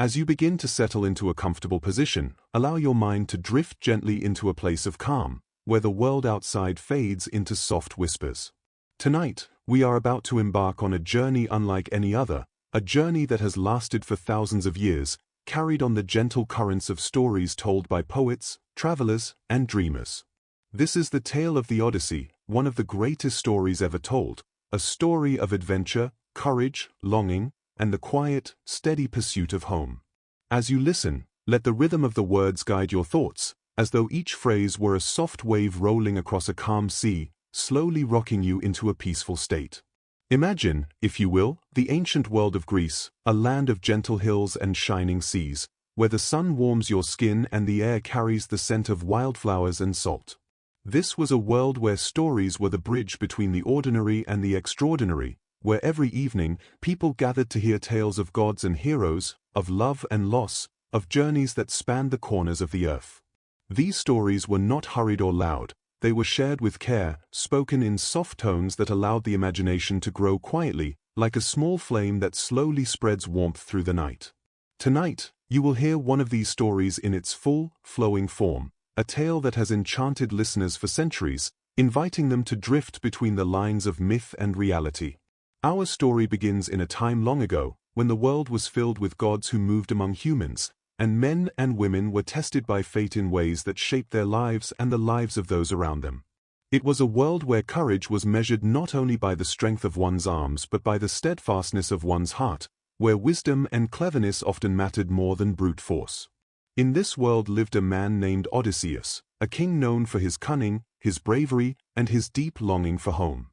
As you begin to settle into a comfortable position, allow your mind to drift gently into a place of calm, where the world outside fades into soft whispers. Tonight, we are about to embark on a journey unlike any other, a journey that has lasted for thousands of years, carried on the gentle currents of stories told by poets, travelers, and dreamers. This is the tale of the Odyssey, one of the greatest stories ever told, a story of adventure, courage, longing, and the quiet, steady pursuit of home. As you listen, let the rhythm of the words guide your thoughts, as though each phrase were a soft wave rolling across a calm sea, slowly rocking you into a peaceful state. Imagine, if you will, the ancient world of Greece, a land of gentle hills and shining seas, where the sun warms your skin and the air carries the scent of wildflowers and salt. This was a world where stories were the bridge between the ordinary and the extraordinary, where every evening people gathered to hear tales of gods and heroes, of love and loss, of journeys that spanned the corners of the earth. These stories were not hurried or loud, they were shared with care, spoken in soft tones that allowed the imagination to grow quietly, like a small flame that slowly spreads warmth through the night. Tonight, you will hear one of these stories in its full, flowing form, a tale that has enchanted listeners for centuries, inviting them to drift between the lines of myth and reality. Our story begins in a time long ago, when the world was filled with gods who moved among humans, and men and women were tested by fate in ways that shaped their lives and the lives of those around them. It was a world where courage was measured not only by the strength of one's arms but by the steadfastness of one's heart, where wisdom and cleverness often mattered more than brute force. In this world lived a man named Odysseus, a king known for his cunning, his bravery, and his deep longing for home.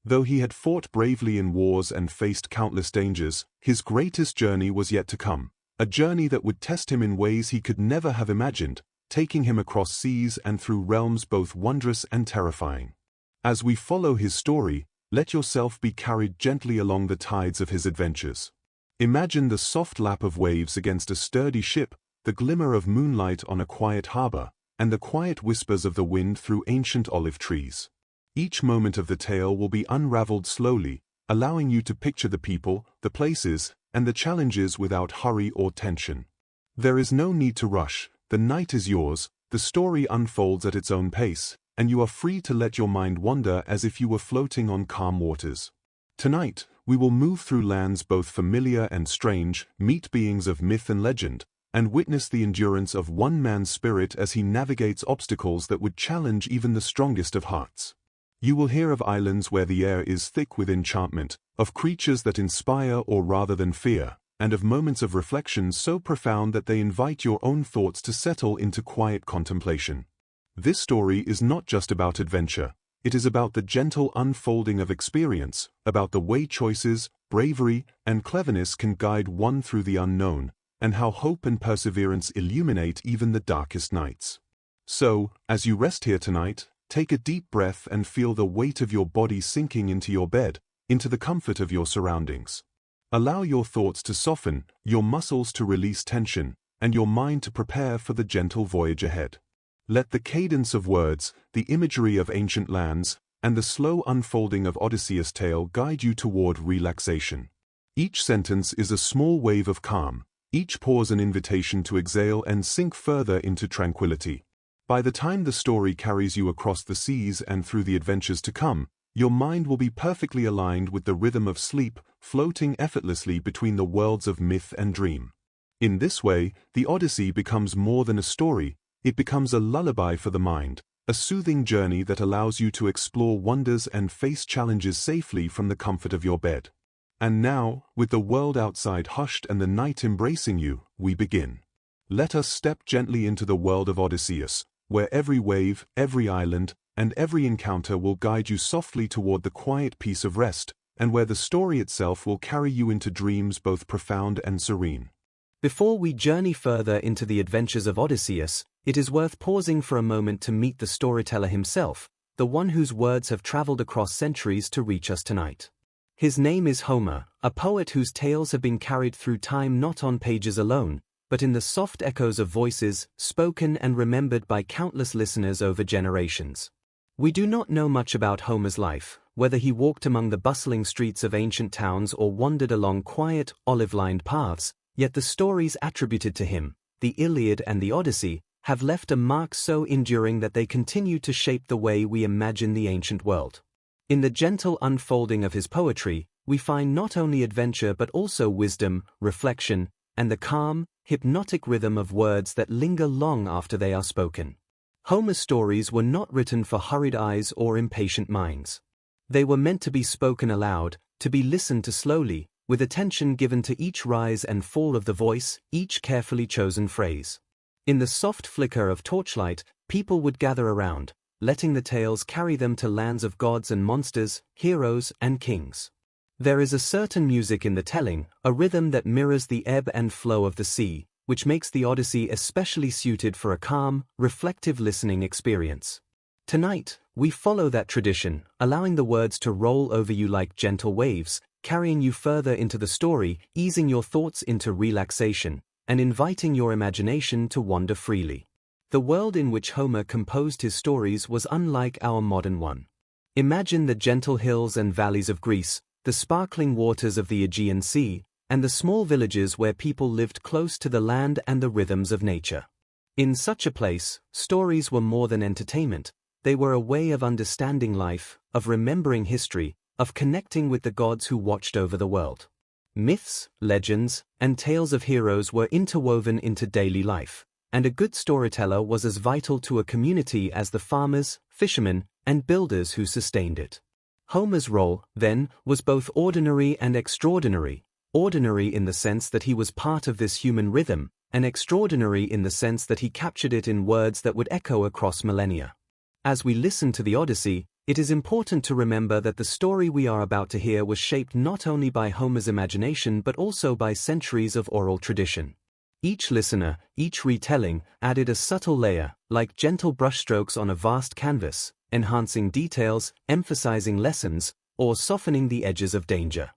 Though he had fought bravely in wars and faced countless dangers, his greatest journey was yet to come, a journey that would test him in ways he could never have imagined, taking him across seas and through realms both wondrous and terrifying. As we follow his story, let yourself be carried gently along the tides of his adventures. Imagine the soft lap of waves against a sturdy ship, the glimmer of moonlight on a quiet harbor, and the quiet whispers of the wind through ancient olive trees. Each moment of the tale will be unraveled slowly, allowing you to picture the people, the places, and the challenges without hurry or tension. There is no need to rush, the night is yours, the story unfolds at its own pace, and you are free to let your mind wander as if you were floating on calm waters. Tonight, we will move through lands both familiar and strange, meet beings of myth and legend, and witness the endurance of one man's spirit as he navigates obstacles that would challenge even the strongest of hearts. You will hear of islands where the air is thick with enchantment, of creatures that inspire or rather than fear, and of moments of reflection so profound that they invite your own thoughts to settle into quiet contemplation. This story is not just about adventure, it is about the gentle unfolding of experience, about the way choices, bravery, and cleverness can guide one through the unknown, and how hope and perseverance illuminate even the darkest nights. So, as you rest here tonight, take a deep breath and feel the weight of your body sinking into your bed, into the comfort of your surroundings. Allow your thoughts to soften, your muscles to release tension, and your mind to prepare for the gentle voyage ahead. Let the cadence of words, the imagery of ancient lands, and the slow unfolding of Odysseus' tale guide you toward relaxation. Each sentence is a small wave of calm, each pause an invitation to exhale and sink further into tranquility. By the time the story carries you across the seas and through the adventures to come, your mind will be perfectly aligned with the rhythm of sleep, floating effortlessly between the worlds of myth and dream. In this way, the Odyssey becomes more than a story, it becomes a lullaby for the mind, a soothing journey that allows you to explore wonders and face challenges safely from the comfort of your bed. And now, with the world outside hushed and the night embracing you, we begin. Let us step gently into the world of Odysseus, where every wave, every island, and every encounter will guide you softly toward the quiet peace of rest, and where the story itself will carry you into dreams both profound and serene. Before we journey further into the adventures of Odysseus, it is worth pausing for a moment to meet the storyteller himself, the one whose words have traveled across centuries to reach us tonight. His name is Homer, a poet whose tales have been carried through time not on pages alone, but in the soft echoes of voices, spoken and remembered by countless listeners over generations. We do not know much about Homer's life, whether he walked among the bustling streets of ancient towns or wandered along quiet, olive-lined paths, Yet the stories attributed to him, the Iliad and the Odyssey, have left a mark so enduring that they continue to shape the way we imagine the ancient world. In the gentle unfolding of his poetry, we find not only adventure but also wisdom, reflection, and the calm, hypnotic rhythm of words that linger long after they are spoken. Homer's stories were not written for hurried eyes or impatient minds. They were meant to be spoken aloud, to be listened to slowly, with attention given to each rise and fall of the voice, each carefully chosen phrase. In the soft flicker of torchlight, people would gather around, letting the tales carry them to lands of gods and monsters, heroes and kings. There is a certain music in the telling, a rhythm that mirrors the ebb and flow of the sea, which makes the Odyssey especially suited for a calm, reflective listening experience. Tonight, we follow that tradition, allowing the words to roll over you like gentle waves, carrying you further into the story, easing your thoughts into relaxation, and inviting your imagination to wander freely. The world in which Homer composed his stories was unlike our modern one. Imagine the gentle hills and valleys of Greece, the sparkling waters of the Aegean Sea, and the small villages where people lived close to the land and the rhythms of nature. In such a place, stories were more than entertainment. They were a way of understanding life, of remembering history, of connecting with the gods who watched over the world. Myths, legends, and tales of heroes were interwoven into daily life, and a good storyteller was as vital to a community as the farmers, fishermen, and builders who sustained it. Homer's role, then, was both ordinary and extraordinary, ordinary in the sense that he was part of this human rhythm, and extraordinary in the sense that he captured it in words that would echo across millennia. As we listen to the Odyssey, it is important to remember that the story we are about to hear was shaped not only by Homer's imagination but also by centuries of oral tradition. Each listener, each retelling, added a subtle layer, like gentle brushstrokes on a vast canvas, enhancing details, emphasizing lessons, or softening the edges of danger.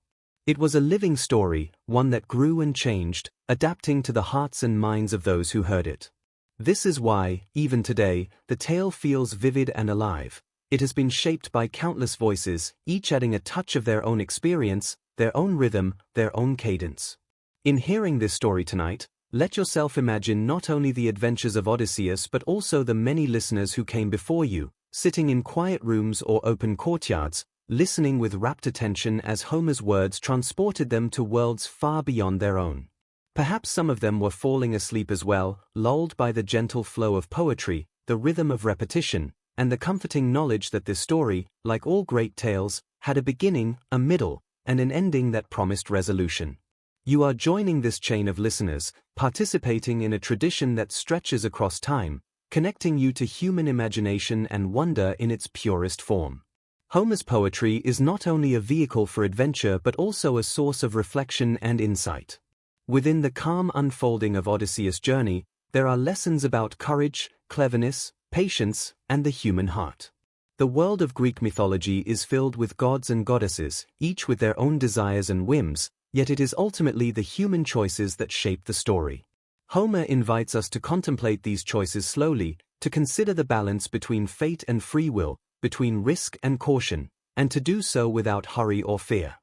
It was a living story, one that grew and changed, adapting to the hearts and minds of those who heard it. This is why, even today, the tale feels vivid and alive. It has been shaped by countless voices, each adding a touch of their own experience, their own rhythm, their own cadence. In hearing this story tonight, let yourself imagine not only the adventures of Odysseus but also the many listeners who came before you, sitting in quiet rooms or open courtyards, listening with rapt attention as Homer's words transported them to worlds far beyond their own. Perhaps some of them were falling asleep as well, lulled by the gentle flow of poetry, the rhythm of repetition, and the comforting knowledge that this story, like all great tales, had a beginning, a middle, and an ending that promised resolution. You are joining this chain of listeners, participating in a tradition that stretches across time, connecting you to human imagination and wonder in its purest form. Homer's poetry is not only a vehicle for adventure but also a source of reflection and insight. Within the calm unfolding of Odysseus' journey, there are lessons about courage, cleverness, patience, and the human heart. The world of Greek mythology is filled with gods and goddesses, each with their own desires and whims, yet it is ultimately the human choices that shape the story. Homer invites us to contemplate these choices slowly, to consider the balance between fate and free will, between risk and caution, and to do so without hurry or fear.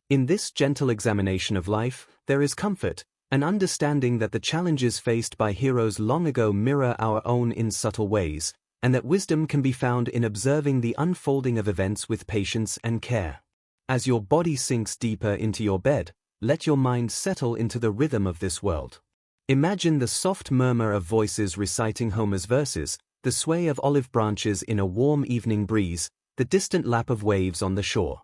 In this gentle examination of life, there is comfort, an understanding that the challenges faced by heroes long ago mirror our own in subtle ways, and that wisdom can be found in observing the unfolding of events with patience and care. As your body sinks deeper into your bed, let your mind settle into the rhythm of this world. Imagine the soft murmur of voices reciting Homer's verses, the sway of olive branches in a warm evening breeze, the distant lap of waves on the shore.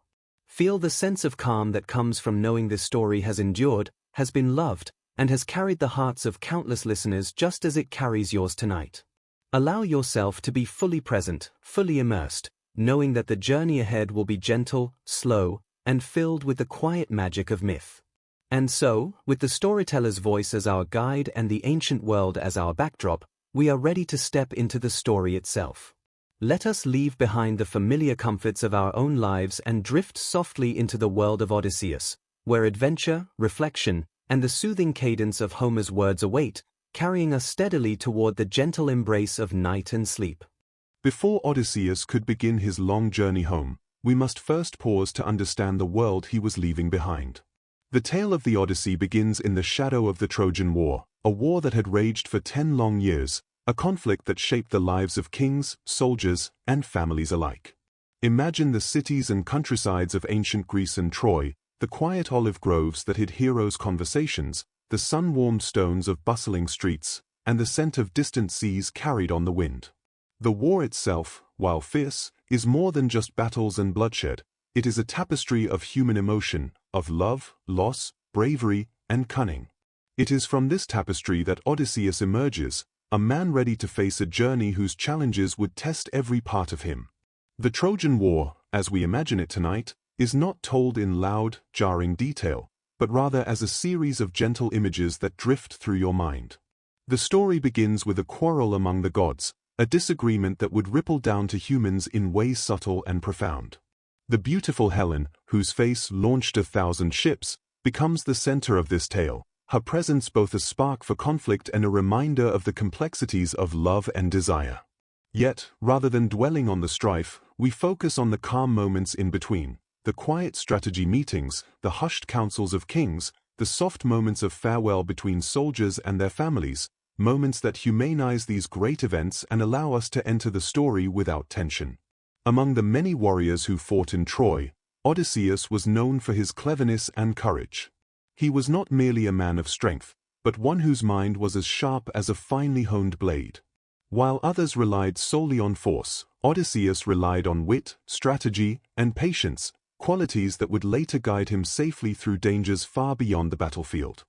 Feel the sense of calm that comes from knowing this story has endured, has been loved, and has carried the hearts of countless listeners just as it carries yours tonight. Allow yourself to be fully present, fully immersed, knowing that the journey ahead will be gentle, slow, and filled with the quiet magic of myth. And so, with the storyteller's voice as our guide and the ancient world as our backdrop, we are ready to step into the story itself. Let us leave behind the familiar comforts of our own lives and drift softly into the world of Odysseus, where adventure, reflection, and the soothing cadence of Homer's words await, carrying us steadily toward the gentle embrace of night and sleep. Before Odysseus could begin his long journey home, we must first pause to understand the world he was leaving behind. The tale of the Odyssey begins in the shadow of the Trojan War, a war that had raged for 10 long years, a conflict that shaped the lives of kings, soldiers, and families alike. Imagine the cities and countrysides of ancient Greece and Troy, the quiet olive groves that hid heroes' conversations, the sun-warmed stones of bustling streets, and the scent of distant seas carried on the wind. The war itself, while fierce, is more than just battles and bloodshed. It is a tapestry of human emotion, of love, loss, bravery, and cunning. It is from this tapestry that Odysseus emerges, a man ready to face a journey whose challenges would test every part of him. The Trojan War, as we imagine it tonight, is not told in loud, jarring detail, but rather as a series of gentle images that drift through your mind. The story begins with a quarrel among the gods, a disagreement that would ripple down to humans in ways subtle and profound. The beautiful Helen, whose face launched 1,000 ships, becomes the center of this tale, her presence both a spark for conflict and a reminder of the complexities of love and desire. Yet, rather than dwelling on the strife, we focus on the calm moments in between, the quiet strategy meetings, the hushed councils of kings, the soft moments of farewell between soldiers and their families, moments that humanize these great events and allow us to enter the story without tension. Among the many warriors who fought in Troy, Odysseus was known for his cleverness and courage. He was not merely a man of strength, but one whose mind was as sharp as a finely honed blade. While others relied solely on force, Odysseus relied on wit, strategy, and patience, qualities that would later guide him safely through dangers far beyond the battlefield.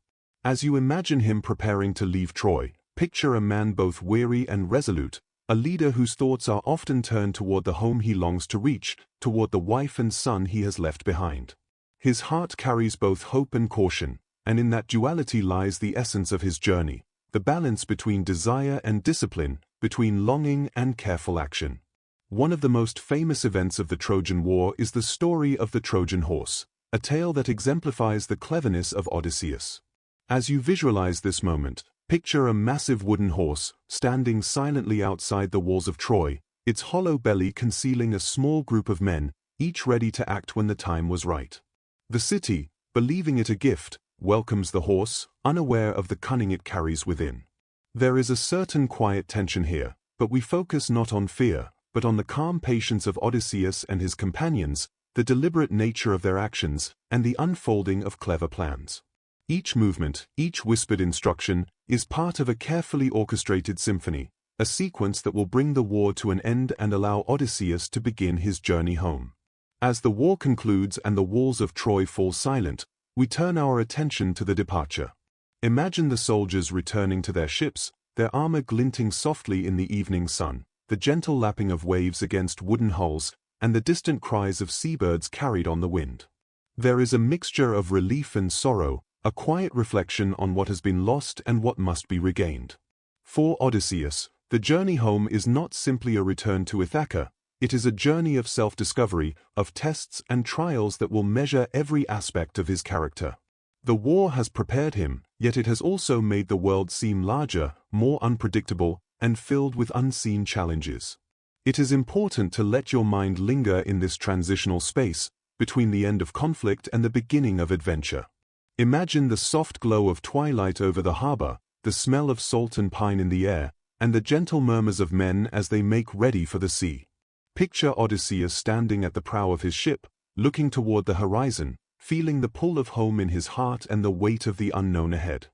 As you imagine him preparing to leave Troy, picture a man both weary and resolute, a leader whose thoughts are often turned toward the home he longs to reach, toward the wife and son he has left behind. His heart carries both hope and caution, and in that duality lies the essence of his journey, the balance between desire and discipline, between longing and careful action. One of the most famous events of the Trojan War is the story of the Trojan horse, a tale that exemplifies the cleverness of Odysseus. As you visualize this moment, picture a massive wooden horse, standing silently outside the walls of Troy, its hollow belly concealing a small group of men, each ready to act when the time was right. The city, believing it a gift, welcomes the horse, unaware of the cunning it carries within. There is a certain quiet tension here, but we focus not on fear, but on the calm patience of Odysseus and his companions, the deliberate nature of their actions, and the unfolding of clever plans. Each movement, each whispered instruction, is part of a carefully orchestrated symphony, a sequence that will bring the war to an end and allow Odysseus to begin his journey home. As the war concludes and the walls of Troy fall silent, we turn our attention to the departure. Imagine the soldiers returning to their ships, their armor glinting softly in the evening sun, the gentle lapping of waves against wooden hulls, and the distant cries of seabirds carried on the wind. There is a mixture of relief and sorrow, a quiet reflection on what has been lost and what must be regained. For Odysseus, the journey home is not simply a return to Ithaca, it is a journey of self-discovery, of tests and trials that will measure every aspect of his character. The war has prepared him, yet it has also made the world seem larger, more unpredictable, and filled with unseen challenges. It is important to let your mind linger in this transitional space, between the end of conflict and the beginning of adventure. Imagine the soft glow of twilight over the harbor, the smell of salt and pine in the air, and the gentle murmurs of men as they make ready for the sea. Picture Odysseus standing at the prow of his ship, looking toward the horizon, feeling the pull of home in his heart and the weight of the unknown ahead.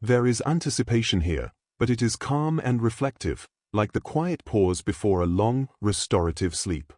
There is anticipation here, but it is calm and reflective, like the quiet pause before a long, restorative sleep.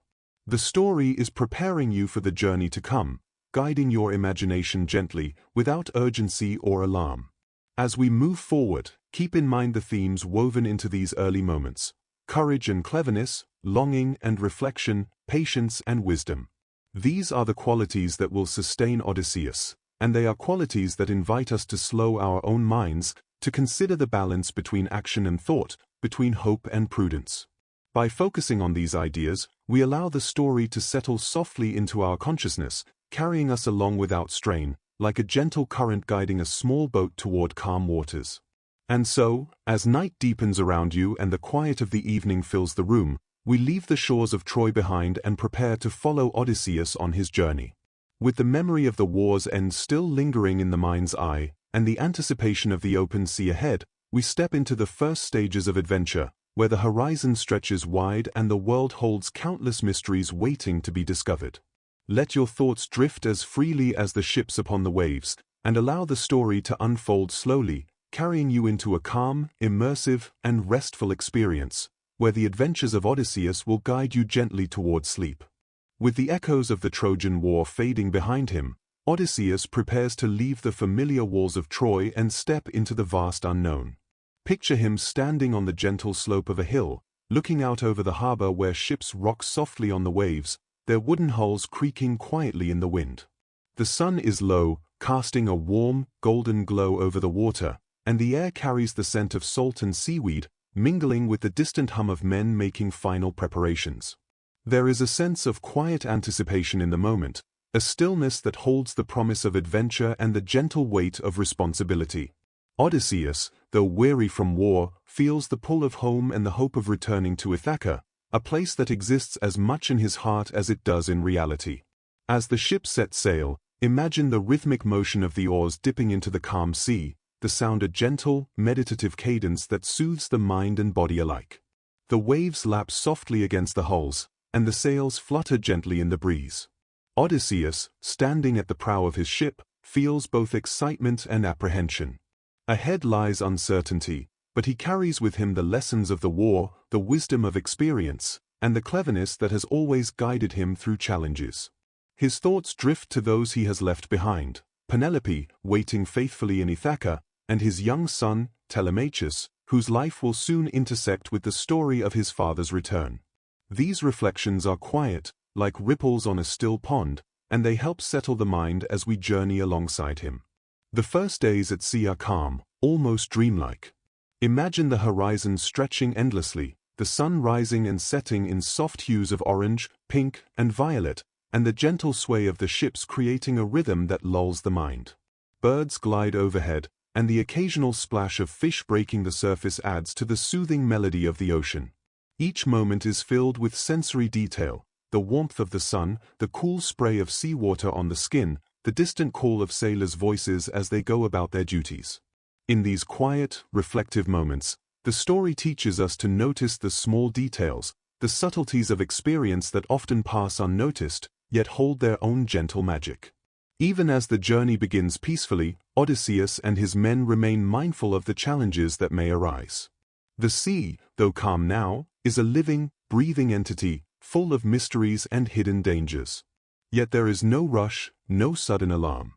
The story is preparing you for the journey to come, guiding your imagination gently, without urgency or alarm. As we move forward, keep in mind the themes woven into these early moments: courage and cleverness, longing and reflection, patience and wisdom. These are the qualities that will sustain Odysseus, and they are qualities that invite us to slow our own minds, to consider the balance between action and thought, between hope and prudence. By focusing on these ideas, we allow the story to settle softly into our consciousness, carrying us along without strain, like a gentle current guiding a small boat toward calm waters. And so, as night deepens around you and the quiet of the evening fills the room, we leave the shores of Troy behind and prepare to follow Odysseus on his journey. With the memory of the war's end still lingering in the mind's eye, and the anticipation of the open sea ahead, we step into the first stages of adventure, where the horizon stretches wide and the world holds countless mysteries waiting to be discovered. Let your thoughts drift as freely as the ships upon the waves, and allow the story to unfold slowly, carrying you into a calm, immersive, and restful experience, where the adventures of Odysseus will guide you gently towards sleep. With the echoes of the Trojan War fading behind him, Odysseus prepares to leave the familiar walls of Troy and step into the vast unknown. Picture him standing on the gentle slope of a hill, looking out over the harbor where ships rock softly on the waves, their wooden hulls creaking quietly in the wind. The sun is low, casting a warm, golden glow over the water, and the air carries the scent of salt and seaweed, mingling with the distant hum of men making final preparations. There is a sense of quiet anticipation in the moment, a stillness that holds the promise of adventure and the gentle weight of responsibility. Odysseus, though weary from war, feels the pull of home and the hope of returning to Ithaca, a place that exists as much in his heart as it does in reality. As the ship sets sail, imagine the rhythmic motion of the oars dipping into the calm sea, the sound a gentle, meditative cadence that soothes the mind and body alike. The waves lap softly against the hulls, and the sails flutter gently in the breeze. Odysseus, standing at the prow of his ship, feels both excitement and apprehension. Ahead lies uncertainty, but he carries with him the lessons of the war, the wisdom of experience, and the cleverness that has always guided him through challenges. His thoughts drift to those he has left behind, Penelope, waiting faithfully in Ithaca, and his young son, Telemachus, whose life will soon intersect with the story of his father's return. These reflections are quiet, like ripples on a still pond, and they help settle the mind as we journey alongside him. The first days at sea are calm, almost dreamlike. Imagine the horizon stretching endlessly, the sun rising and setting in soft hues of orange, pink, and violet, and the gentle sway of the ships creating a rhythm that lulls the mind. Birds glide overhead, and the occasional splash of fish breaking the surface adds to the soothing melody of the ocean. Each moment is filled with sensory detail, the warmth of the sun, the cool spray of seawater on the skin, the distant call of sailors' voices as they go about their duties. In these quiet, reflective moments, the story teaches us to notice the small details, the subtleties of experience that often pass unnoticed, yet hold their own gentle magic. Even as the journey begins peacefully, Odysseus and his men remain mindful of the challenges that may arise. The sea, though calm now, is a living, breathing entity, full of mysteries and hidden dangers. Yet there is no rush, no sudden alarm.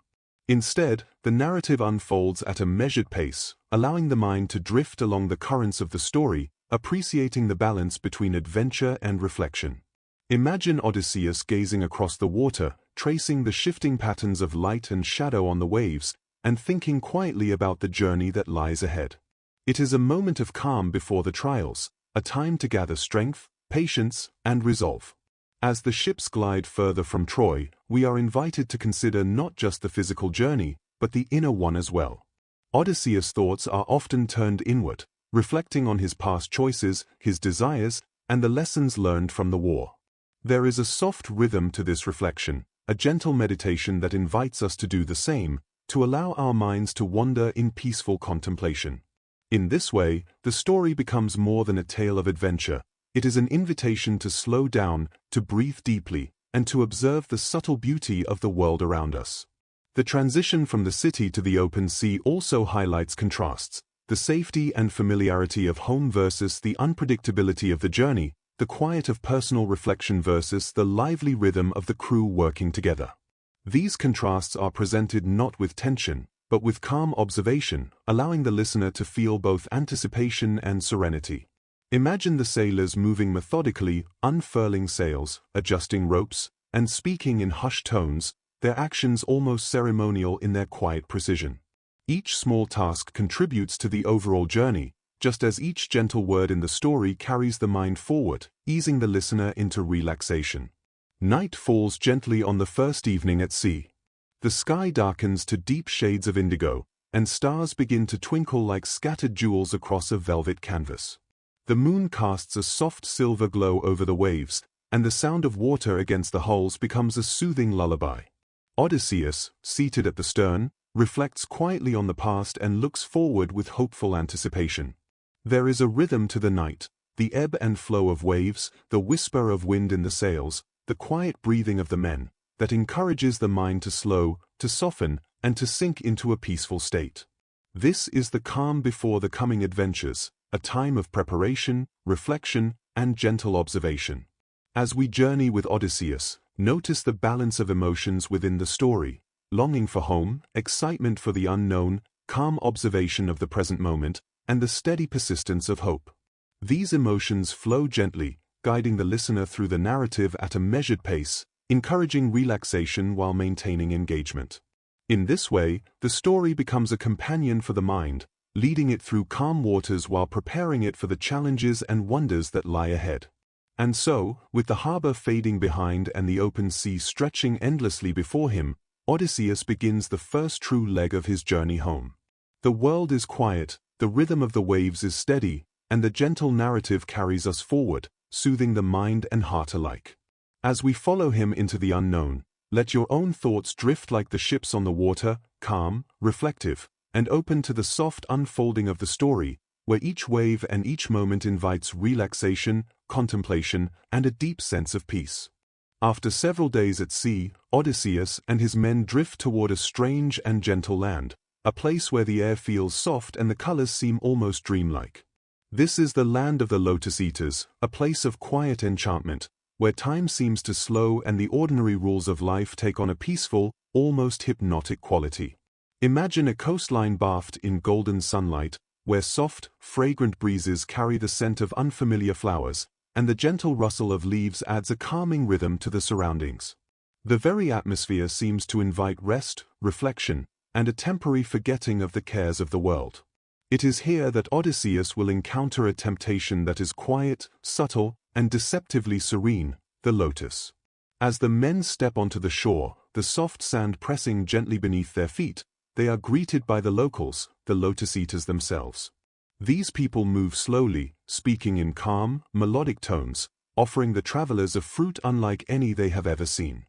Instead, the narrative unfolds at a measured pace, allowing the mind to drift along the currents of the story, appreciating the balance between adventure and reflection. Imagine Odysseus gazing across the water, tracing the shifting patterns of light and shadow on the waves, and thinking quietly about the journey that lies ahead. It is a moment of calm before the trials, a time to gather strength, patience, and resolve. As the ships glide further from Troy, we are invited to consider not just the physical journey, but the inner one as well. Odysseus' thoughts are often turned inward, reflecting on his past choices, his desires, and the lessons learned from the war. There is a soft rhythm to this reflection, a gentle meditation that invites us to do the same, to allow our minds to wander in peaceful contemplation. In this way, the story becomes more than a tale of adventure. It is an invitation to slow down, to breathe deeply, and to observe the subtle beauty of the world around us. The transition from the city to the open sea also highlights contrasts, the safety and familiarity of home versus the unpredictability of the journey, the quiet of personal reflection versus the lively rhythm of the crew working together. These contrasts are presented not with tension, but with calm observation, allowing the listener to feel both anticipation and serenity. Imagine the sailors moving methodically, unfurling sails, adjusting ropes, and speaking in hushed tones, their actions almost ceremonial in their quiet precision. Each small task contributes to the overall journey, just as each gentle word in the story carries the mind forward, easing the listener into relaxation. Night falls gently on the first evening at sea. The sky darkens to deep shades of indigo, and stars begin to twinkle like scattered jewels across a velvet canvas. The moon casts a soft silver glow over the waves, and the sound of water against the hulls becomes a soothing lullaby. Odysseus, seated at the stern, reflects quietly on the past and looks forward with hopeful anticipation. There is a rhythm to the night, the ebb and flow of waves, the whisper of wind in the sails, the quiet breathing of the men, that encourages the mind to slow, to soften, and to sink into a peaceful state. This is the calm before the coming adventures, a time of preparation, reflection, and gentle observation. As we journey with Odysseus, notice the balance of emotions within the story: longing for home, excitement for the unknown, calm observation of the present moment, and the steady persistence of hope. These emotions flow gently, guiding the listener through the narrative at a measured pace, encouraging relaxation while maintaining engagement. In this way, the story becomes a companion for the mind, leading it through calm waters while preparing it for the challenges and wonders that lie ahead. And so, with the harbor fading behind and the open sea stretching endlessly before him, Odysseus begins the first true leg of his journey home. The world is quiet, the rhythm of the waves is steady, and the gentle narrative carries us forward, soothing the mind and heart alike. As we follow him into the unknown, let your own thoughts drift like the ships on the water, calm, reflective, and open to the soft unfolding of the story, where each wave and each moment invites relaxation, contemplation, and a deep sense of peace. After several days at sea, Odysseus and his men drift toward a strange and gentle land, a place where the air feels soft and the colors seem almost dreamlike. This is the land of the Lotus Eaters, a place of quiet enchantment, where time seems to slow and the ordinary rules of life take on a peaceful, almost hypnotic quality. Imagine a coastline bathed in golden sunlight, where soft, fragrant breezes carry the scent of unfamiliar flowers, and the gentle rustle of leaves adds a calming rhythm to the surroundings. The very atmosphere seems to invite rest, reflection, and a temporary forgetting of the cares of the world. It is here that Odysseus will encounter a temptation that is quiet, subtle, and deceptively serene: the lotus. As the men step onto the shore, the soft sand pressing gently beneath their feet, they are greeted by the locals, the lotus eaters themselves. These people move slowly, speaking in calm, melodic tones, offering the travelers a fruit unlike any they have ever seen.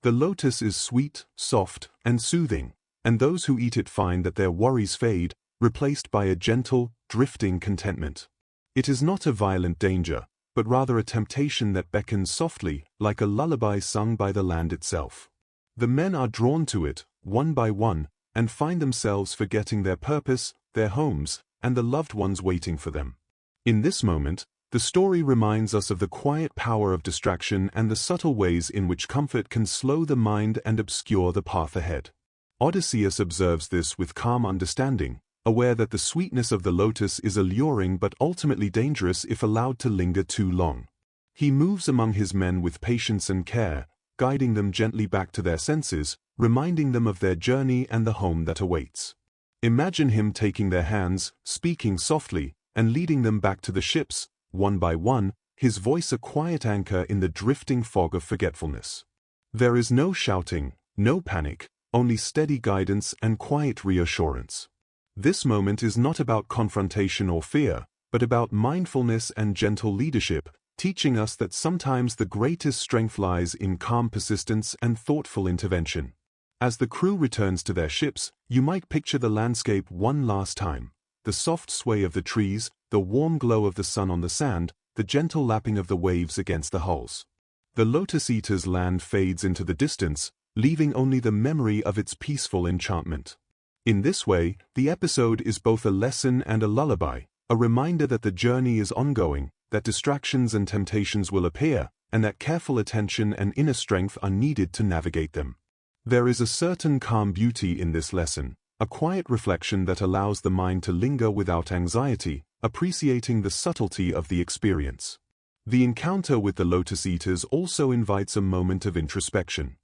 The lotus is sweet, soft, and soothing, and those who eat it find that their worries fade, replaced by a gentle, drifting contentment. It is not a violent danger, but rather a temptation that beckons softly, like a lullaby sung by the land itself. The men are drawn to it, one by one, and find themselves forgetting their purpose, their homes, and the loved ones waiting for them. In this moment, the story reminds us of the quiet power of distraction and the subtle ways in which comfort can slow the mind and obscure the path ahead. Odysseus observes this with calm understanding, aware that the sweetness of the lotus is alluring but ultimately dangerous if allowed to linger too long. He moves among his men with patience and care, guiding them gently back to their senses, reminding them of their journey and the home that awaits. Imagine him taking their hands, speaking softly, and leading them back to the ships, one by one, his voice a quiet anchor in the drifting fog of forgetfulness. There is no shouting, no panic, only steady guidance and quiet reassurance. This moment is not about confrontation or fear, but about mindfulness and gentle leadership, teaching us that sometimes the greatest strength lies in calm persistence and thoughtful intervention. As the crew returns to their ships, you might picture the landscape one last time: the soft sway of the trees, the warm glow of the sun on the sand, the gentle lapping of the waves against the hulls. The Lotus Eaters' land fades into the distance, leaving only the memory of its peaceful enchantment. In this way, the episode is both a lesson and a lullaby, a reminder that the journey is ongoing, that distractions and temptations will appear, and that careful attention and inner strength are needed to navigate them. There is a certain calm beauty in this lesson, a quiet reflection that allows the mind to linger without anxiety, appreciating the subtlety of the experience. The encounter with the Lotus Eaters also invites a moment of introspection.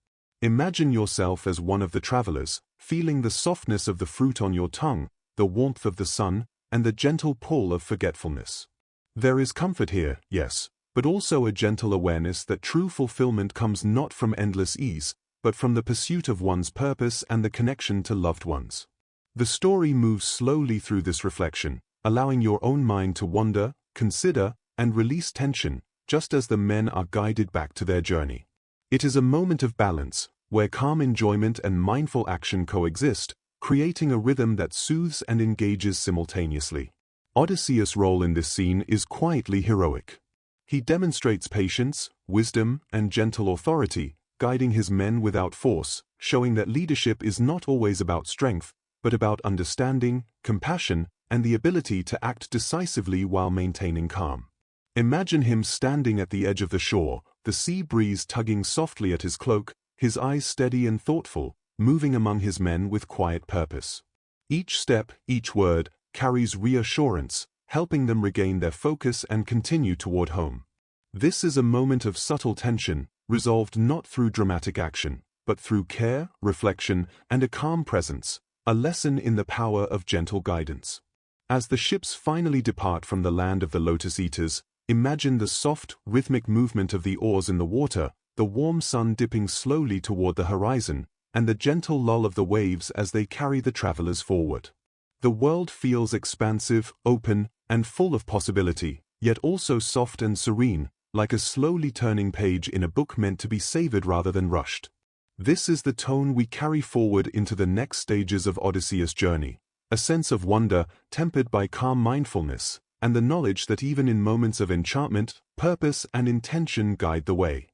Imagine yourself as one of the travelers, feeling the softness of the fruit on your tongue, the warmth of the sun, and the gentle pull of forgetfulness. There is comfort here, yes, but also a gentle awareness that true fulfillment comes not from endless ease, but from the pursuit of one's purpose and the connection to loved ones. The story moves slowly through this reflection, allowing your own mind to wander, consider, and release tension, just as the men are guided back to their journey. It is a moment of balance, where calm enjoyment and mindful action coexist, creating a rhythm that soothes and engages simultaneously. Odysseus' role in this scene is quietly heroic. He demonstrates patience, wisdom, and gentle authority, guiding his men without force, showing that leadership is not always about strength, but about understanding, compassion, and the ability to act decisively while maintaining calm. Imagine him standing at the edge of the shore, the sea breeze tugging softly at his cloak, his eyes steady and thoughtful, moving among his men with quiet purpose. Each step, each word, carries reassurance, helping them regain their focus and continue toward home. This is a moment of subtle tension, resolved not through dramatic action, but through care, reflection, and a calm presence, a lesson in the power of gentle guidance. As the ships finally depart from the land of the Lotus Eaters, imagine the soft, rhythmic movement of the oars in the water, the warm sun dipping slowly toward the horizon, and the gentle lull of the waves as they carry the travelers forward. The world feels expansive, open, and full of possibility, yet also soft and serene, like a slowly turning page in a book meant to be savored rather than rushed. This is the tone we carry forward into the next stages of Odysseus' journey, a sense of wonder tempered by calm mindfulness, and the knowledge that even in moments of enchantment, purpose and intention guide the way.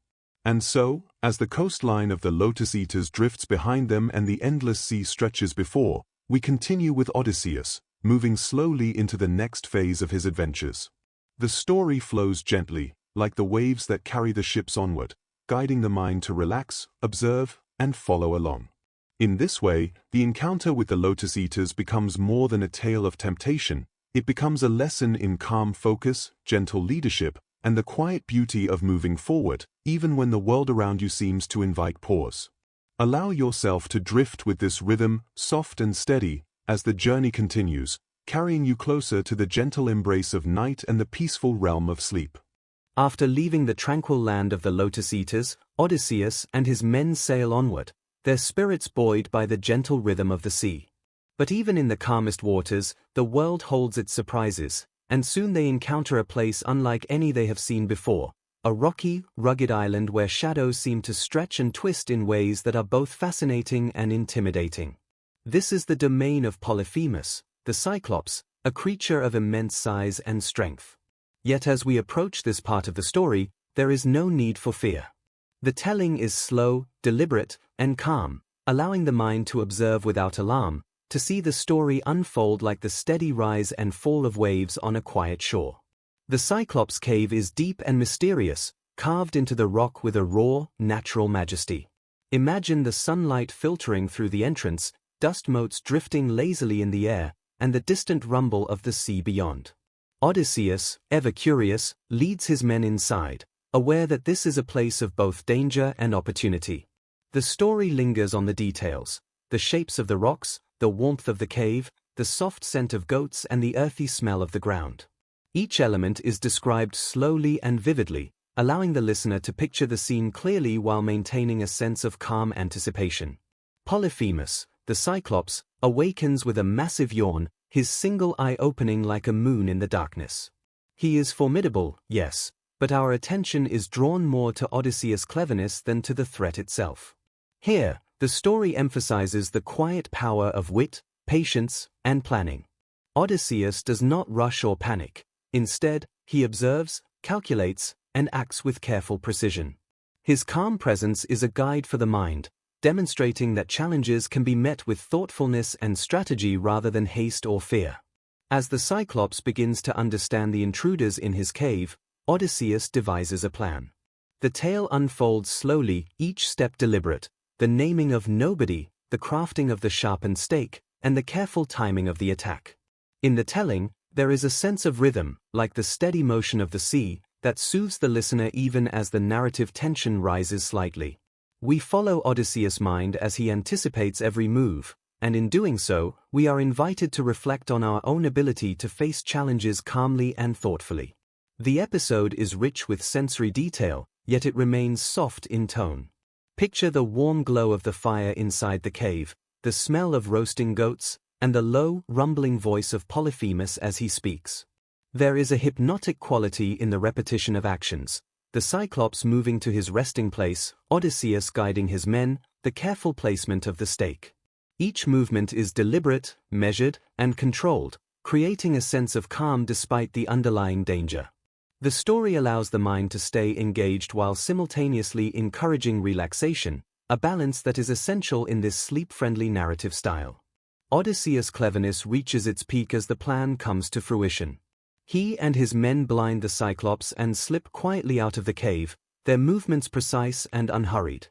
And so, as the coastline of the Lotus Eaters drifts behind them and the endless sea stretches before, we continue with Odysseus, moving slowly into the next phase of his adventures. The story flows gently, like the waves that carry the ships onward, guiding the mind to relax, observe, and follow along. In this way, the encounter with the Lotus Eaters becomes more than a tale of temptation. It becomes a lesson in calm focus, gentle leadership, and the quiet beauty of moving forward, even when the world around you seems to invite pause. Allow yourself to drift with this rhythm, soft and steady, as the journey continues, carrying you closer to the gentle embrace of night and the peaceful realm of sleep. After leaving the tranquil land of the Lotus Eaters, Odysseus and his men sail onward, their spirits buoyed by the gentle rhythm of the sea. But even in the calmest waters, the world holds its surprises, and soon they encounter a place unlike any they have seen before, a rocky, rugged island where shadows seem to stretch and twist in ways that are both fascinating and intimidating. This is the domain of Polyphemus, the cyclops, a creature of immense size and strength. Yet as we approach this part of the story, there is no need for fear. The telling is slow, deliberate, and calm, allowing the mind to observe without alarm, to see the story unfold like the steady rise and fall of waves on a quiet shore. The Cyclops cave is deep and mysterious, carved into the rock with a raw, natural majesty. Imagine the sunlight filtering through the entrance, dust motes drifting lazily in the air, and the distant rumble of the sea beyond. Odysseus, ever curious, leads his men inside, aware that this is a place of both danger and opportunity. The story lingers on the details, the shapes of the rocks, the warmth of the cave, the soft scent of goats and the earthy smell of the ground. Each element is described slowly and vividly, allowing the listener to picture the scene clearly while maintaining a sense of calm anticipation. Polyphemus, the Cyclops, awakens with a massive yawn, his single eye opening like a moon in the darkness. He is formidable, yes, but our attention is drawn more to Odysseus' cleverness than to the threat itself. Here, the story emphasizes the quiet power of wit, patience, and planning. Odysseus does not rush or panic. Instead, he observes, calculates, and acts with careful precision. His calm presence is a guide for the mind, demonstrating that challenges can be met with thoughtfulness and strategy rather than haste or fear. As the Cyclops begins to understand the intruders in his cave, Odysseus devises a plan. The tale unfolds slowly, each step deliberate, the naming of nobody, the crafting of the sharpened stake, and the careful timing of the attack. In the telling, there is a sense of rhythm, like the steady motion of the sea, that soothes the listener even as the narrative tension rises slightly. We follow Odysseus' mind as he anticipates every move, and in doing so, we are invited to reflect on our own ability to face challenges calmly and thoughtfully. The episode is rich with sensory detail, yet it remains soft in tone. Picture the warm glow of the fire inside the cave, the smell of roasting goats, and the low, rumbling voice of Polyphemus as he speaks. There is a hypnotic quality in the repetition of actions, the Cyclops moving to his resting place, Odysseus guiding his men, the careful placement of the stake. Each movement is deliberate, measured, and controlled, creating a sense of calm despite the underlying danger. The story allows the mind to stay engaged while simultaneously encouraging relaxation, a balance that is essential in this sleep-friendly narrative style. Odysseus' cleverness reaches its peak as the plan comes to fruition. He and his men blind the Cyclops and slip quietly out of the cave, their movements precise and unhurried.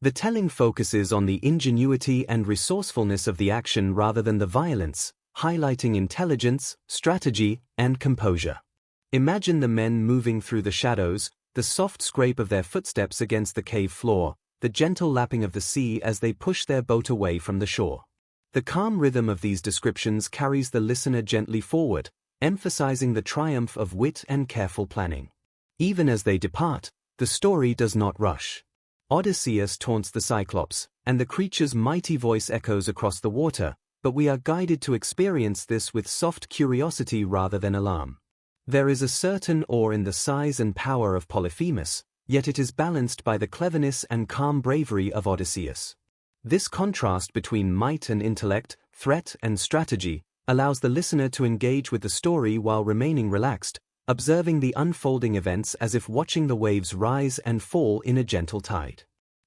The telling focuses on the ingenuity and resourcefulness of the action rather than the violence, highlighting intelligence, strategy, and composure. Imagine the men moving through the shadows, the soft scrape of their footsteps against the cave floor, the gentle lapping of the sea as they push their boat away from the shore. The calm rhythm of these descriptions carries the listener gently forward, emphasizing the triumph of wit and careful planning. Even as they depart, the story does not rush. Odysseus taunts the Cyclops, and the creature's mighty voice echoes across the water, but we are guided to experience this with soft curiosity rather than alarm. There is a certain awe in the size and power of Polyphemus, yet it is balanced by the cleverness and calm bravery of Odysseus. This contrast between might and intellect, threat and strategy, allows the listener to engage with the story while remaining relaxed, observing the unfolding events as if watching the waves rise and fall in a gentle tide.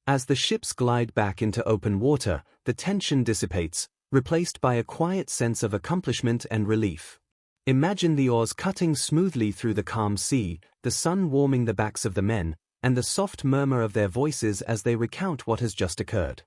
As the ships glide back into open water, the tension dissipates, replaced by a quiet sense of accomplishment and relief. Imagine the oars cutting smoothly through the calm sea, the sun warming the backs of the men, and the soft murmur of their voices as they recount what has just occurred.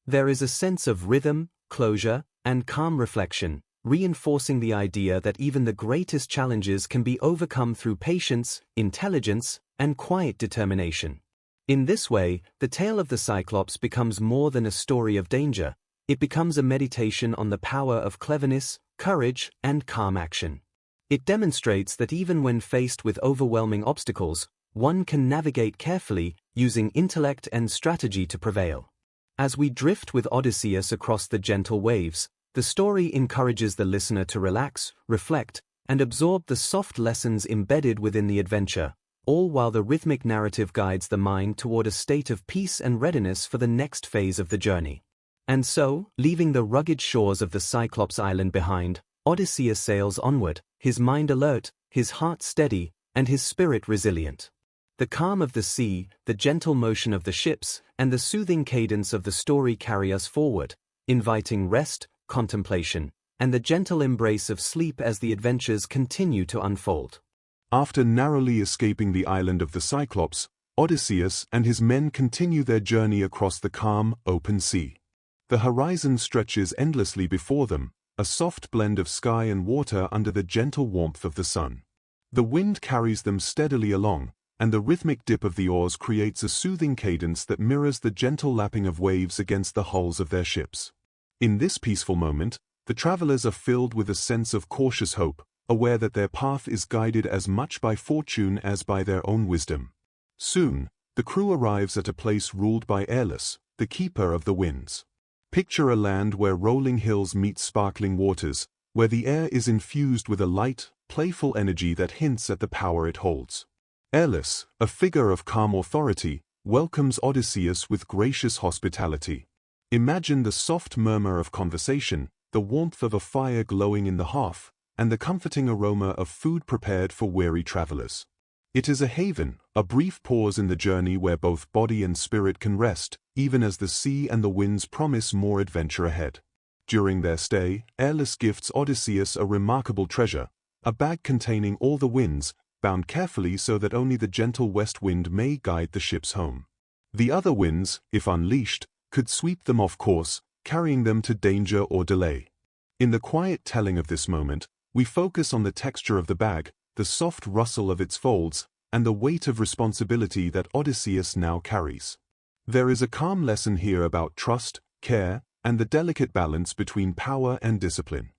There is a sense of rhythm, closure, and calm reflection, reinforcing the idea that even the greatest challenges can be overcome through patience, intelligence, and quiet determination. In this way, the tale of the Cyclops becomes more than a story of danger. It becomes a meditation on the power of cleverness, courage, and calm action. It demonstrates that even when faced with overwhelming obstacles, one can navigate carefully, using intellect and strategy to prevail. As we drift with Odysseus across the gentle waves, the story encourages the listener to relax, reflect, and absorb the soft lessons embedded within the adventure, all while the rhythmic narrative guides the mind toward a state of peace and readiness for the next phase of the journey. And so, leaving the rugged shores of the Cyclops Island behind, Odysseus sails onward, his mind alert, his heart steady, and his spirit resilient. The calm of the sea, the gentle motion of the ships, and the soothing cadence of the story carry us forward, inviting rest, contemplation, and the gentle embrace of sleep as the adventures continue to unfold. After narrowly escaping the island of the Cyclops, Odysseus and his men continue their journey across the calm, open sea. The horizon stretches endlessly before them, a soft blend of sky and water under the gentle warmth of the sun. The wind carries them steadily along, and the rhythmic dip of the oars creates a soothing cadence that mirrors the gentle lapping of waves against the hulls of their ships. In this peaceful moment, the travelers are filled with a sense of cautious hope, aware that their path is guided as much by fortune as by their own wisdom. Soon, the crew arrives at a place ruled by Airless, the keeper of the winds. Picture a land where rolling hills meet sparkling waters, where the air is infused with a light, playful energy that hints at the power it holds. Airless, a figure of calm authority, welcomes Odysseus with gracious hospitality. Imagine the soft murmur of conversation, the warmth of a fire glowing in the hearth, and the comforting aroma of food prepared for weary travelers. It is a haven, a brief pause in the journey where both body and spirit can rest, even as the sea and the winds promise more adventure ahead. During their stay, Airless gifts Odysseus a remarkable treasure, a bag containing all the winds, bound carefully so that only the gentle west wind may guide the ships home. The other winds, if unleashed, could sweep them off course, carrying them to danger or delay. In the quiet telling of this moment, we focus on the texture of the bag, the soft rustle of its folds, and the weight of responsibility that Odysseus now carries. There is a calm lesson here about trust, care, and the delicate balance between power and discipline.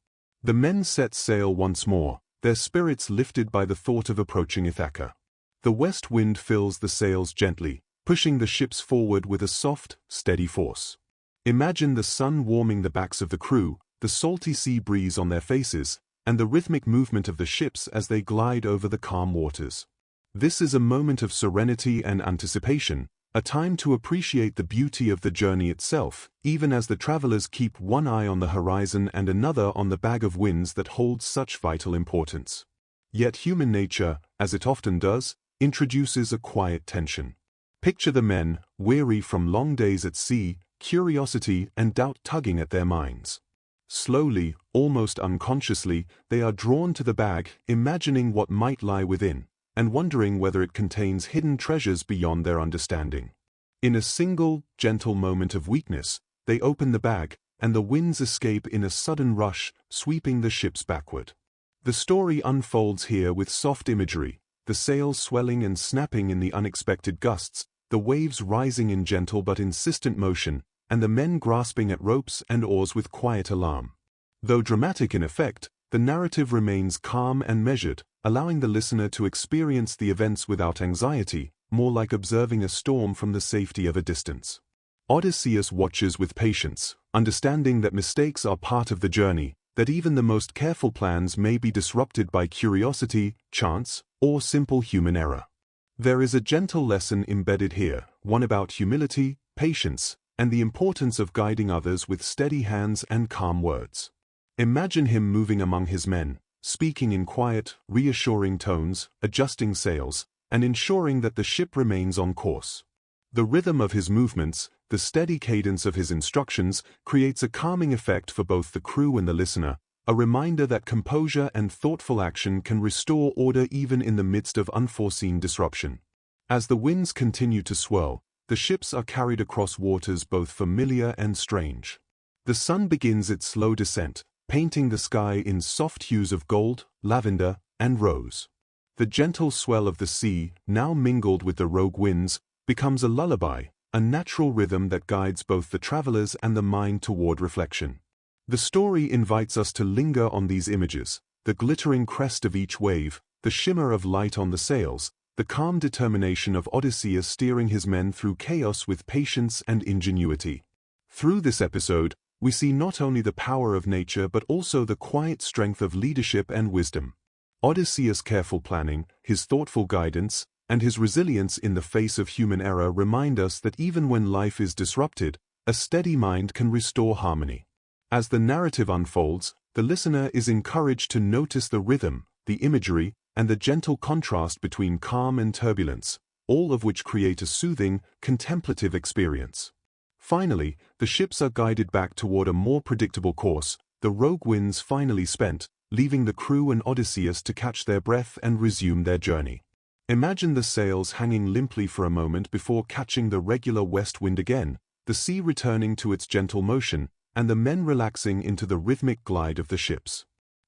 The men set sail once more, their spirits lifted by the thought of approaching Ithaca. The west wind fills the sails gently, pushing the ships forward with a soft, steady force. Imagine the sun warming the backs of the crew, the salty sea breeze on their faces, and the rhythmic movement of the ships as they glide over the calm waters. This is a moment of serenity and anticipation, a time to appreciate the beauty of the journey itself, even as the travelers keep one eye on the horizon and another on the bag of winds that holds such vital importance. Yet human nature, as it often does, introduces a quiet tension. Picture the men, weary from long days at sea, curiosity and doubt tugging at their minds. Slowly, almost unconsciously, they are drawn to the bag, imagining what might lie within, and wondering whether it contains hidden treasures beyond their understanding. In a single, gentle moment of weakness, they open the bag, and the winds escape in a sudden rush, sweeping the ships backward. The story unfolds here with soft imagery, the sails swelling and snapping in the unexpected gusts, the waves rising in gentle but insistent motion, and the men grasping at ropes and oars with quiet alarm. Though dramatic in effect, the narrative remains calm and measured, allowing the listener to experience the events without anxiety, more like observing a storm from the safety of a distance. Odysseus watches with patience, understanding that mistakes are part of the journey, that even the most careful plans may be disrupted by curiosity, chance, or simple human error. There is a gentle lesson embedded here, one about humility, patience, and the importance of guiding others with steady hands and calm words. Imagine him moving among his men, speaking in quiet, reassuring tones, adjusting sails, and ensuring that the ship remains on course. The rhythm of his movements, the steady cadence of his instructions, creates a calming effect for both the crew and the listener, a reminder that composure and thoughtful action can restore order even in the midst of unforeseen disruption. As the winds continue to swirl, the ships are carried across waters both familiar and strange. The sun begins its slow descent, painting the sky in soft hues of gold, lavender, and rose. The gentle swell of the sea, now mingled with the rogue winds, becomes a lullaby, a natural rhythm that guides both the travelers and the mind toward reflection. The story invites us to linger on these images, the glittering crest of each wave, the shimmer of light on the sails, the calm determination of Odysseus steering his men through chaos with patience and ingenuity. Through this episode, we see not only the power of nature but also the quiet strength of leadership and wisdom. Odysseus' careful planning, his thoughtful guidance, and his resilience in the face of human error remind us that even when life is disrupted, a steady mind can restore harmony. As the narrative unfolds, the listener is encouraged to notice the rhythm, the imagery, and the gentle contrast between calm and turbulence, all of which create a soothing, contemplative experience. Finally, the ships are guided back toward a more predictable course, the rogue winds finally spent, leaving the crew and Odysseus to catch their breath and resume their journey. Imagine the sails hanging limply for a moment before catching the regular west wind again, the sea returning to its gentle motion, and the men relaxing into the rhythmic glide of the ships.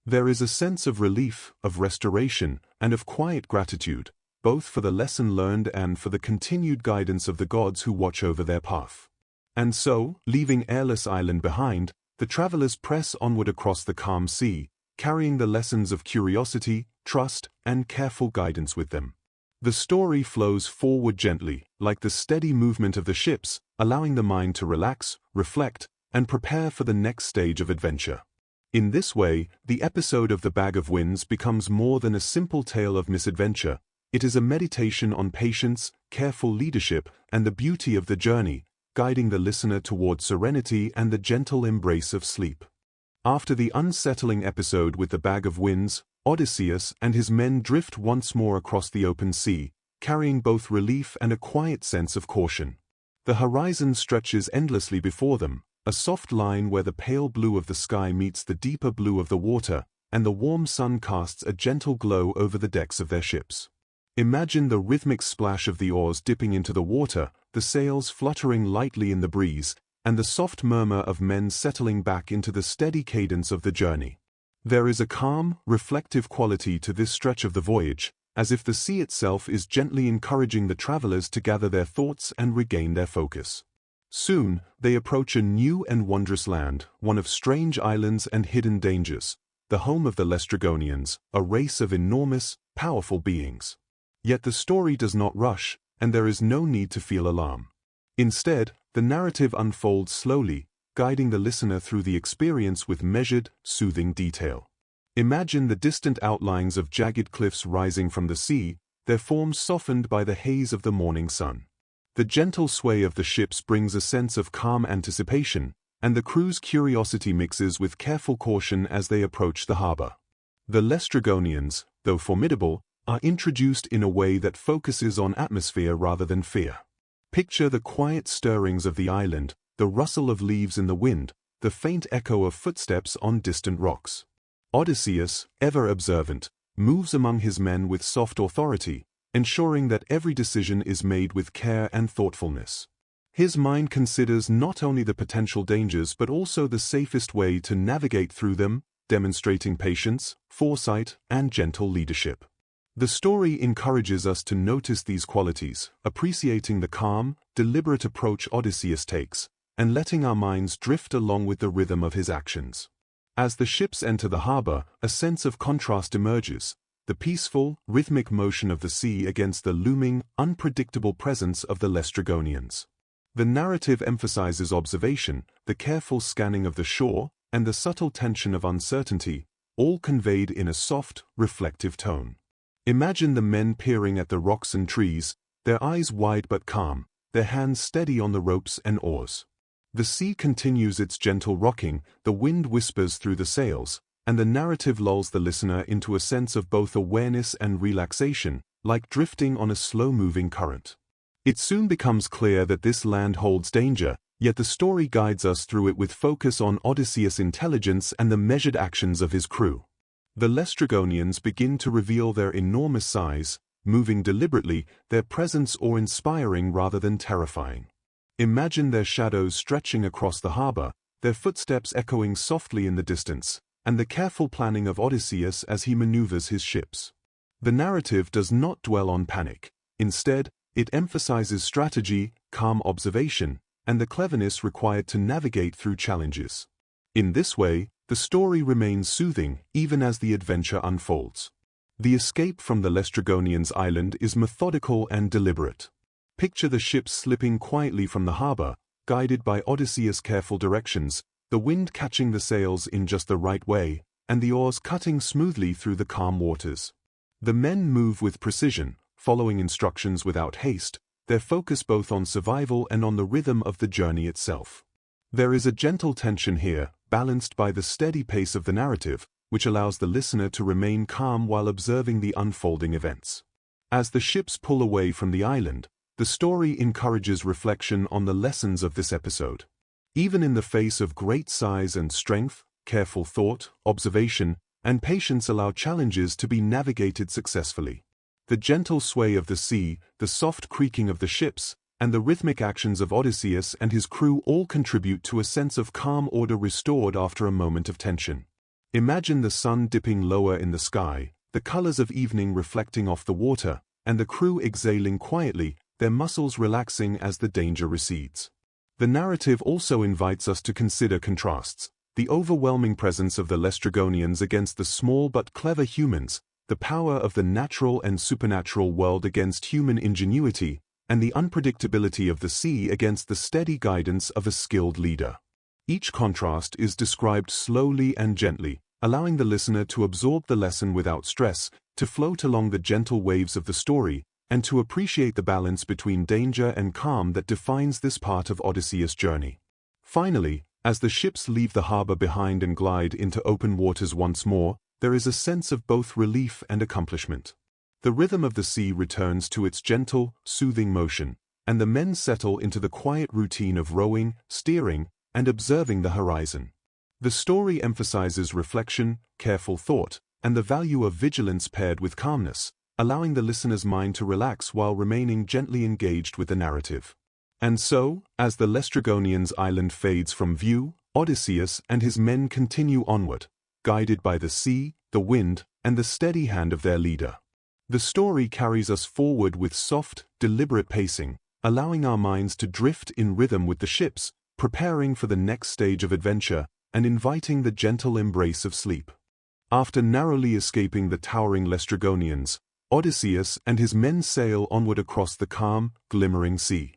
There is a sense of relief, of restoration, and of quiet gratitude, both for the lesson learned and for the continued guidance of the gods who watch over their path. And so, leaving Airless Island behind, the travelers press onward across the calm sea, carrying the lessons of curiosity, trust, and careful guidance with them. The story flows forward gently, like the steady movement of the ships, allowing the mind to relax, reflect, and prepare for the next stage of adventure. In this way, the episode of The Bag of Winds becomes more than a simple tale of misadventure. It is a meditation on patience, careful leadership, and the beauty of the journey, guiding the listener toward serenity and the gentle embrace of sleep. After the unsettling episode with the Bag of Winds, Odysseus and his men drift once more across the open sea, carrying both relief and a quiet sense of caution. The horizon stretches endlessly before them, a soft line where the pale blue of the sky meets the deeper blue of the water, and the warm sun casts a gentle glow over the decks of their ships. Imagine the rhythmic splash of the oars dipping into the water, the sails fluttering lightly in the breeze, and the soft murmur of men settling back into the steady cadence of the journey. There is a calm, reflective quality to this stretch of the voyage, as if the sea itself is gently encouraging the travelers to gather their thoughts and regain their focus. Soon, they approach a new and wondrous land, one of strange islands and hidden dangers, the home of the Lestrygonians, a race of enormous, powerful beings. Yet the story does not rush, and there is no need to feel alarm. Instead, the narrative unfolds slowly, guiding the listener through the experience with measured, soothing detail. Imagine the distant outlines of jagged cliffs rising from the sea, their forms softened by the haze of the morning sun. The gentle sway of the ships brings a sense of calm anticipation, and the crew's curiosity mixes with careful caution as they approach the harbor. The Laestrygonians, though formidable, are introduced in a way that focuses on atmosphere rather than fear. Picture the quiet stirrings of the island, the rustle of leaves in the wind, the faint echo of footsteps on distant rocks. Odysseus, ever observant, moves among his men with soft authority, ensuring that every decision is made with care and thoughtfulness. His mind considers not only the potential dangers but also the safest way to navigate through them, demonstrating patience, foresight, and gentle leadership. The story encourages us to notice these qualities, appreciating the calm, deliberate approach Odysseus takes, and letting our minds drift along with the rhythm of his actions. As the ships enter the harbor, a sense of contrast emerges, the peaceful, rhythmic motion of the sea against the looming, unpredictable presence of the Laestrygonians. The narrative emphasizes observation, the careful scanning of the shore, and the subtle tension of uncertainty, all conveyed in a soft, reflective tone. Imagine the men peering at the rocks and trees, their eyes wide but calm, their hands steady on the ropes and oars. The sea continues its gentle rocking, the wind whispers through the sails, and the narrative lulls the listener into a sense of both awareness and relaxation, like drifting on a slow-moving current. It soon becomes clear that this land holds danger, yet the story guides us through it with focus on Odysseus' intelligence and the measured actions of his crew. The Laestrygonians begin to reveal their enormous size, moving deliberately, their presence awe-inspiring rather than terrifying. Imagine their shadows stretching across the harbor, their footsteps echoing softly in the distance, and the careful planning of Odysseus as he maneuvers his ships. The narrative does not dwell on panic. Instead, it emphasizes strategy, calm observation, and the cleverness required to navigate through challenges. In this way, the story remains soothing even as the adventure unfolds. The escape from the Laestrygonians' island is methodical and deliberate. Picture the ships slipping quietly from the harbor, guided by Odysseus' careful directions, the wind catching the sails in just the right way, and the oars cutting smoothly through the calm waters. The men move with precision, following instructions without haste, their focus both on survival and on the rhythm of the journey itself. There is a gentle tension here, balanced by the steady pace of the narrative, which allows the listener to remain calm while observing the unfolding events. As the ships pull away from the island, the story encourages reflection on the lessons of this episode. Even in the face of great size and strength, careful thought, observation, and patience allow challenges to be navigated successfully. The gentle sway of the sea, the soft creaking of the ships, and the rhythmic actions of Odysseus and his crew all contribute to a sense of calm order restored after a moment of tension. Imagine the sun dipping lower in the sky, the colors of evening reflecting off the water, and the crew exhaling quietly, their muscles relaxing as the danger recedes. The narrative also invites us to consider contrasts, the overwhelming presence of the Laestrygonians against the small but clever humans, the power of the natural and supernatural world against human ingenuity, and the unpredictability of the sea against the steady guidance of a skilled leader. Each contrast is described slowly and gently, allowing the listener to absorb the lesson without stress, to float along the gentle waves of the story, and to appreciate the balance between danger and calm that defines this part of Odysseus' journey. Finally, as the ships leave the harbor behind and glide into open waters once more, there is a sense of both relief and accomplishment. The rhythm of the sea returns to its gentle, soothing motion, and the men settle into the quiet routine of rowing, steering, and observing the horizon. The story emphasizes reflection, careful thought, and the value of vigilance paired with calmness, allowing the listener's mind to relax while remaining gently engaged with the narrative. And so, as the Laestrygonians' island fades from view, Odysseus and his men continue onward, guided by the sea, the wind, and the steady hand of their leader. The story carries us forward with soft, deliberate pacing, allowing our minds to drift in rhythm with the ships, preparing for the next stage of adventure, and inviting the gentle embrace of sleep. After narrowly escaping the towering Laestrygonians, Odysseus and his men sail onward across the calm, glimmering sea.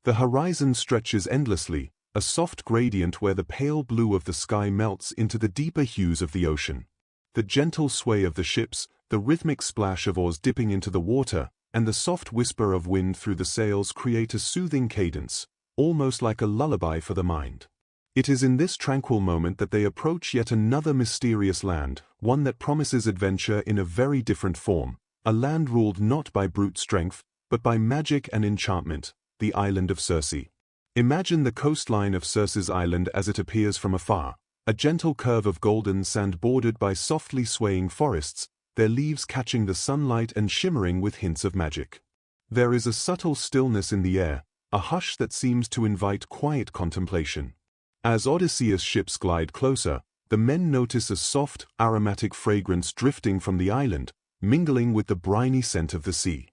The horizon stretches endlessly, a soft gradient where the pale blue of the sky melts into the deeper hues of the ocean. The gentle sway of the ships, the rhythmic splash of oars dipping into the water, and the soft whisper of wind through the sails create a soothing cadence, almost like a lullaby for the mind. It is in this tranquil moment that they approach yet another mysterious land, one that promises adventure in a very different form, a land ruled not by brute strength, but by magic and enchantment, the island of Circe. Imagine the coastline of Circe's island as it appears from afar, a gentle curve of golden sand bordered by softly swaying forests, their leaves catching the sunlight and shimmering with hints of magic. There is a subtle stillness in the air, a hush that seems to invite quiet contemplation. As Odysseus' ships glide closer, the men notice a soft, aromatic fragrance drifting from the island, mingling with the briny scent of the sea.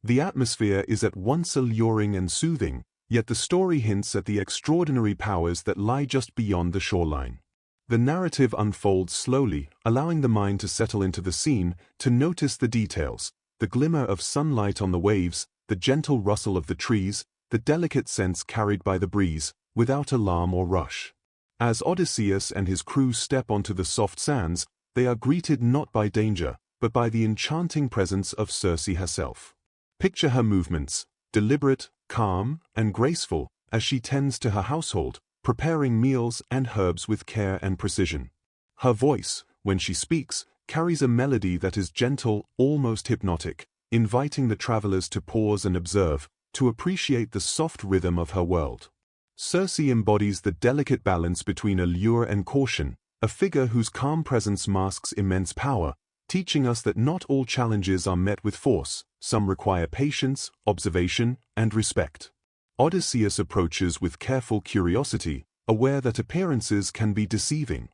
The atmosphere is at once alluring and soothing, yet the story hints at the extraordinary powers that lie just beyond the shoreline. The narrative unfolds slowly, allowing the mind to settle into the scene, to notice the details, the glimmer of sunlight on the waves, the gentle rustle of the trees, the delicate scents carried by the breeze, without alarm or rush. As Odysseus and his crew step onto the soft sands, they are greeted not by danger, but by the enchanting presence of Circe herself. Picture her movements, deliberate, calm, and graceful, as she tends to her household, preparing meals and herbs with care and precision. Her voice, when she speaks, carries a melody that is gentle, almost hypnotic, inviting the travelers to pause and observe, to appreciate the soft rhythm of her world. Circe embodies the delicate balance between allure and caution, a figure whose calm presence masks immense power, teaching us that not all challenges are met with force, some require patience, observation, and respect. Odysseus approaches with careful curiosity, aware that appearances can be deceiving.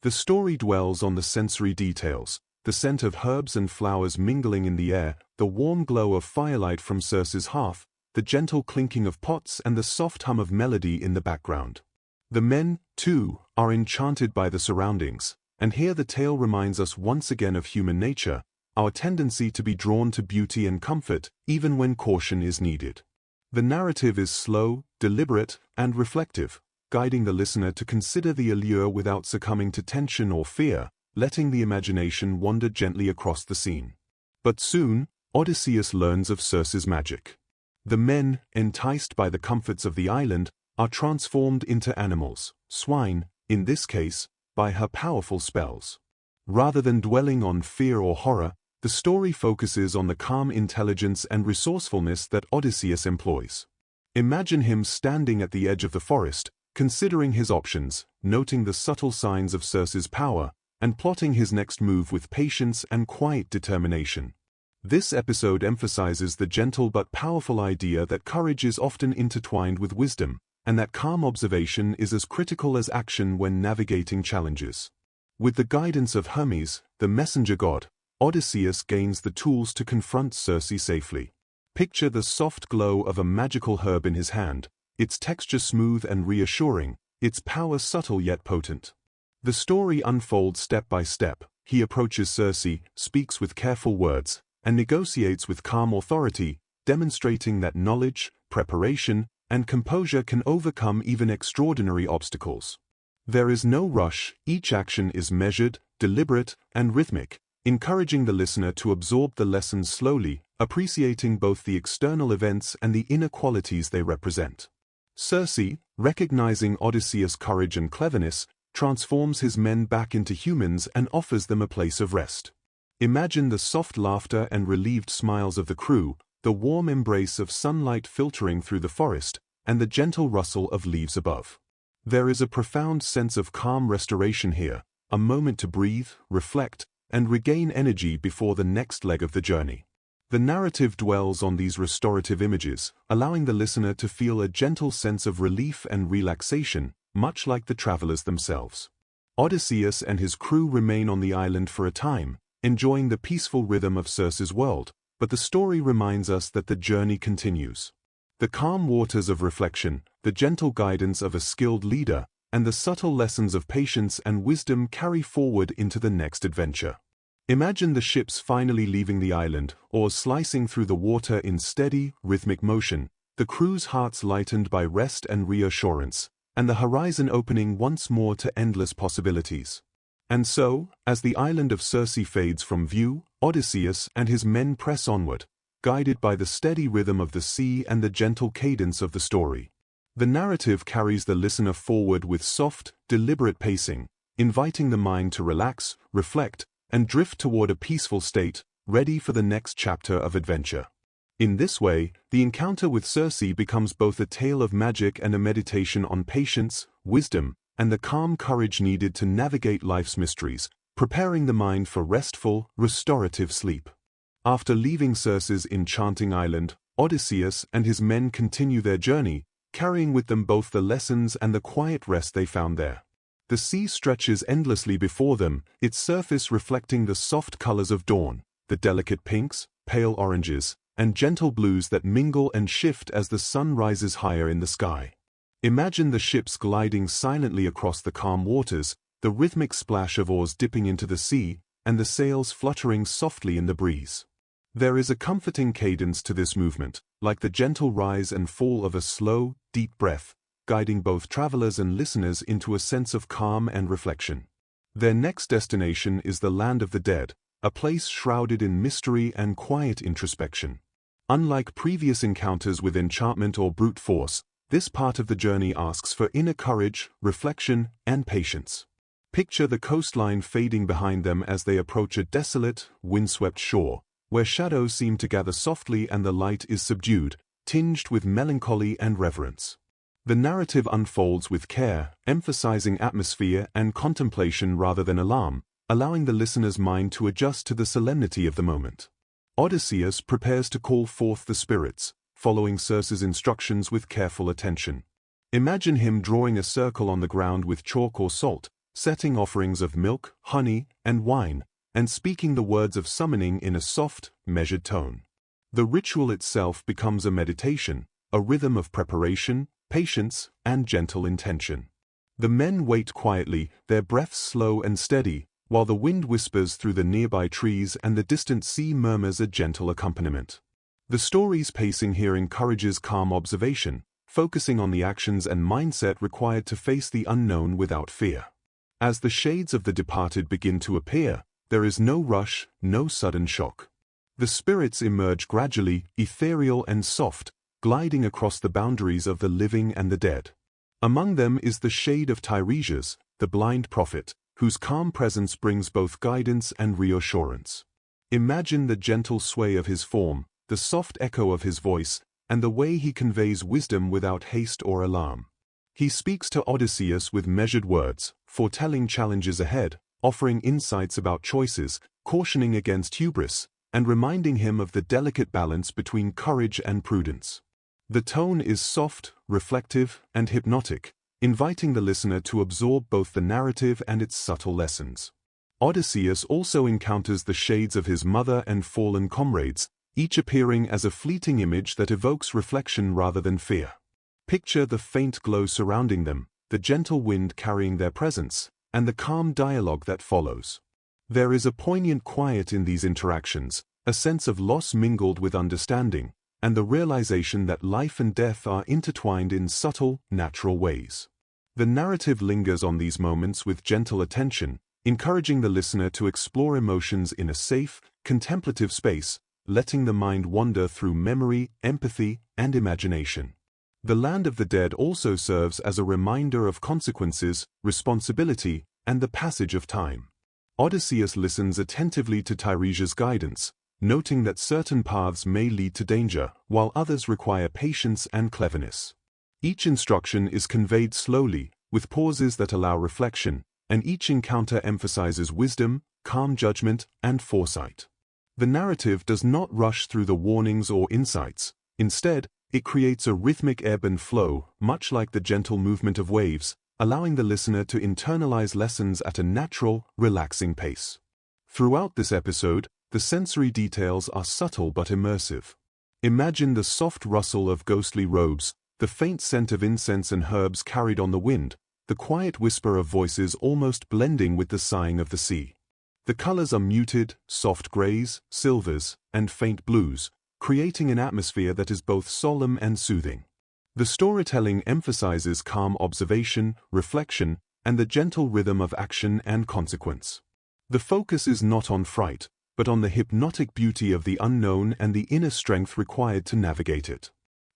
The story dwells on the sensory details, the scent of herbs and flowers mingling in the air, the warm glow of firelight from Circe's hearth, the gentle clinking of pots and the soft hum of melody in the background. The men, too, are enchanted by the surroundings, and here the tale reminds us once again of human nature, our tendency to be drawn to beauty and comfort, even when caution is needed. The narrative is slow, deliberate, and reflective, guiding the listener to consider the allure without succumbing to tension or fear, letting the imagination wander gently across the scene. But soon, Odysseus learns of Circe's magic. The men, enticed by the comforts of the island, are transformed into animals, swine, in this case, by her powerful spells. Rather than dwelling on fear or horror, the story focuses on the calm intelligence and resourcefulness that Odysseus employs. Imagine him standing at the edge of the forest, considering his options, noting the subtle signs of Circe's power, and plotting his next move with patience and quiet determination. This episode emphasizes the gentle but powerful idea that courage is often intertwined with wisdom, and that calm observation is as critical as action when navigating challenges. With the guidance of Hermes, the messenger god, Odysseus gains the tools to confront Circe safely. Picture the soft glow of a magical herb in his hand, its texture smooth and reassuring, its power subtle yet potent. The story unfolds step by step. He approaches Circe, speaks with careful words, and negotiates with calm authority, demonstrating that knowledge, preparation, and composure can overcome even extraordinary obstacles. There is no rush, each action is measured, deliberate, and rhythmic, encouraging the listener to absorb the lessons slowly, appreciating both the external events and the inner qualities they represent. Circe, recognizing Odysseus' courage and cleverness, transforms his men back into humans and offers them a place of rest. Imagine the soft laughter and relieved smiles of the crew, the warm embrace of sunlight filtering through the forest, and the gentle rustle of leaves above. There is a profound sense of calm restoration here, a moment to breathe, reflect, and regain energy before the next leg of the journey. The narrative dwells on these restorative images, allowing the listener to feel a gentle sense of relief and relaxation, much like the travelers themselves. Odysseus and his crew remain on the island for a time, enjoying the peaceful rhythm of Circe's world, but the story reminds us that the journey continues. The calm waters of reflection, the gentle guidance of a skilled leader, and the subtle lessons of patience and wisdom carry forward into the next adventure. Imagine the ships finally leaving the island, oars slicing through the water in steady, rhythmic motion, the crew's hearts lightened by rest and reassurance, and the horizon opening once more to endless possibilities. And so, as the island of Circe fades from view, Odysseus and his men press onward, guided by the steady rhythm of the sea and the gentle cadence of the story. The narrative carries the listener forward with soft, deliberate pacing, inviting the mind to relax, reflect, and drift toward a peaceful state, ready for the next chapter of adventure. In this way, the encounter with Circe becomes both a tale of magic and a meditation on patience, wisdom, and the calm courage needed to navigate life's mysteries, preparing the mind for restful, restorative sleep. After leaving Circe's enchanting island, Odysseus and his men continue their journey, carrying with them both the lessons and the quiet rest they found there. The sea stretches endlessly before them, its surface reflecting the soft colors of dawn, the delicate pinks, pale oranges, and gentle blues that mingle and shift as the sun rises higher in the sky. Imagine the ships gliding silently across the calm waters, the rhythmic splash of oars dipping into the sea, and the sails fluttering softly in the breeze. There is a comforting cadence to this movement, like the gentle rise and fall of a slow, deep breath, guiding both travelers and listeners into a sense of calm and reflection. Their next destination is the land of the dead, a place shrouded in mystery and quiet introspection. Unlike previous encounters with enchantment or brute force, this part of the journey asks for inner courage, reflection, and patience. Picture the coastline fading behind them as they approach a desolate, windswept shore, where shadows seem to gather softly and the light is subdued, tinged with melancholy and reverence. The narrative unfolds with care, emphasizing atmosphere and contemplation rather than alarm, allowing the listener's mind to adjust to the solemnity of the moment. Odysseus prepares to call forth the spirits, following Circe's instructions with careful attention. Imagine him drawing a circle on the ground with chalk or salt, setting offerings of milk, honey, and wine, and speaking the words of summoning in a soft, measured tone. The ritual itself becomes a meditation, a rhythm of preparation, patience, and gentle intention. The men wait quietly, their breaths slow and steady, while the wind whispers through the nearby trees and the distant sea murmurs a gentle accompaniment. The story's pacing here encourages calm observation, focusing on the actions and mindset required to face the unknown without fear. As the shades of the departed begin to appear, there is no rush, no sudden shock. The spirits emerge gradually, ethereal and soft, gliding across the boundaries of the living and the dead. Among them is the shade of Tiresias, the blind prophet, whose calm presence brings both guidance and reassurance. Imagine the gentle sway of his form, the soft echo of his voice, and the way he conveys wisdom without haste or alarm. He speaks to Odysseus with measured words, foretelling challenges ahead, offering insights about choices, cautioning against hubris, and reminding him of the delicate balance between courage and prudence. The tone is soft, reflective, and hypnotic, inviting the listener to absorb both the narrative and its subtle lessons. Odysseus also encounters the shades of his mother and fallen comrades, each appearing as a fleeting image that evokes reflection rather than fear. Picture the faint glow surrounding them, the gentle wind carrying their presence, and the calm dialogue that follows. There is a poignant quiet in these interactions, a sense of loss mingled with understanding, and the realization that life and death are intertwined in subtle, natural ways. The narrative lingers on these moments with gentle attention, encouraging the listener to explore emotions in a safe, contemplative space, letting the mind wander through memory, empathy, and imagination. The land of the dead also serves as a reminder of consequences, responsibility, and the passage of time. Odysseus listens attentively to Tiresias' guidance, noting that certain paths may lead to danger, while others require patience and cleverness. Each instruction is conveyed slowly, with pauses that allow reflection, and each encounter emphasizes wisdom, calm judgment, and foresight. The narrative does not rush through the warnings or insights. Instead, it creates a rhythmic ebb and flow, much like the gentle movement of waves, allowing the listener to internalize lessons at a natural, relaxing pace. Throughout this episode, the sensory details are subtle but immersive. Imagine the soft rustle of ghostly robes, the faint scent of incense and herbs carried on the wind, the quiet whisper of voices almost blending with the sighing of the sea. The colors are muted, soft grays, silvers, and faint blues, creating an atmosphere that is both solemn and soothing. The storytelling emphasizes calm observation, reflection, and the gentle rhythm of action and consequence. The focus is not on fright, but on the hypnotic beauty of the unknown and the inner strength required to navigate it.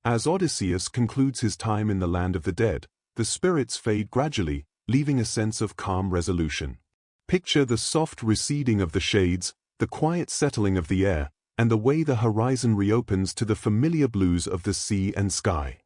As Odysseus concludes his time in the land of the dead, the spirits fade gradually, leaving a sense of calm resolution. Picture the soft receding of the shades, the quiet settling of the air, and the way the horizon reopens to the familiar blues of the sea and sky.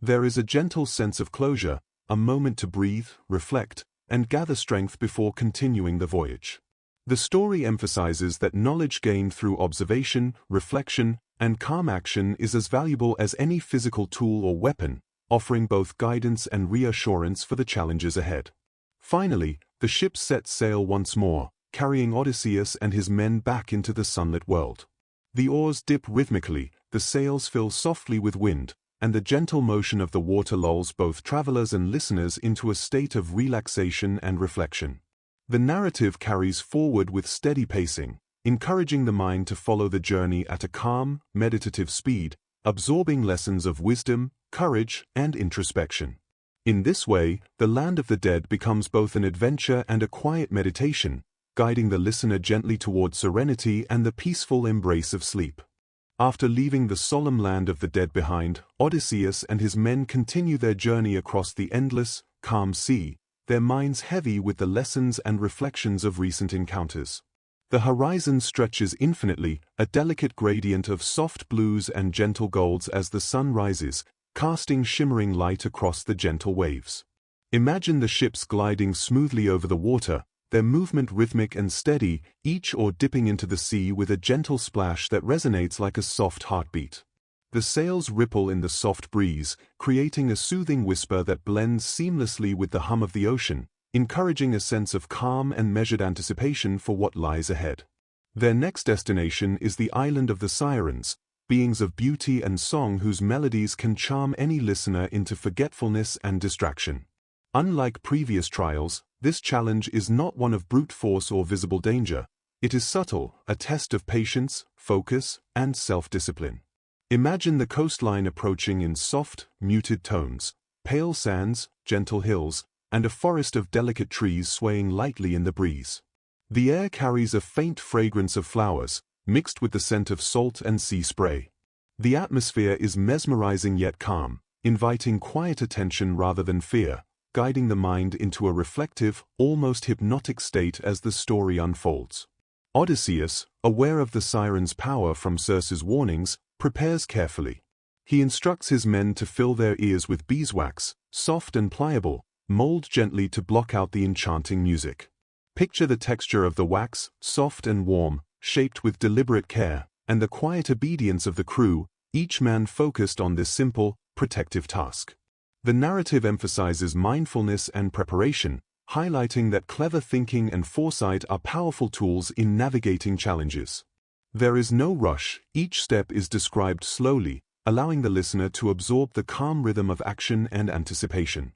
There is a gentle sense of closure, a moment to breathe, reflect, and gather strength before continuing the voyage. The story emphasizes that knowledge gained through observation, reflection, and calm action is as valuable as any physical tool or weapon, offering both guidance and reassurance for the challenges ahead. Finally, the ship sets sail once more, carrying Odysseus and his men back into the sunlit world. The oars dip rhythmically, the sails fill softly with wind, and the gentle motion of the water lulls both travelers and listeners into a state of relaxation and reflection. The narrative carries forward with steady pacing, encouraging the mind to follow the journey at a calm, meditative speed, absorbing lessons of wisdom, courage, and introspection. In this way, the land of the dead becomes both an adventure and a quiet meditation, guiding the listener gently toward serenity and the peaceful embrace of sleep. After leaving the solemn land of the dead behind, Odysseus and his men continue their journey across the endless, calm sea, their minds heavy with the lessons and reflections of recent encounters. The horizon stretches infinitely, a delicate gradient of soft blues and gentle golds as the sun rises, casting shimmering light across the gentle waves. Imagine the ships gliding smoothly over the water, their movement rhythmic and steady, each oar dipping into the sea with a gentle splash that resonates like a soft heartbeat. The sails ripple in the soft breeze, creating a soothing whisper that blends seamlessly with the hum of the ocean, encouraging a sense of calm and measured anticipation for what lies ahead. Their next destination is the island of the sirens, beings of beauty and song whose melodies can charm any listener into forgetfulness and distraction. Unlike previous trials, this challenge is not one of brute force or visible danger. It is subtle, a test of patience, focus, and self-discipline. Imagine the coastline approaching in soft, muted tones, pale sands, gentle hills, and a forest of delicate trees swaying lightly in the breeze. The air carries a faint fragrance of flowers, mixed with the scent of salt and sea spray. The atmosphere is mesmerizing yet calm, inviting quiet attention rather than fear, guiding the mind into a reflective, almost hypnotic state as the story unfolds. Odysseus, aware of the sirens' power from Circe's warnings, prepares carefully. He instructs his men to fill their ears with beeswax, soft and pliable, mold gently to block out the enchanting music. Picture the texture of the wax, soft and warm, shaped with deliberate care, and the quiet obedience of the crew, each man focused on this simple, protective task. The narrative emphasizes mindfulness and preparation, highlighting that clever thinking and foresight are powerful tools in navigating challenges. There is no rush, each step is described slowly, allowing the listener to absorb the calm rhythm of action and anticipation.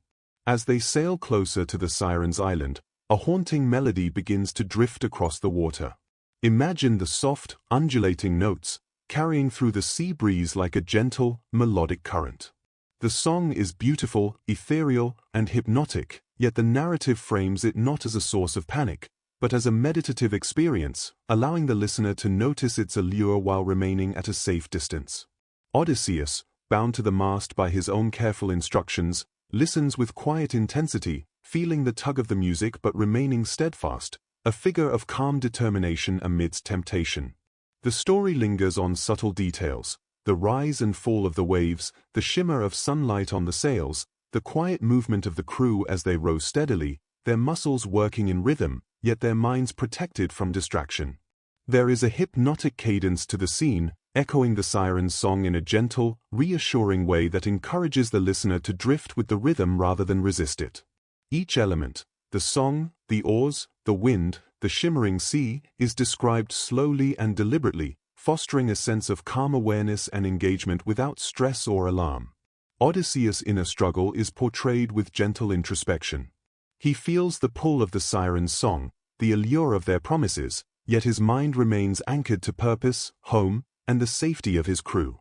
As they sail closer to the Sirens' Island, a haunting melody begins to drift across the water. Imagine the soft, undulating notes, carrying through the sea breeze like a gentle, melodic current. The song is beautiful, ethereal, and hypnotic, yet the narrative frames it not as a source of panic, but as a meditative experience, allowing the listener to notice its allure while remaining at a safe distance. Odysseus, bound to the mast by his own careful instructions, listens with quiet intensity, feeling the tug of the music but remaining steadfast, a figure of calm determination amidst temptation. The story lingers on subtle details, the rise and fall of the waves, the shimmer of sunlight on the sails, the quiet movement of the crew as they row steadily, their muscles working in rhythm, yet their minds protected from distraction. There is a hypnotic cadence to the scene, echoing the siren's song in a gentle, reassuring way that encourages the listener to drift with the rhythm rather than resist it. Each element, the song, the oars, the wind, the shimmering sea, is described slowly and deliberately, fostering a sense of calm awareness and engagement without stress or alarm. Odysseus' inner struggle is portrayed with gentle introspection. He feels the pull of the siren's song, the allure of their promises, yet his mind remains anchored to purpose, home, and the safety of his crew.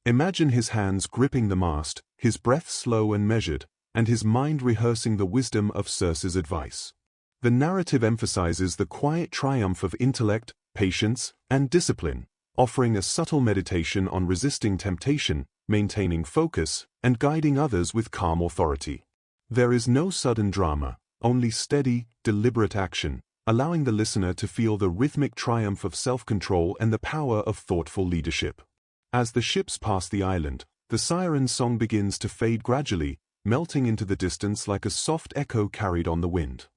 Imagine his hands gripping the mast, his breath slow and measured, and his mind rehearsing the wisdom of Circe's advice. The narrative emphasizes the quiet triumph of intellect, patience, and discipline, offering a subtle meditation on resisting temptation, maintaining focus, and guiding others with calm authority. There is no sudden drama, only steady, deliberate action, allowing the listener to feel the rhythmic triumph of self-control and the power of thoughtful leadership. As the ships pass the island, the siren's song begins to fade gradually, melting into the distance like a soft echo carried on the wind.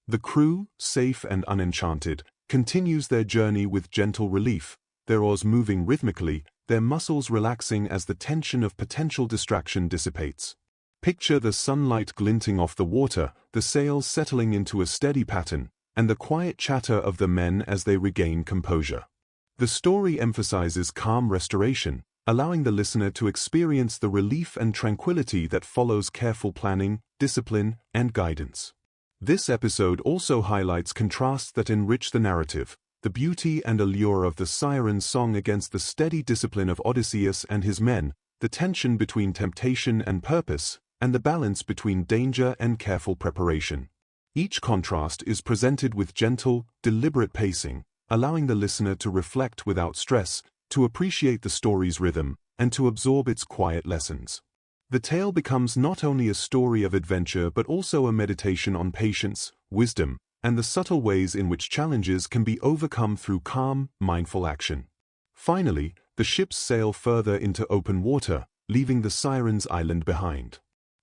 The crew, safe and unenchanted, continues their journey with gentle relief, their oars moving rhythmically, their muscles relaxing as the tension of potential distraction dissipates. Picture the sunlight glinting off the water, the sails settling into a steady pattern, and the quiet chatter of the men as they regain composure. The story emphasizes calm restoration, allowing the listener to experience the relief and tranquility that follows careful planning, discipline, and guidance. This episode also highlights contrasts that enrich the narrative, the beauty and allure of the siren's song against the steady discipline of Odysseus and his men, the tension between temptation and purpose, and the balance between danger and careful preparation. Each contrast is presented with gentle, deliberate pacing, allowing the listener to reflect without stress, to appreciate the story's rhythm, and to absorb its quiet lessons. The tale becomes not only a story of adventure but also a meditation on patience, wisdom, and the subtle ways in which challenges can be overcome through calm, mindful action. Finally, the ships sail further into open water, leaving the Sirens' Island behind.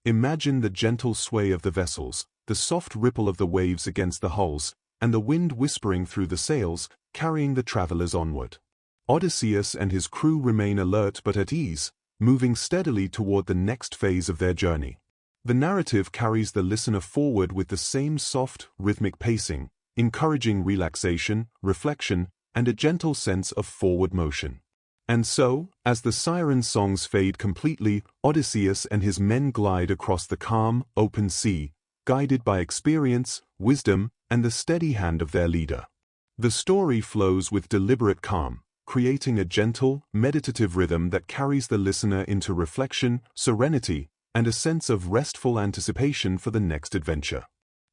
Imagine the gentle sway of the vessels, the soft ripple of the waves against the hulls, and the wind whispering through the sails, carrying the travelers onward. Odysseus and his crew remain alert but at ease, moving steadily toward the next phase of their journey. The narrative carries the listener forward with the same soft, rhythmic pacing, encouraging relaxation, reflection, and a gentle sense of forward motion. And so, as the siren songs fade completely, Odysseus and his men glide across the calm, open sea, guided by experience, wisdom, and the steady hand of their leader. The story flows with deliberate calm, creating a gentle, meditative rhythm that carries the listener into reflection, serenity, and a sense of restful anticipation for the next adventure.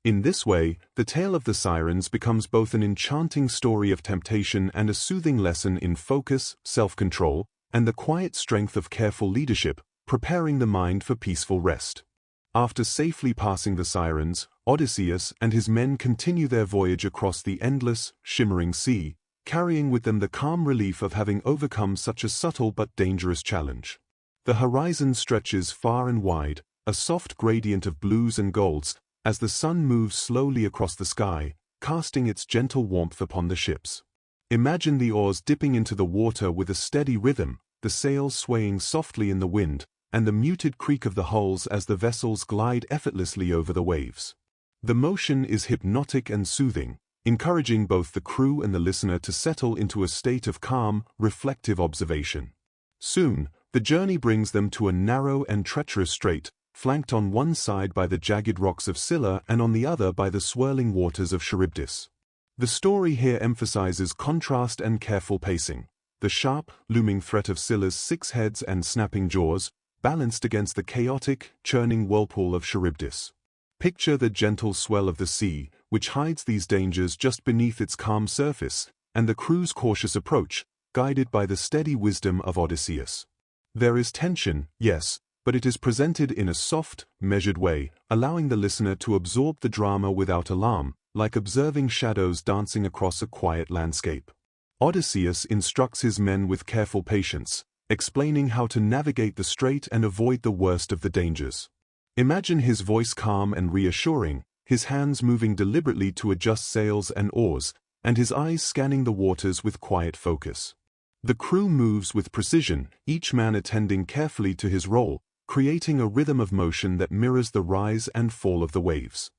In this way, the tale of the sirens becomes both an enchanting story of temptation and a soothing lesson in focus, self-control, and the quiet strength of careful leadership, preparing the mind for peaceful rest. After safely passing the sirens, Odysseus and his men continue their voyage across the endless, shimmering sea, carrying with them the calm relief of having overcome such a subtle but dangerous challenge. The horizon stretches far and wide, a soft gradient of blues and golds, as the sun moves slowly across the sky, casting its gentle warmth upon the ships. Imagine the oars dipping into the water with a steady rhythm, the sails swaying softly in the wind, and the muted creak of the hulls as the vessels glide effortlessly over the waves. The motion is hypnotic and soothing, encouraging both the crew and the listener to settle into a state of calm, reflective observation. Soon, the journey brings them to a narrow and treacherous strait, flanked on one side by the jagged rocks of Scylla and on the other by the swirling waters of Charybdis. The story here emphasizes contrast and careful pacing, the sharp, looming threat of Scylla's 6 heads and snapping jaws, balanced against the chaotic, churning whirlpool of Charybdis. Picture the gentle swell of the sea, which hides these dangers just beneath its calm surface, and the crew's cautious approach, guided by the steady wisdom of Odysseus. There is tension, yes, but it is presented in a soft, measured way, allowing the listener to absorb the drama without alarm, like observing shadows dancing across a quiet landscape. Odysseus instructs his men with careful patience, explaining how to navigate the strait and avoid the worst of the dangers. Imagine his voice calm and reassuring, his hands moving deliberately to adjust sails and oars, and his eyes scanning the waters with quiet focus. The crew moves with precision, each man attending carefully to his role, creating a rhythm of motion that mirrors the rise and fall of the waves.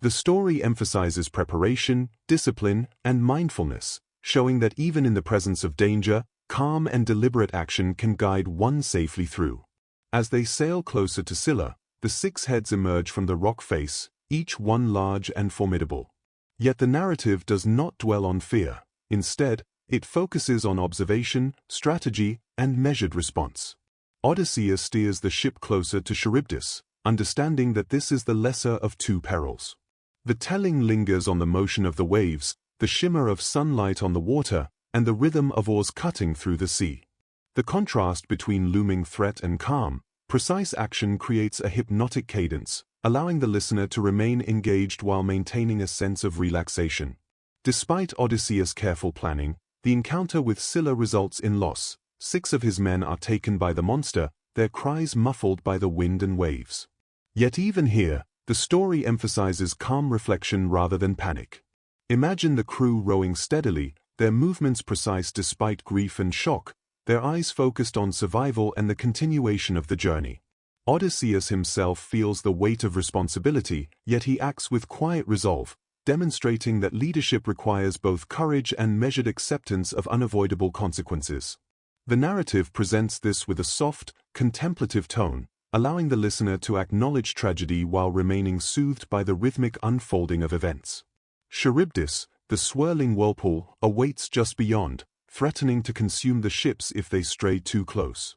The story emphasizes preparation, discipline, and mindfulness, showing that even in the presence of danger, calm and deliberate action can guide one safely through. As they sail closer to Scylla, the 6 heads emerge from the rock face, each one large and formidable. Yet the narrative does not dwell on fear. Instead, it focuses on observation, strategy, and measured response. Odysseus steers the ship closer to Charybdis, understanding that this is the lesser of 2 perils. The telling lingers on the motion of the waves, the shimmer of sunlight on the water, and the rhythm of oars cutting through the sea. The contrast between looming threat and calm, precise action creates a hypnotic cadence, allowing the listener to remain engaged while maintaining a sense of relaxation. Despite Odysseus' careful planning, the encounter with Scylla results in loss. 6 of his men are taken by the monster, their cries muffled by the wind and waves. Yet even here, the story emphasizes calm reflection rather than panic. Imagine the crew rowing steadily, their movements precise despite grief and shock, their eyes focused on survival and the continuation of the journey. Odysseus himself feels the weight of responsibility, yet he acts with quiet resolve, demonstrating that leadership requires both courage and measured acceptance of unavoidable consequences. The narrative presents this with a soft, contemplative tone, allowing the listener to acknowledge tragedy while remaining soothed by the rhythmic unfolding of events. Charybdis, the swirling whirlpool, awaits just beyond, threatening to consume the ships if they stray too close.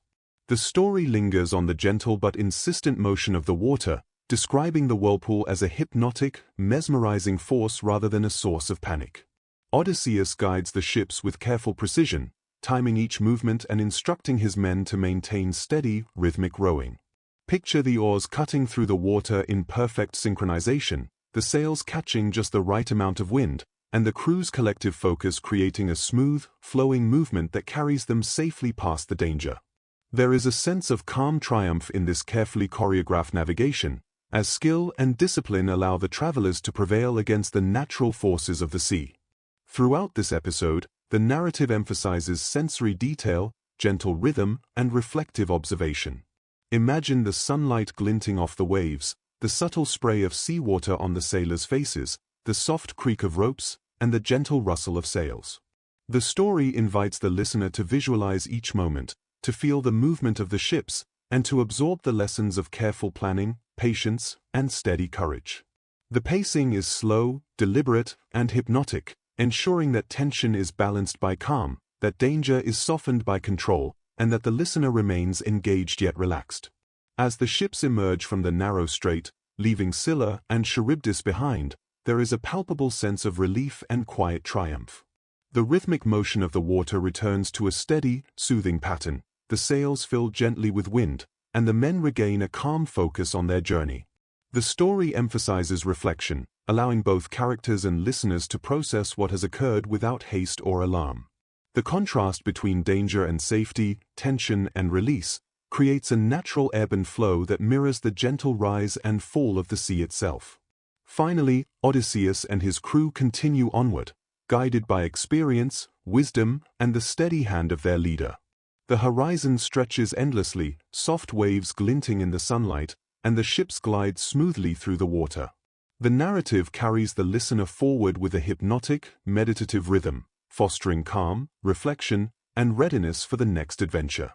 The story lingers on the gentle but insistent motion of the water, describing the whirlpool as a hypnotic, mesmerizing force rather than a source of panic. Odysseus guides the ships with careful precision, timing each movement and instructing his men to maintain steady, rhythmic rowing. Picture the oars cutting through the water in perfect synchronization, the sails catching just the right amount of wind, and the crew's collective focus creating a smooth, flowing movement that carries them safely past the danger. There is a sense of calm triumph in this carefully choreographed navigation, as skill and discipline allow the travelers to prevail against the natural forces of the sea. Throughout this episode, the narrative emphasizes sensory detail, gentle rhythm, and reflective observation. Imagine the sunlight glinting off the waves, the subtle spray of seawater on the sailors' faces, the soft creak of ropes, and the gentle rustle of sails. The story invites the listener to visualize each moment, to feel the movement of the ships, and to absorb the lessons of careful planning, patience, and steady courage. The pacing is slow, deliberate, and hypnotic, ensuring that tension is balanced by calm, that danger is softened by control, and that the listener remains engaged yet relaxed. As the ships emerge from the narrow strait, leaving Scylla and Charybdis behind, there is a palpable sense of relief and quiet triumph. The rhythmic motion of the water returns to a steady, soothing pattern, the sails fill gently with wind, and the men regain a calm focus on their journey. The story emphasizes reflection, allowing both characters and listeners to process what has occurred without haste or alarm. The contrast between danger and safety, tension and release, creates a natural ebb and flow that mirrors the gentle rise and fall of the sea itself. Finally, Odysseus and his crew continue onward, guided by experience, wisdom, and the steady hand of their leader. The horizon stretches endlessly, soft waves glinting in the sunlight, and the ships glide smoothly through the water. The narrative carries the listener forward with a hypnotic, meditative rhythm, fostering calm, reflection, and readiness for the next adventure.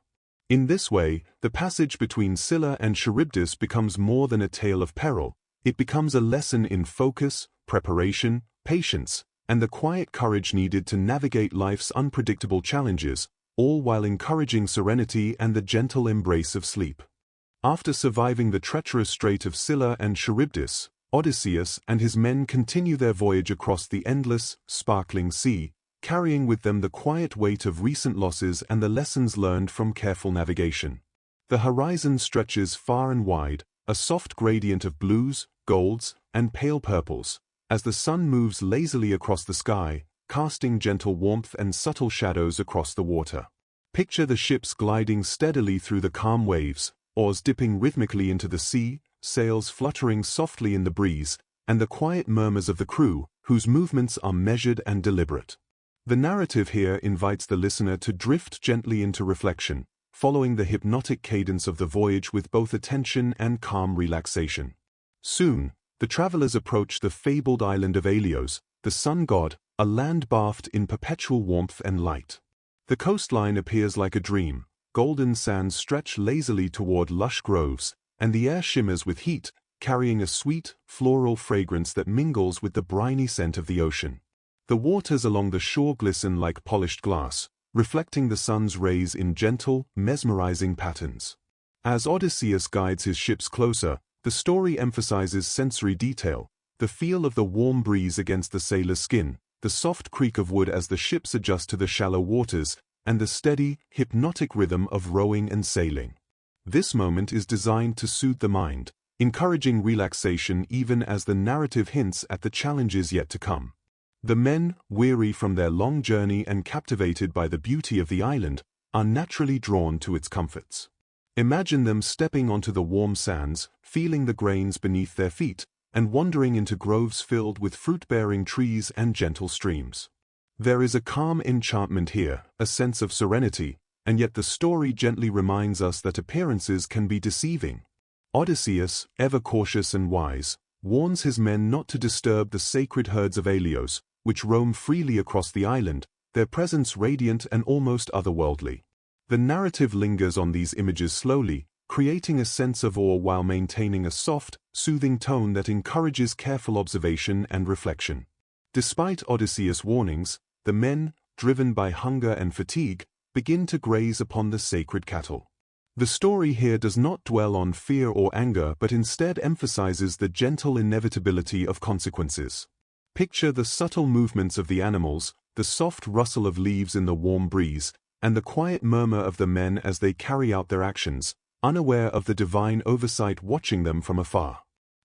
In this way, the passage between Scylla and Charybdis becomes more than a tale of peril. It becomes a lesson in focus, preparation, patience, and the quiet courage needed to navigate life's unpredictable challenges, all while encouraging serenity and the gentle embrace of sleep. After surviving the treacherous strait of Scylla and Charybdis, Odysseus and his men continue their voyage across the endless, sparkling sea, carrying with them the quiet weight of recent losses and the lessons learned from careful navigation. The horizon stretches far and wide, a soft gradient of blues, golds, and pale purples, as the sun moves lazily across the sky, casting gentle warmth and subtle shadows across the water. Picture the ships gliding steadily through the calm waves, oars dipping rhythmically into the sea, sails fluttering softly in the breeze, and the quiet murmurs of the crew, whose movements are measured and deliberate. The narrative here invites the listener to drift gently into reflection, following the hypnotic cadence of the voyage with both attention and calm relaxation. Soon, the travelers approach the fabled island of Aelios, the sun god, a land bathed in perpetual warmth and light. The coastline appears like a dream, golden sands stretch lazily toward lush groves, and the air shimmers with heat, carrying a sweet, floral fragrance that mingles with the briny scent of the ocean. The waters along the shore glisten like polished glass, reflecting the sun's rays in gentle, mesmerizing patterns. As Odysseus guides his ships closer, the story emphasizes sensory detail, the feel of the warm breeze against the sailor's skin, the soft creak of wood as the ships adjust to the shallow waters, and the steady, hypnotic rhythm of rowing and sailing. This moment is designed to soothe the mind, encouraging relaxation even as the narrative hints at the challenges yet to come. The men, weary from their long journey and captivated by the beauty of the island, are naturally drawn to its comforts. Imagine them stepping onto the warm sands, feeling the grains beneath their feet, and wandering into groves filled with fruit-bearing trees and gentle streams. There is a calm enchantment here, a sense of serenity, and yet the story gently reminds us that appearances can be deceiving. Odysseus, ever cautious and wise, warns his men not to disturb the sacred herds of Helios, which roam freely across the island, their presence radiant and almost otherworldly. The narrative lingers on these images slowly, creating a sense of awe while maintaining a soft, soothing tone that encourages careful observation and reflection. Despite Odysseus' warnings, the men, driven by hunger and fatigue, begin to graze upon the sacred cattle. The story here does not dwell on fear or anger but instead emphasizes the gentle inevitability of consequences. Picture the subtle movements of the animals, the soft rustle of leaves in the warm breeze, and the quiet murmur of the men as they carry out their actions, unaware of the divine oversight watching them from afar.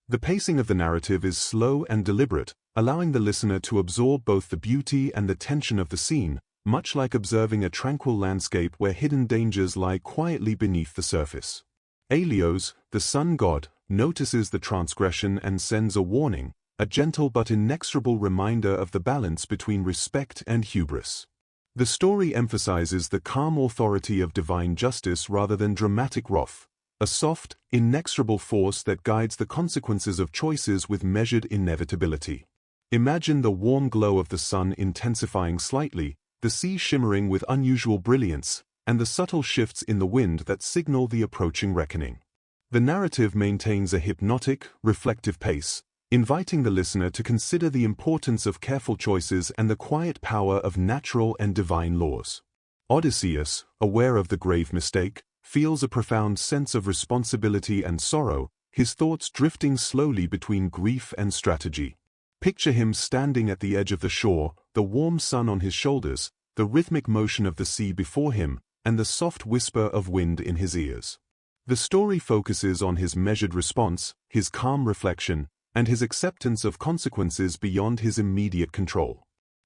The pacing of the narrative is slow and deliberate, allowing the listener to absorb both the beauty and the tension of the scene, much like observing a tranquil landscape where hidden dangers lie quietly beneath the surface. Helios, the sun god, notices the transgression and sends a warning, a gentle but inexorable reminder of the balance between respect and hubris. The story emphasizes the calm authority of divine justice rather than dramatic wrath, a soft, inexorable force that guides the consequences of choices with measured inevitability. Imagine the warm glow of the sun intensifying slightly, the sea shimmering with unusual brilliance, and the subtle shifts in the wind that signal the approaching reckoning. The narrative maintains a hypnotic, reflective pace, inviting the listener to consider the importance of careful choices and the quiet power of natural and divine laws. Odysseus, aware of the grave mistake, feels a profound sense of responsibility and sorrow, his thoughts drifting slowly between grief and strategy. Picture him standing at the edge of the shore, the warm sun on his shoulders, the rhythmic motion of the sea before him, and the soft whisper of wind in his ears. The story focuses on his measured response, his calm reflection, and his acceptance of consequences beyond his immediate control.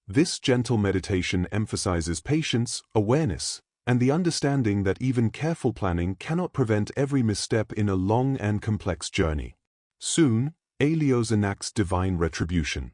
This gentle meditation emphasizes patience, awareness, and the understanding that even careful planning cannot prevent every misstep in a long and complex journey. Soon, Helios enacts divine retribution.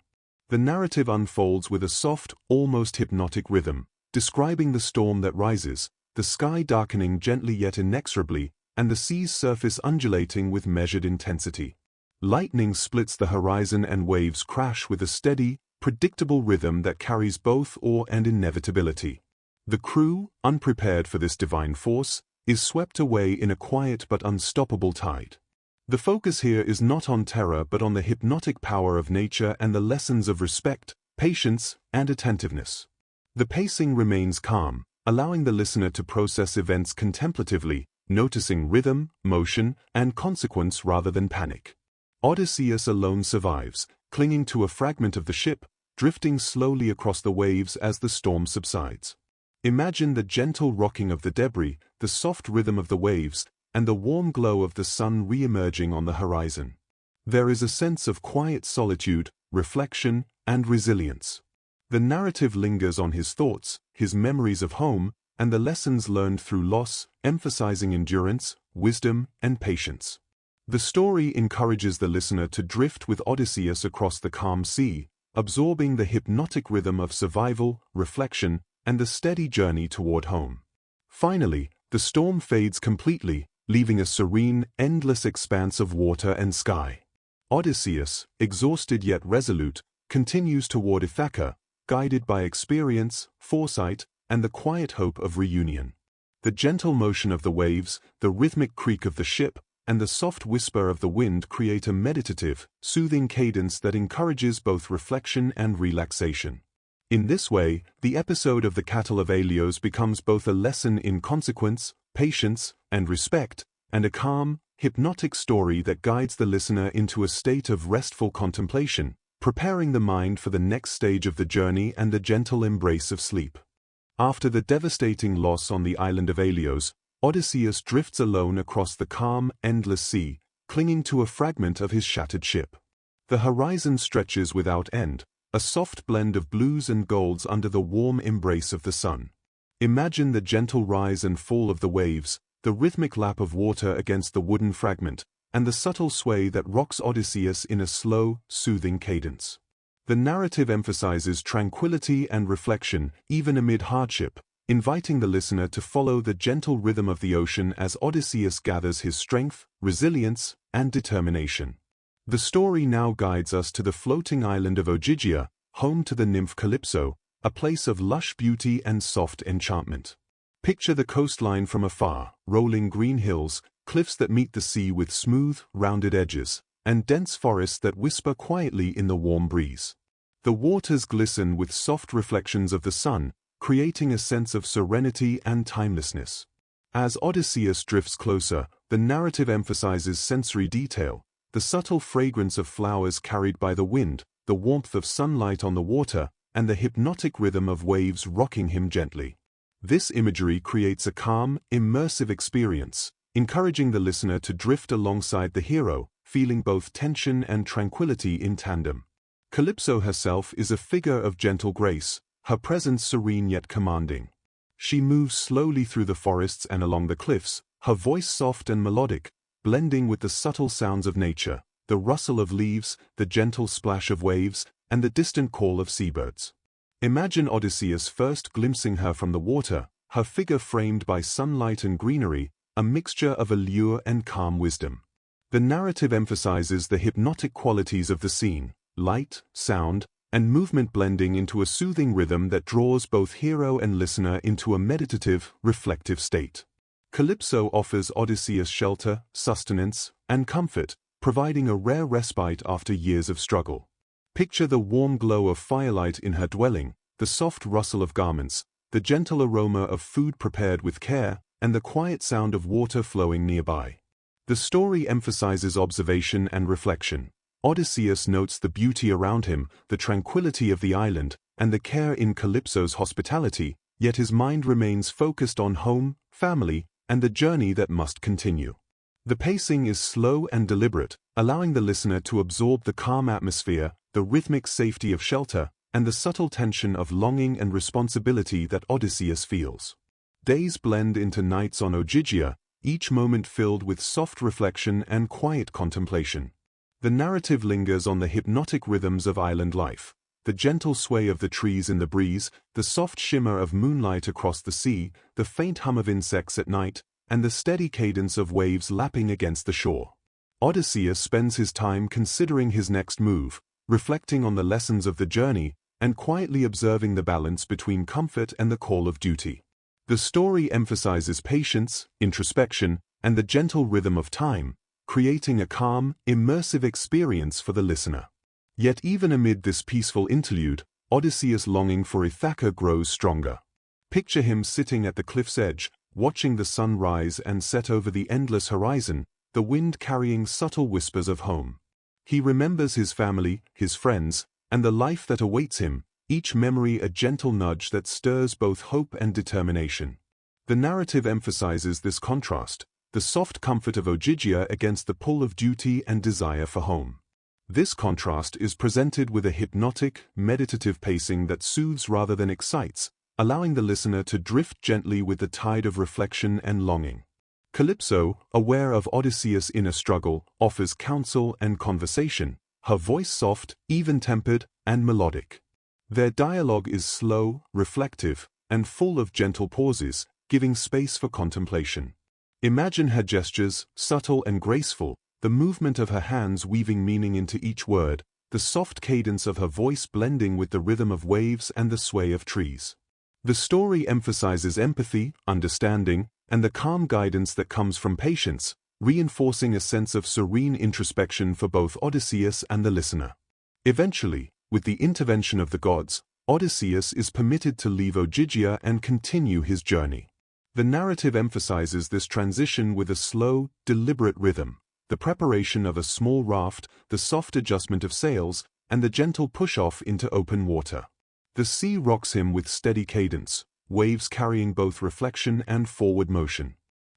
The narrative unfolds with a soft, almost hypnotic rhythm, describing the storm that rises, the sky darkening gently yet inexorably, and the sea's surface undulating with measured intensity. Lightning splits the horizon and waves crash with a steady, predictable rhythm that carries both awe and inevitability. The crew, unprepared for this divine force, is swept away in a quiet but unstoppable tide. The focus here is not on terror but on the hypnotic power of nature and the lessons of respect, patience, and attentiveness. The pacing remains calm, allowing the listener to process events contemplatively, noticing rhythm, motion, and consequence rather than panic. Odysseus alone survives, clinging to a fragment of the ship, drifting slowly across the waves as the storm subsides. Imagine the gentle rocking of the debris, the soft rhythm of the waves, and the warm glow of the sun re-emerging on the horizon. There is a sense of quiet solitude, reflection, and resilience. The narrative lingers on his thoughts, his memories of home, and the lessons learned through loss, emphasizing endurance, wisdom, and patience. The story encourages the listener to drift with Odysseus across the calm sea, absorbing the hypnotic rhythm of survival, reflection, and the steady journey toward home. Finally, the storm fades completely, leaving a serene, endless expanse of water and sky. Odysseus, exhausted yet resolute, continues toward Ithaca, guided by experience, foresight, and the quiet hope of reunion. The gentle motion of the waves, the rhythmic creak of the ship, and the soft whisper of the wind create a meditative, soothing cadence that encourages both reflection and relaxation. In this way, the episode of the Cattle of Helios becomes both a lesson in consequence, patience, and respect, and a calm, hypnotic story that guides the listener into a state of restful contemplation, preparing the mind for the next stage of the journey and the gentle embrace of sleep. After the devastating loss on the island of Aelios, Odysseus drifts alone across the calm, endless sea, clinging to a fragment of his shattered ship. The horizon stretches without end, a soft blend of blues and golds under the warm embrace of the sun. Imagine the gentle rise and fall of the waves, the rhythmic lap of water against the wooden fragment, and the subtle sway that rocks Odysseus in a slow, soothing cadence. The narrative emphasizes tranquility and reflection, even amid hardship, inviting the listener to follow the gentle rhythm of the ocean as Odysseus gathers his strength, resilience, and determination. The story now guides us to the floating island of Ogygia, home to the nymph Calypso, a place of lush beauty and soft enchantment. Picture the coastline from afar, rolling green hills, cliffs that meet the sea with smooth, rounded edges, and dense forests that whisper quietly in the warm breeze. The waters glisten with soft reflections of the sun, creating a sense of serenity and timelessness. As Odysseus drifts closer, the narrative emphasizes sensory detail, the subtle fragrance of flowers carried by the wind, the warmth of sunlight on the water, and the hypnotic rhythm of waves rocking him gently. This imagery creates a calm, immersive experience, encouraging the listener to drift alongside the hero, feeling both tension and tranquility in tandem. Calypso herself is a figure of gentle grace, her presence serene yet commanding. She moves slowly through the forests and along the cliffs, her voice soft and melodic, blending with the subtle sounds of nature, the rustle of leaves, the gentle splash of waves, and the distant call of seabirds. Imagine Odysseus first glimpsing her from the water, her figure framed by sunlight and greenery, a mixture of allure and calm wisdom. The narrative emphasizes the hypnotic qualities of the scene, light, sound, and movement blending into a soothing rhythm that draws both hero and listener into a meditative, reflective state. Calypso offers Odysseus shelter, sustenance, and comfort, providing a rare respite after years of struggle. Picture the warm glow of firelight in her dwelling, the soft rustle of garments, the gentle aroma of food prepared with care, and the quiet sound of water flowing nearby. The story emphasizes observation and reflection. Odysseus notes the beauty around him, the tranquility of the island, and the care in Calypso's hospitality, yet his mind remains focused on home, family, and the journey that must continue. The pacing is slow and deliberate, allowing the listener to absorb the calm atmosphere, the rhythmic safety of shelter, and the subtle tension of longing and responsibility that Odysseus feels. Days blend into nights on Ogygia, each moment filled with soft reflection and quiet contemplation. The narrative lingers on the hypnotic rhythms of island life, the gentle sway of the trees in the breeze, the soft shimmer of moonlight across the sea, the faint hum of insects at night, and the steady cadence of waves lapping against the shore. Odysseus spends his time considering his next move, reflecting on the lessons of the journey, and quietly observing the balance between comfort and the call of duty. The story emphasizes patience, introspection, and the gentle rhythm of time, creating a calm, immersive experience for the listener. Yet even amid this peaceful interlude, Odysseus' longing for Ithaca grows stronger. Picture him sitting at the cliff's edge, watching the sun rise and set over the endless horizon, the wind carrying subtle whispers of home. He remembers his family, his friends, and the life that awaits him, each memory a gentle nudge that stirs both hope and determination. The narrative emphasizes this contrast, the soft comfort of Ogygia against the pull of duty and desire for home. This contrast is presented with a hypnotic, meditative pacing that soothes rather than excites, allowing the listener to drift gently with the tide of reflection and longing. Calypso, aware of Odysseus' inner struggle, offers counsel and conversation, her voice soft, even-tempered, and melodic. Their dialogue is slow, reflective, and full of gentle pauses, giving space for contemplation. Imagine her gestures, subtle and graceful, the movement of her hands weaving meaning into each word, the soft cadence of her voice blending with the rhythm of waves and the sway of trees. The story emphasizes empathy, understanding, and the calm guidance that comes from patience, reinforcing a sense of serene introspection for both Odysseus and the listener. Eventually, with the intervention of the gods, Odysseus is permitted to leave Ogygia and continue his journey. The narrative emphasizes this transition with a slow, deliberate rhythm, the preparation of a small raft, the soft adjustment of sails, and the gentle push-off into open water. The sea rocks him with steady cadence, waves carrying both reflection and forward motion.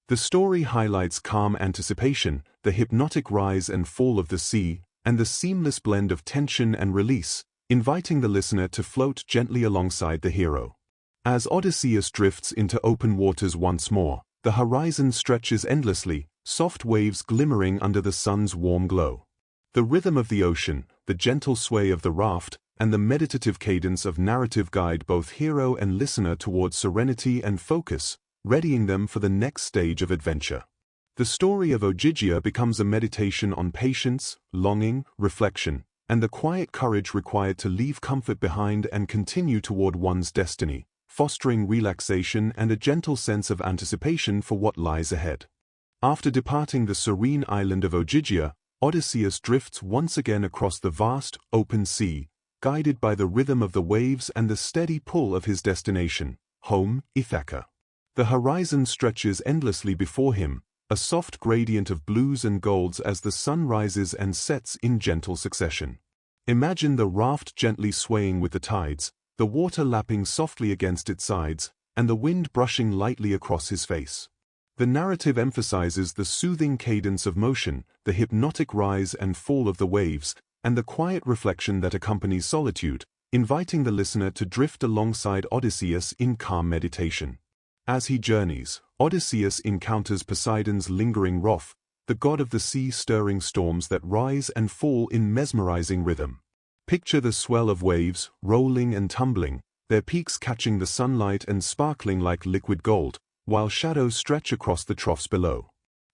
The story highlights calm anticipation, the hypnotic rise and fall of the sea, and the seamless blend of tension and release, inviting the listener to float gently alongside the hero. As Odysseus drifts into open waters once more, the horizon stretches endlessly, soft waves glimmering under the sun's warm glow. The rhythm of the ocean, the gentle sway of the raft, and the meditative cadence of narrative guide both hero and listener towards serenity and focus, readying them for the next stage of adventure. The story of Ogygia becomes a meditation on patience, longing, reflection, and the quiet courage required to leave comfort behind and continue toward one's destiny, fostering relaxation and a gentle sense of anticipation for what lies ahead. After departing the serene island of Ogygia, Odysseus drifts once again across the vast, open sea, guided by the rhythm of the waves and the steady pull of his destination, home, Ithaca. The horizon stretches endlessly before him, a soft gradient of blues and golds as the sun rises and sets in gentle succession. Imagine the raft gently swaying with the tides, the water lapping softly against its sides, and the wind brushing lightly across his face. The narrative emphasizes the soothing cadence of motion, the hypnotic rise and fall of the waves, and the quiet reflection that accompanies solitude, inviting the listener to drift alongside Odysseus in calm meditation. As he journeys, Odysseus encounters Poseidon's lingering wrath, the god of the sea stirring storms that rise and fall in mesmerizing rhythm. Picture the swell of waves, rolling and tumbling, their peaks catching the sunlight and sparkling like liquid gold, while shadows stretch across the troughs below.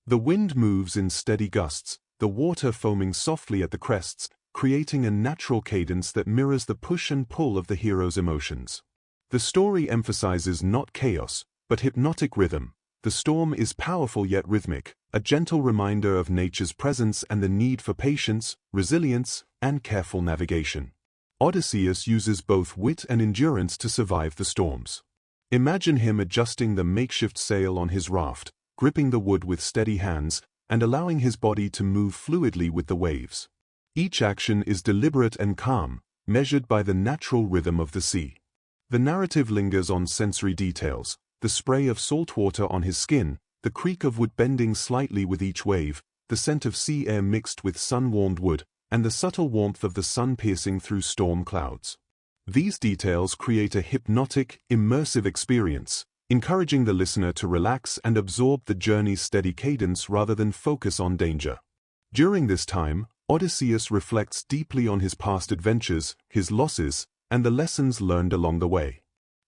The wind moves in steady gusts, the water foaming softly at the crests, creating a natural cadence that mirrors the push and pull of the hero's emotions. The story emphasizes not chaos, but hypnotic rhythm. The storm is powerful yet rhythmic, a gentle reminder of nature's presence and the need for patience, resilience, and careful navigation. Odysseus uses both wit and endurance to survive the storms. Imagine him adjusting the makeshift sail on his raft, gripping the wood with steady hands, and allowing his body to move fluidly with the waves. Each action is deliberate and calm, measured by the natural rhythm of the sea. The narrative lingers on sensory details, the spray of salt water on his skin, the creak of wood bending slightly with each wave, the scent of sea air mixed with sun-warmed wood, and the subtle warmth of the sun piercing through storm clouds. These details create a hypnotic, immersive experience, encouraging the listener to relax and absorb the journey's steady cadence rather than focus on danger. During this time, Odysseus reflects deeply on his past adventures, his losses, and the lessons learned along the way.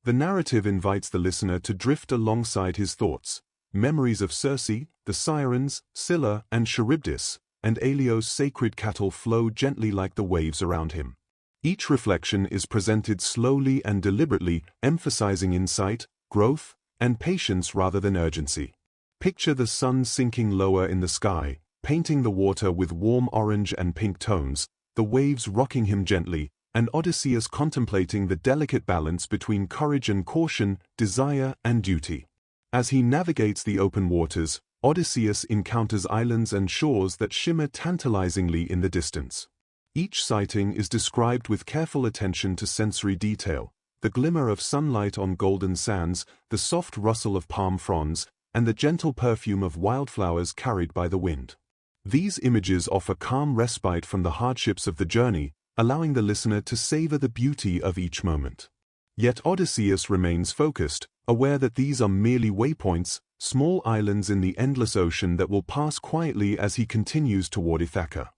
The narrative invites the listener to drift alongside his thoughts. Memories of Circe, the sirens, Scylla, and Charybdis, and Aelio's sacred cattle flow gently like the waves around him. Each reflection is presented slowly and deliberately, emphasizing insight, growth, and patience rather than urgency. Picture the sun sinking lower in the sky, painting the water with warm orange and pink tones, the waves rocking him gently, and Odysseus contemplating the delicate balance between courage and caution, desire and duty. As he navigates the open waters, Odysseus encounters islands and shores that shimmer tantalizingly in the distance. Each sighting is described with careful attention to sensory detail, the glimmer of sunlight on golden sands, the soft rustle of palm fronds, and the gentle perfume of wildflowers carried by the wind. These images offer calm respite from the hardships of the journey, allowing the listener to savor the beauty of each moment. Yet Odysseus remains focused, aware that these are merely waypoints, small islands in the endless ocean that will pass quietly as he continues toward Ithaca.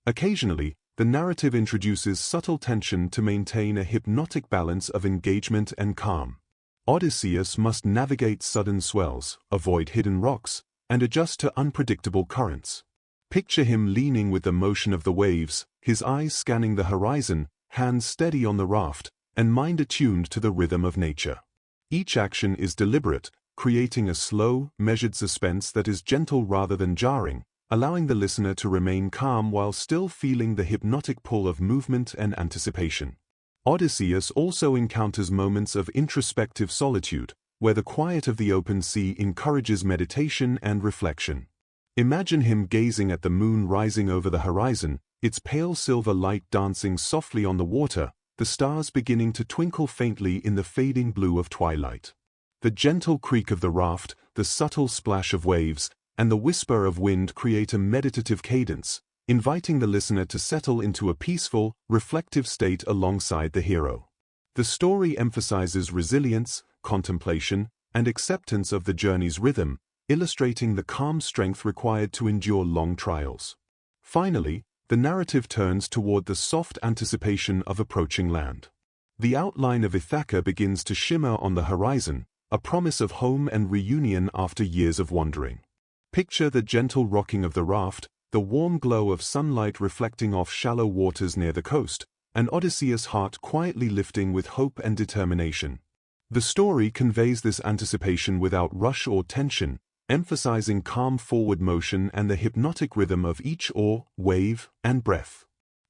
Occasionally, the narrative introduces subtle tension to maintain a hypnotic balance of engagement and calm. Odysseus must navigate sudden swells, avoid hidden rocks, and adjust to unpredictable currents. Picture him leaning with the motion of the waves, his eyes scanning the horizon, hands steady on the raft, and mind attuned to the rhythm of nature. Each action is deliberate, creating a slow, measured suspense that is gentle rather than jarring, allowing the listener to remain calm while still feeling the hypnotic pull of movement and anticipation. Odysseus also encounters moments of introspective solitude, where the quiet of the open sea encourages meditation and reflection. Imagine him gazing at the moon rising over the horizon, its pale silver light dancing softly on the water, the stars beginning to twinkle faintly in the fading blue of twilight. The gentle creak of the raft, the subtle splash of waves, and the whisper of wind create a meditative cadence, inviting the listener to settle into a peaceful, reflective state alongside the hero. The story emphasizes resilience, contemplation, and acceptance of the journey's rhythm, illustrating the calm strength required to endure long trials. Finally, the narrative turns toward the soft anticipation of approaching land. The outline of Ithaca begins to shimmer on the horizon, a promise of home and reunion after years of wandering. Picture the gentle rocking of the raft, the warm glow of sunlight reflecting off shallow waters near the coast, and Odysseus' heart quietly lifting with hope and determination. The story conveys this anticipation without rush or tension, emphasizing calm forward motion and the hypnotic rhythm of each oar, wave, and breath.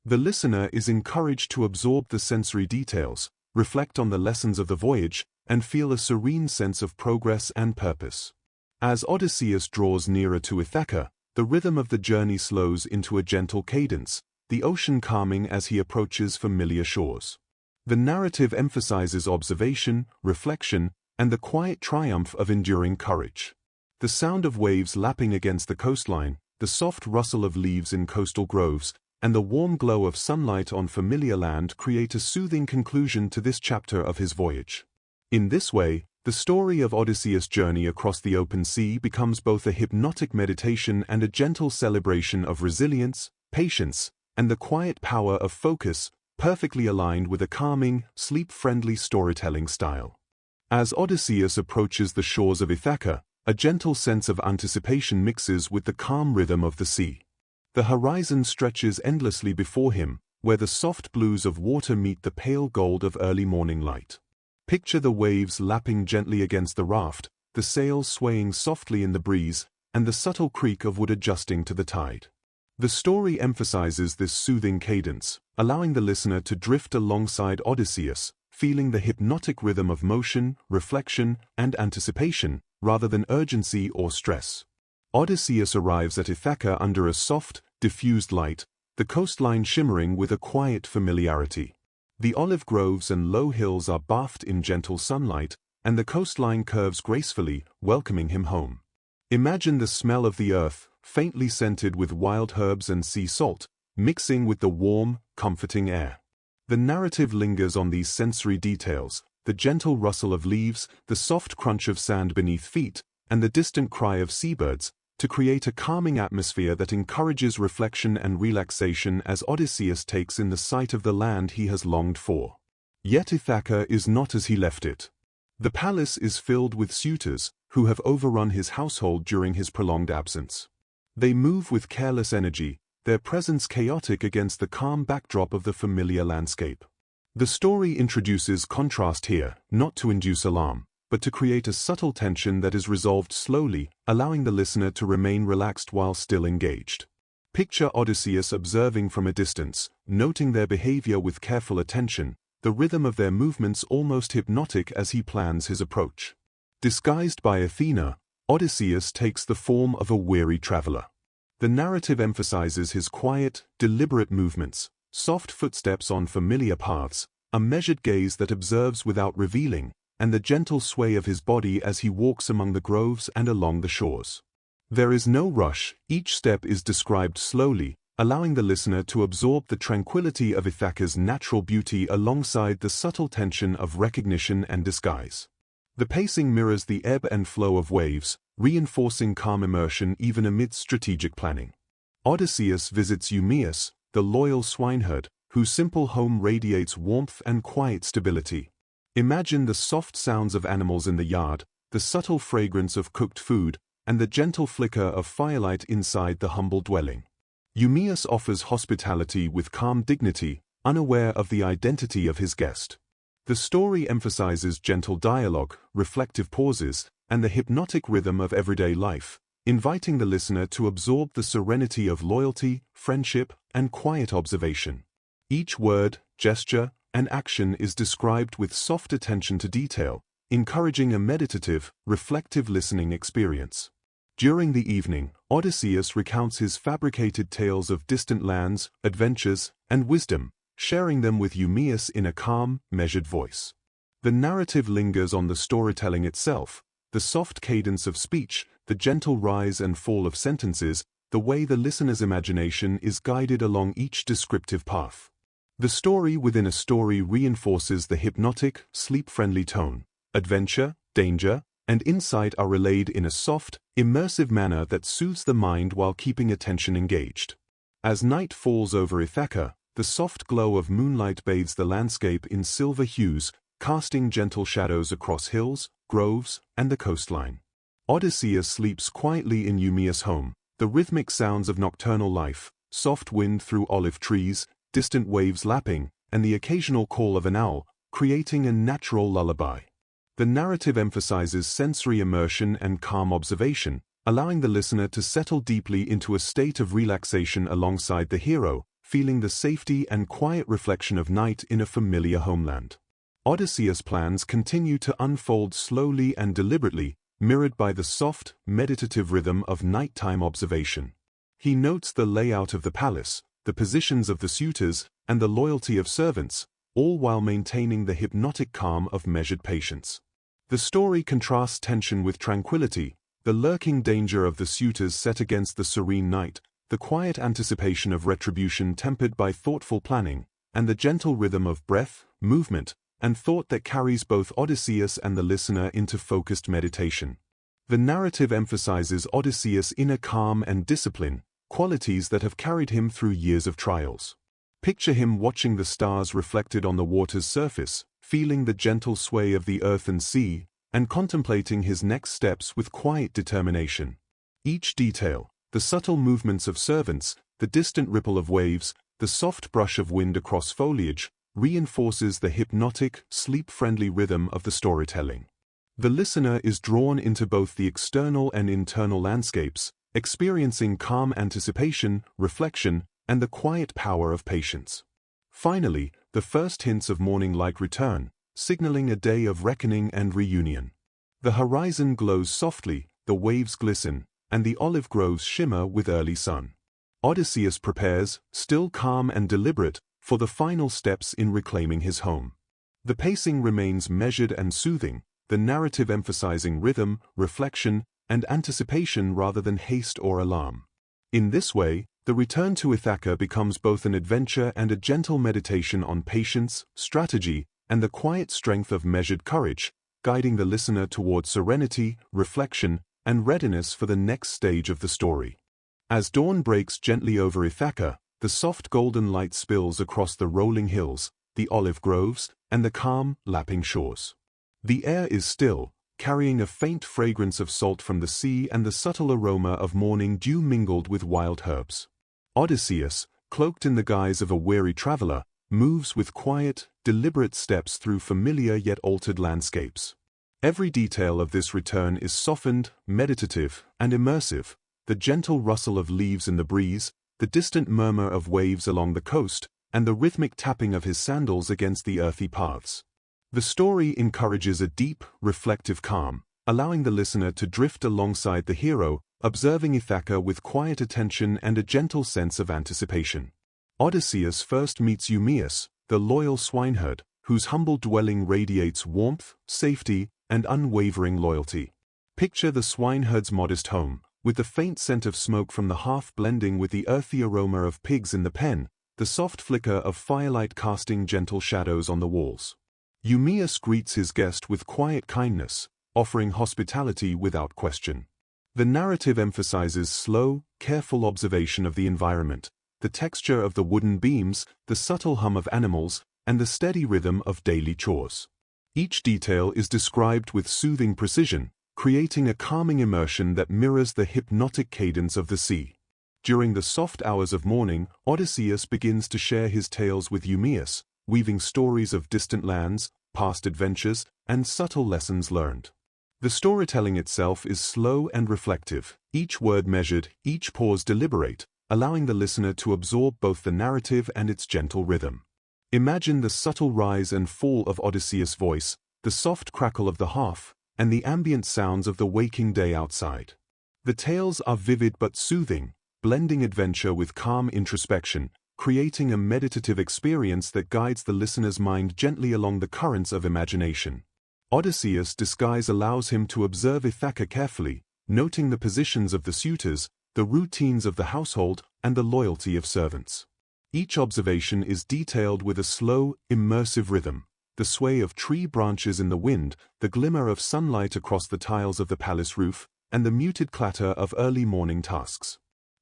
The listener is encouraged to absorb the sensory details, reflect on the lessons of the voyage, and feel a serene sense of progress and purpose. As Odysseus draws nearer to Ithaca, the rhythm of the journey slows into a gentle cadence, the ocean calming as he approaches familiar shores. The narrative emphasizes observation, reflection, and the quiet triumph of enduring courage. The sound of waves lapping against the coastline, the soft rustle of leaves in coastal groves, and the warm glow of sunlight on familiar land create a soothing conclusion to this chapter of his voyage. In this way, the story of Odysseus' journey across the open sea becomes both a hypnotic meditation and a gentle celebration of resilience, patience, and the quiet power of focus, perfectly aligned with a calming, sleep-friendly storytelling style. As Odysseus approaches the shores of Ithaca, a gentle sense of anticipation mixes with the calm rhythm of the sea. The horizon stretches endlessly before him, where the soft blues of water meet the pale gold of early morning light. Picture the waves lapping gently against the raft, the sails swaying softly in the breeze, and the subtle creak of wood adjusting to the tide. The story emphasizes this soothing cadence, allowing the listener to drift alongside Odysseus, feeling the hypnotic rhythm of motion, reflection, and anticipation, rather than urgency or stress. Odysseus arrives at Ithaca under a soft, diffused light, the coastline shimmering with a quiet familiarity. The olive groves and low hills are bathed in gentle sunlight, and the coastline curves gracefully, welcoming him home. Imagine the smell of the earth, faintly scented with wild herbs and sea salt, mixing with the warm, comforting air. The narrative lingers on these sensory details, the gentle rustle of leaves, the soft crunch of sand beneath feet, and the distant cry of seabirds, to create a calming atmosphere that encourages reflection and relaxation as Odysseus takes in the sight of the land he has longed for. Yet Ithaca is not as he left it. The palace is filled with suitors, who have overrun his household during his prolonged absence. They move with careless energy, their presence chaotic against the calm backdrop of the familiar landscape. The story introduces contrast here, not to induce alarm, but to create a subtle tension that is resolved slowly, allowing the listener to remain relaxed while still engaged. Picture Odysseus observing from a distance, noting their behavior with careful attention, the rhythm of their movements almost hypnotic as he plans his approach. Disguised by Athena, Odysseus takes the form of a weary traveler. The narrative emphasizes his quiet, deliberate movements, soft footsteps on familiar paths, a measured gaze that observes without revealing, and the gentle sway of his body as he walks among the groves and along the shores. There is no rush, each step is described slowly, allowing the listener to absorb the tranquility of Ithaca's natural beauty alongside the subtle tension of recognition and disguise. The pacing mirrors the ebb and flow of waves, reinforcing calm immersion even amidst strategic planning. Odysseus visits Eumaeus, the loyal swineherd, whose simple home radiates warmth and quiet stability. Imagine the soft sounds of animals in the yard, the subtle fragrance of cooked food, and the gentle flicker of firelight inside the humble dwelling. Eumaeus offers hospitality with calm dignity, unaware of the identity of his guest. The story emphasizes gentle dialogue, reflective pauses, and the hypnotic rhythm of everyday life, inviting the listener to absorb the serenity of loyalty, friendship, and quiet observation. Each word, gesture, and action is described with soft attention to detail, encouraging a meditative, reflective listening experience. During the evening, Odysseus recounts his fabricated tales of distant lands, adventures, and wisdom, sharing them with Eumaeus in a calm, measured voice. The narrative lingers on the storytelling itself, the soft cadence of speech, the gentle rise and fall of sentences, the way the listener's imagination is guided along each descriptive path. The story within a story reinforces the hypnotic, sleep-friendly tone. Adventure, danger, and insight are relayed in a soft, immersive manner that soothes the mind while keeping attention engaged. As night falls over Ithaca, the soft glow of moonlight bathes the landscape in silver hues, casting gentle shadows across hills, groves, and the coastline. Odysseus sleeps quietly in Eumaeus' home, the rhythmic sounds of nocturnal life, soft wind through olive trees, distant waves lapping, and the occasional call of an owl, creating a natural lullaby. The narrative emphasizes sensory immersion and calm observation, allowing the listener to settle deeply into a state of relaxation alongside the hero, feeling the safety and quiet reflection of night in a familiar homeland. Odysseus' plans continue to unfold slowly and deliberately, mirrored by the soft, meditative rhythm of nighttime observation. He notes the layout of the palace, the positions of the suitors, and the loyalty of servants, all while maintaining the hypnotic calm of measured patience. The story contrasts tension with tranquility, the lurking danger of the suitors set against the serene night, the quiet anticipation of retribution tempered by thoughtful planning, and the gentle rhythm of breath, movement, and thought that carries both Odysseus and the listener into focused meditation. The narrative emphasizes Odysseus' inner calm and discipline, qualities that have carried him through years of trials. Picture him watching the stars reflected on the water's surface, feeling the gentle sway of the earth and sea, and contemplating his next steps with quiet determination. Each detail, the subtle movements of servants, the distant ripple of waves, the soft brush of wind across foliage, reinforces the hypnotic, sleep-friendly rhythm of the storytelling. The listener is drawn into both the external and internal landscapes, experiencing calm anticipation, reflection, and the quiet power of patience. Finally, the first hints of morning light return, signaling a day of reckoning and reunion. The horizon glows softly, the waves glisten, and the olive groves shimmer with early sun. Odysseus prepares, still calm and deliberate, for the final steps in reclaiming his home. The pacing remains measured and soothing, the narrative emphasizing rhythm, reflection, and anticipation rather than haste or alarm. In this way, the return to Ithaca becomes both an adventure and a gentle meditation on patience, strategy, and the quiet strength of measured courage, guiding the listener toward serenity, reflection, and readiness for the next stage of the story. As dawn breaks gently over Ithaca, the soft golden light spills across the rolling hills, the olive groves, and the calm, lapping shores. The air is still, carrying a faint fragrance of salt from the sea and the subtle aroma of morning dew mingled with wild herbs. Odysseus, cloaked in the guise of a weary traveler, moves with quiet, deliberate steps through familiar yet altered landscapes. Every detail of this return is softened, meditative, and immersive, the gentle rustle of leaves in the breeze, the distant murmur of waves along the coast, and the rhythmic tapping of his sandals against the earthy paths. The story encourages a deep, reflective calm, allowing the listener to drift alongside the hero, observing Ithaca with quiet attention and a gentle sense of anticipation. Odysseus first meets Eumaeus, the loyal swineherd, whose humble dwelling radiates warmth, safety, and unwavering loyalty. Picture the swineherd's modest home, with the faint scent of smoke from the hearth blending with the earthy aroma of pigs in the pen, the soft flicker of firelight casting gentle shadows on the walls. Eumaeus greets his guest with quiet kindness, offering hospitality without question. The narrative emphasizes slow, careful observation of the environment, the texture of the wooden beams, the subtle hum of animals, and the steady rhythm of daily chores. Each detail is described with soothing precision, creating a calming immersion that mirrors the hypnotic cadence of the sea. During the soft hours of morning, Odysseus begins to share his tales with Eumaeus, weaving stories of distant lands, past adventures, and subtle lessons learned. The storytelling itself is slow and reflective, each word measured, each pause deliberate, allowing the listener to absorb both the narrative and its gentle rhythm. Imagine the subtle rise and fall of Odysseus' voice, the soft crackle of the hearth, and the ambient sounds of the waking day outside. The tales are vivid but soothing, blending adventure with calm introspection, creating a meditative experience that guides the listener's mind gently along the currents of imagination. Odysseus' disguise allows him to observe Ithaca carefully, noting the positions of the suitors, the routines of the household, and the loyalty of servants. Each observation is detailed with a slow, immersive rhythm, the sway of tree branches in the wind, the glimmer of sunlight across the tiles of the palace roof, and the muted clatter of early morning tasks.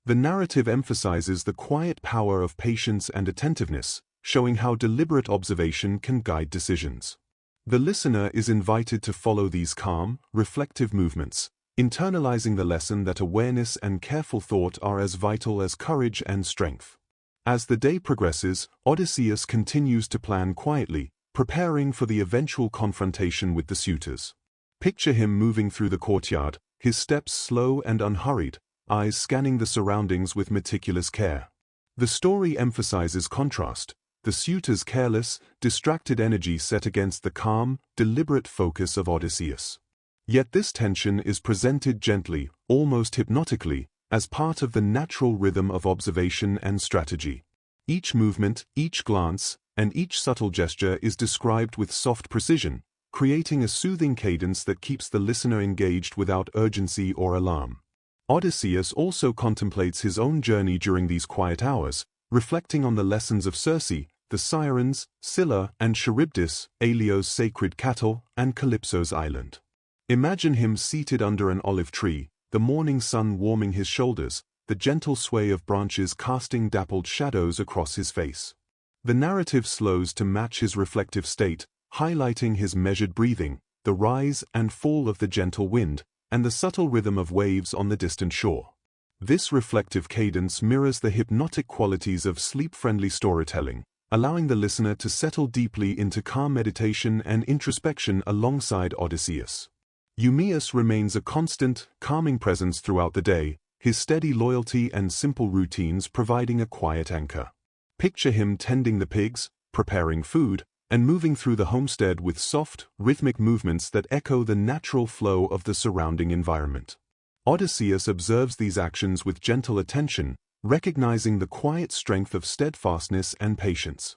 The narrative emphasizes the quiet power of patience and attentiveness, showing how deliberate observation can guide decisions. The listener is invited to follow these calm, reflective movements, internalizing the lesson that awareness and careful thought are as vital as courage and strength. As the day progresses, Odysseus continues to plan quietly, preparing for the eventual confrontation with the suitors. Picture him moving through the courtyard, his steps slow and unhurried, eyes scanning the surroundings with meticulous care. The story emphasizes contrast, the suitor's careless, distracted energy set against the calm, deliberate focus of Odysseus. Yet this tension is presented gently, almost hypnotically, as part of the natural rhythm of observation and strategy. Each movement, each glance, and each subtle gesture is described with soft precision, creating a soothing cadence that keeps the listener engaged without urgency or alarm. Odysseus also contemplates his own journey during these quiet hours, reflecting on the lessons of Circe, the sirens, Scylla and Charybdis, Aeolus' sacred cattle, and Calypso's island. Imagine him seated under an olive tree, the morning sun warming his shoulders, the gentle sway of branches casting dappled shadows across his face. The narrative slows to match his reflective state, highlighting his measured breathing, the rise and fall of the gentle wind, and the subtle rhythm of waves on the distant shore. This reflective cadence mirrors the hypnotic qualities of sleep-friendly storytelling, allowing the listener to settle deeply into calm meditation and introspection alongside Odysseus. Eumaeus remains a constant, calming presence throughout the day, his steady loyalty and simple routines providing a quiet anchor. Picture him tending the pigs, preparing food, and moving through the homestead with soft, rhythmic movements that echo the natural flow of the surrounding environment. Odysseus observes these actions with gentle attention, recognizing the quiet strength of steadfastness and patience.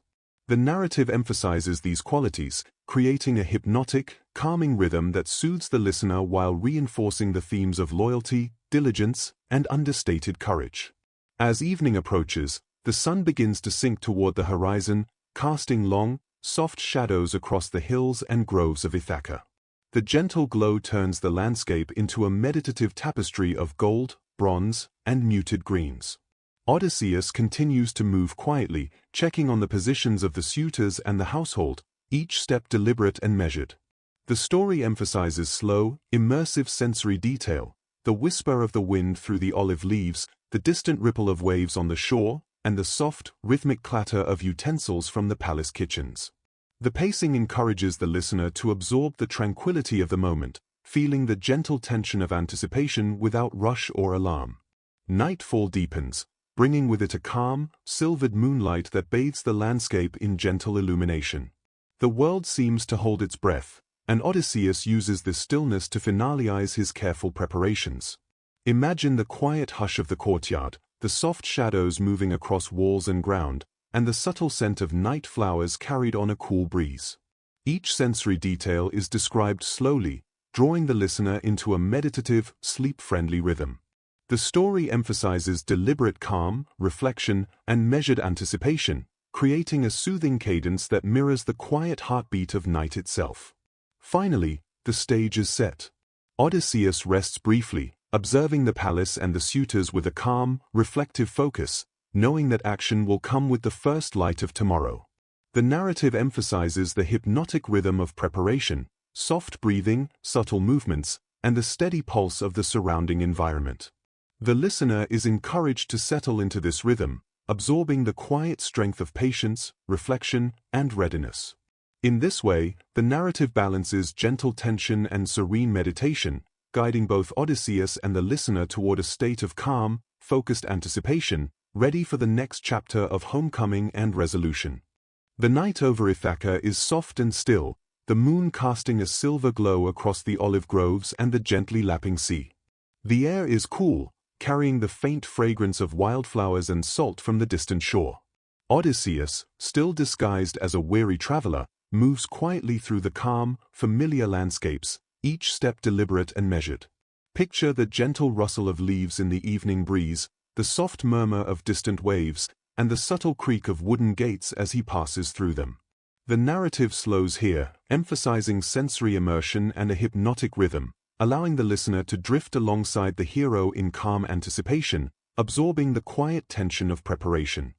The narrative emphasizes these qualities, creating a hypnotic, calming rhythm that soothes the listener while reinforcing the themes of loyalty, diligence, and understated courage. As evening approaches, the sun begins to sink toward the horizon, casting long, soft shadows across the hills and groves of Ithaca. The gentle glow turns the landscape into a meditative tapestry of gold, bronze, and muted greens. Odysseus continues to move quietly, checking on the positions of the suitors and the household, each step deliberate and measured. The story emphasizes slow, immersive sensory detail, the whisper of the wind through the olive leaves, the distant ripple of waves on the shore, and the soft, rhythmic clatter of utensils from the palace kitchens. The pacing encourages the listener to absorb the tranquility of the moment, feeling the gentle tension of anticipation without rush or alarm. Nightfall deepens, bringing with it a calm, silvered moonlight that bathes the landscape in gentle illumination. The world seems to hold its breath, and Odysseus uses this stillness to finalize his careful preparations. Imagine the quiet hush of the courtyard, the soft shadows moving across walls and ground, and the subtle scent of night flowers carried on a cool breeze. Each sensory detail is described slowly, drawing the listener into a meditative, sleep-friendly rhythm. The story emphasizes deliberate calm, reflection, and measured anticipation, creating a soothing cadence that mirrors the quiet heartbeat of night itself. Finally, the stage is set. Odysseus rests briefly, observing the palace and the suitors with a calm, reflective focus, knowing that action will come with the first light of tomorrow. The narrative emphasizes the hypnotic rhythm of preparation, soft breathing, subtle movements, and the steady pulse of the surrounding environment. The listener is encouraged to settle into this rhythm, absorbing the quiet strength of patience, reflection, and readiness. In this way, the narrative balances gentle tension and serene meditation, guiding both Odysseus and the listener toward a state of calm, focused anticipation, ready for the next chapter of homecoming and resolution. The night over Ithaca is soft and still, the moon casting a silver glow across the olive groves and the gently lapping sea. The air is cool, carrying the faint fragrance of wildflowers and salt from the distant shore. Odysseus, still disguised as a weary traveler, moves quietly through the calm, familiar landscapes, each step deliberate and measured. Picture the gentle rustle of leaves in the evening breeze, the soft murmur of distant waves, and the subtle creak of wooden gates as he passes through them. The narrative slows here, emphasizing sensory immersion and a hypnotic rhythm, allowing the listener to drift alongside the hero in calm anticipation, absorbing the quiet tension of preparation.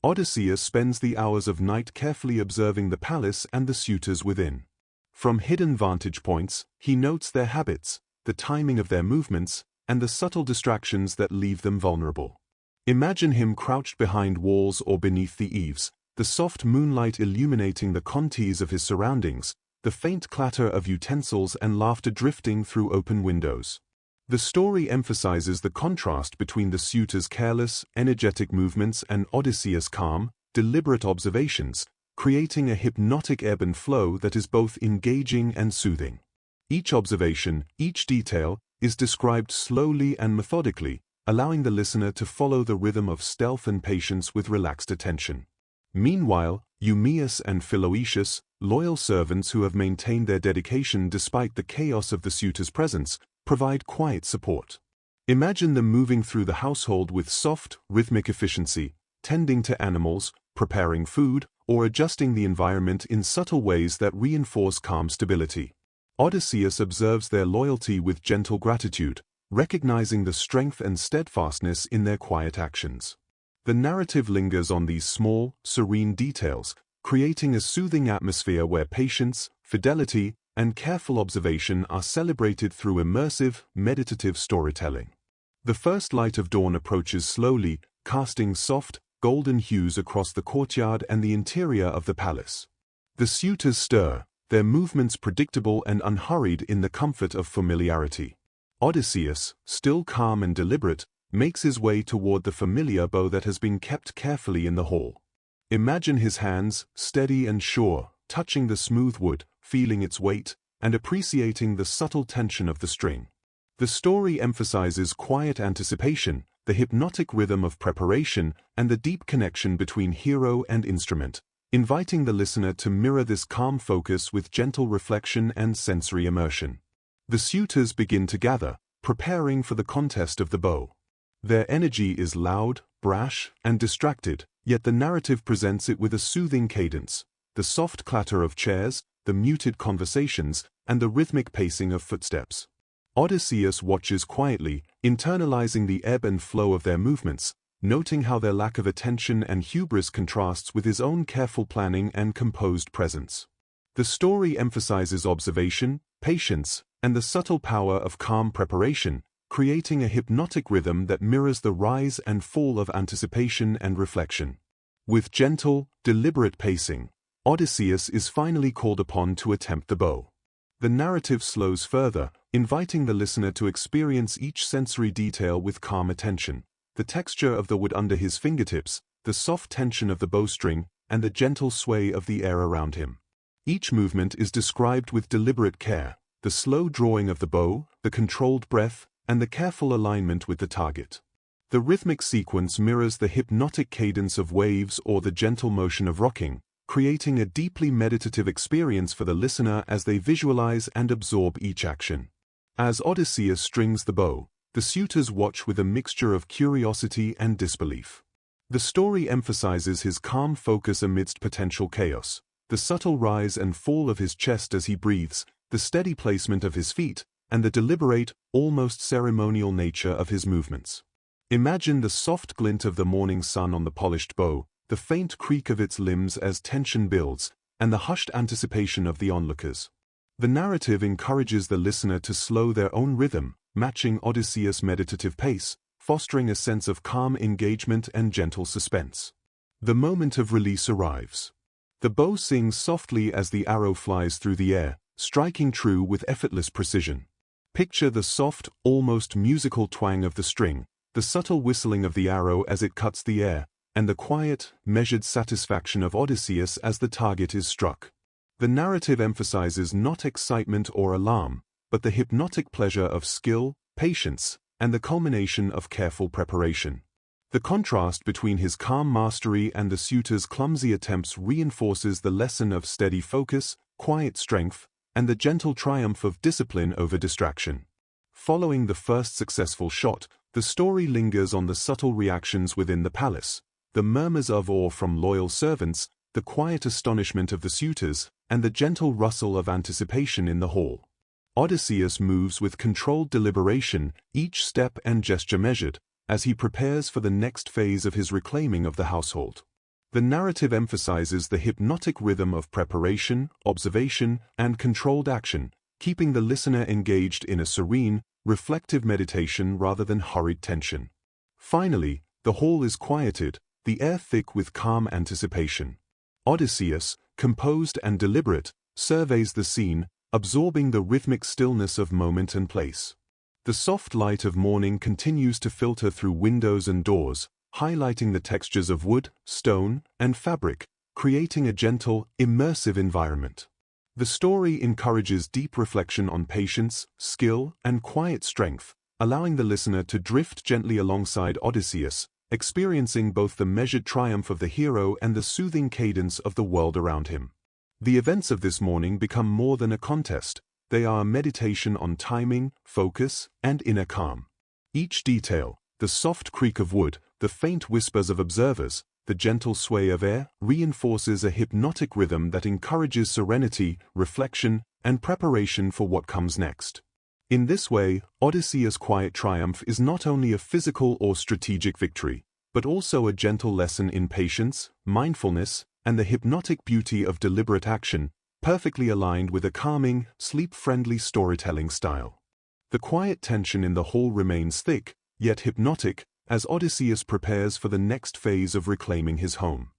Odysseus spends the hours of night carefully observing the palace and the suitors within. From hidden vantage points, he notes their habits, the timing of their movements, and the subtle distractions that leave them vulnerable. Imagine him crouched behind walls or beneath the eaves, the soft moonlight illuminating the contours of his surroundings, the faint clatter of utensils and laughter drifting through open windows. The story emphasizes the contrast between the suitor's careless, energetic movements and Odysseus' calm, deliberate observations, creating a hypnotic ebb and flow that is both engaging and soothing. Each observation, each detail, is described slowly and methodically, allowing the listener to follow the rhythm of stealth and patience with relaxed attention. Meanwhile, Eumaeus and Philoetius, loyal servants who have maintained their dedication despite the chaos of the suitor's presence, provide quiet support. Imagine them moving through the household with soft, rhythmic efficiency, tending to animals, preparing food, or adjusting the environment in subtle ways that reinforce calm stability. Odysseus observes their loyalty with gentle gratitude, recognizing the strength and steadfastness in their quiet actions. The narrative lingers on these small, serene details, creating a soothing atmosphere where patience, fidelity, and careful observation are celebrated through immersive, meditative storytelling. The first light of dawn approaches slowly, casting soft, golden hues across the courtyard and the interior of the palace. The suitors stir, their movements predictable and unhurried in the comfort of familiarity. Odysseus, still calm and deliberate, makes his way toward the familiar bow that has been kept carefully in the hall. Imagine his hands, steady and sure, touching the smooth wood, feeling its weight, and appreciating the subtle tension of the string. The story emphasizes quiet anticipation, the hypnotic rhythm of preparation, and the deep connection between hero and instrument, inviting the listener to mirror this calm focus with gentle reflection and sensory immersion. The suitors begin to gather, preparing for the contest of the bow. Their energy is loud, brash, and distracted, yet the narrative presents it with a soothing cadence, the soft clatter of chairs, the muted conversations, and the rhythmic pacing of footsteps. Odysseus watches quietly, internalizing the ebb and flow of their movements, noting how their lack of attention and hubris contrasts with his own careful planning and composed presence. The story emphasizes observation, patience, and the subtle power of calm preparation, creating a hypnotic rhythm that mirrors the rise and fall of anticipation and reflection. With gentle, deliberate pacing, Odysseus is finally called upon to attempt the bow. The narrative slows further, inviting the listener to experience each sensory detail with calm attention. The texture of the wood under his fingertips, the soft tension of the bowstring, and the gentle sway of the air around him. Each movement is described with deliberate care, the slow drawing of the bow, the controlled breath, and the careful alignment with the target. The rhythmic sequence mirrors the hypnotic cadence of waves or the gentle motion of rocking, creating a deeply meditative experience for the listener as they visualize and absorb each action. As Odysseus strings the bow, the suitors watch with a mixture of curiosity and disbelief. The story emphasizes his calm focus amidst potential chaos, the subtle rise and fall of his chest as he breathes, the steady placement of his feet, and the deliberate, almost ceremonial nature of his movements. Imagine the soft glint of the morning sun on the polished bow, the faint creak of its limbs as tension builds, and the hushed anticipation of the onlookers. The narrative encourages the listener to slow their own rhythm, matching Odysseus' meditative pace, fostering a sense of calm engagement and gentle suspense. The moment of release arrives. The bow sings softly as the arrow flies through the air, striking true with effortless precision. Picture the soft, almost musical twang of the string, the subtle whistling of the arrow as it cuts the air, and the quiet, measured satisfaction of Odysseus as the target is struck. The narrative emphasizes not excitement or alarm, but the hypnotic pleasure of skill, patience, and the culmination of careful preparation. The contrast between his calm mastery and the suitor's clumsy attempts reinforces the lesson of steady focus, quiet strength, and the gentle triumph of discipline over distraction. Following the first successful shot, the story lingers on the subtle reactions within the palace, the murmurs of awe from loyal servants, the quiet astonishment of the suitors, and the gentle rustle of anticipation in the hall. Odysseus moves with controlled deliberation, each step and gesture measured, as he prepares for the next phase of his reclaiming of the household. The narrative emphasizes the hypnotic rhythm of preparation, observation, and controlled action, keeping the listener engaged in a serene, reflective meditation rather than hurried tension. Finally, the hall is quieted, the air thick with calm anticipation. Odysseus, composed and deliberate, surveys the scene, absorbing the rhythmic stillness of moment and place. The soft light of morning continues to filter through windows and doors, highlighting the textures of wood, stone, and fabric, creating a gentle, immersive environment. The story encourages deep reflection on patience, skill, and quiet strength, allowing the listener to drift gently alongside Odysseus, experiencing both the measured triumph of the hero and the soothing cadence of the world around him. The events of this morning become more than a contest. They are a meditation on timing, focus, and inner calm. Each detail, the soft creak of wood, the faint whispers of observers, the gentle sway of air, reinforces a hypnotic rhythm that encourages serenity, reflection, and preparation for what comes next. In this way, Odysseus' quiet triumph is not only a physical or strategic victory, but also a gentle lesson in patience, mindfulness, and the hypnotic beauty of deliberate action, perfectly aligned with a calming, sleep-friendly storytelling style. The quiet tension in the hall remains thick, yet hypnotic, as Odysseus prepares for the next phase of reclaiming his home.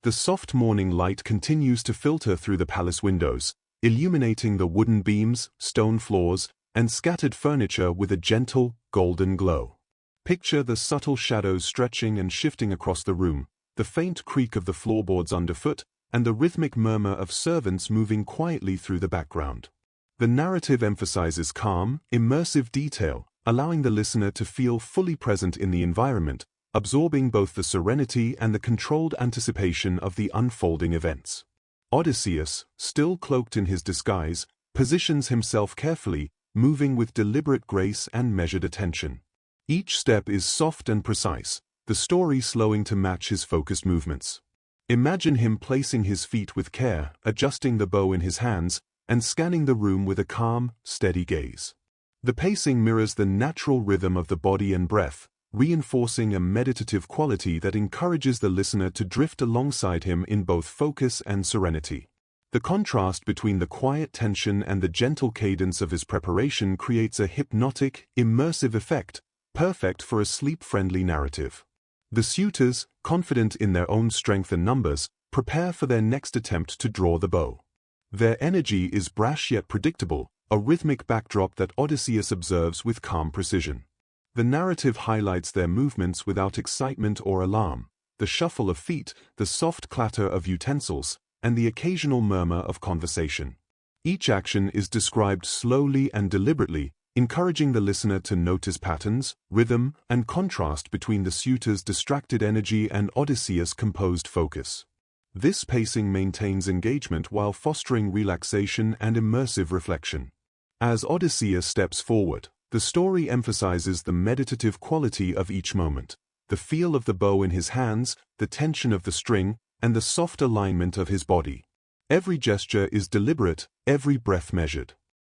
The soft morning light continues to filter through the palace windows, illuminating the wooden beams, stone floors, and scattered furniture with a gentle, golden glow. Picture the subtle shadows stretching and shifting across the room, the faint creak of the floorboards underfoot, and the rhythmic murmur of servants moving quietly through the background. The narrative emphasizes calm, immersive detail, allowing the listener to feel fully present in the environment, absorbing both the serenity and the controlled anticipation of the unfolding events. Odysseus, still cloaked in his disguise, positions himself carefully, moving with deliberate grace and measured attention. Each step is soft and precise, the story slowing to match his focused movements. Imagine him placing his feet with care, adjusting the bow in his hands, and scanning the room with a calm, steady gaze. The pacing mirrors the natural rhythm of the body and breath, reinforcing a meditative quality that encourages the listener to drift alongside him in both focus and serenity. The contrast between the quiet tension and the gentle cadence of his preparation creates a hypnotic, immersive effect, perfect for a sleep-friendly narrative. The suitors, confident in their own strength and numbers, prepare for their next attempt to draw the bow. Their energy is brash yet predictable, a rhythmic backdrop that Odysseus observes with calm precision. The narrative highlights their movements without excitement or alarm, the shuffle of feet, the soft clatter of utensils, and the occasional murmur of conversation. Each action is described slowly and deliberately, encouraging the listener to notice patterns, rhythm, and contrast between the suitor's distracted energy and Odysseus' composed focus. This pacing maintains engagement while fostering relaxation and immersive reflection. As Odysseus steps forward, the story emphasizes the meditative quality of each moment, the feel of the bow in his hands, the tension of the string, and the soft alignment of his body. Every gesture is deliberate, every breath measured.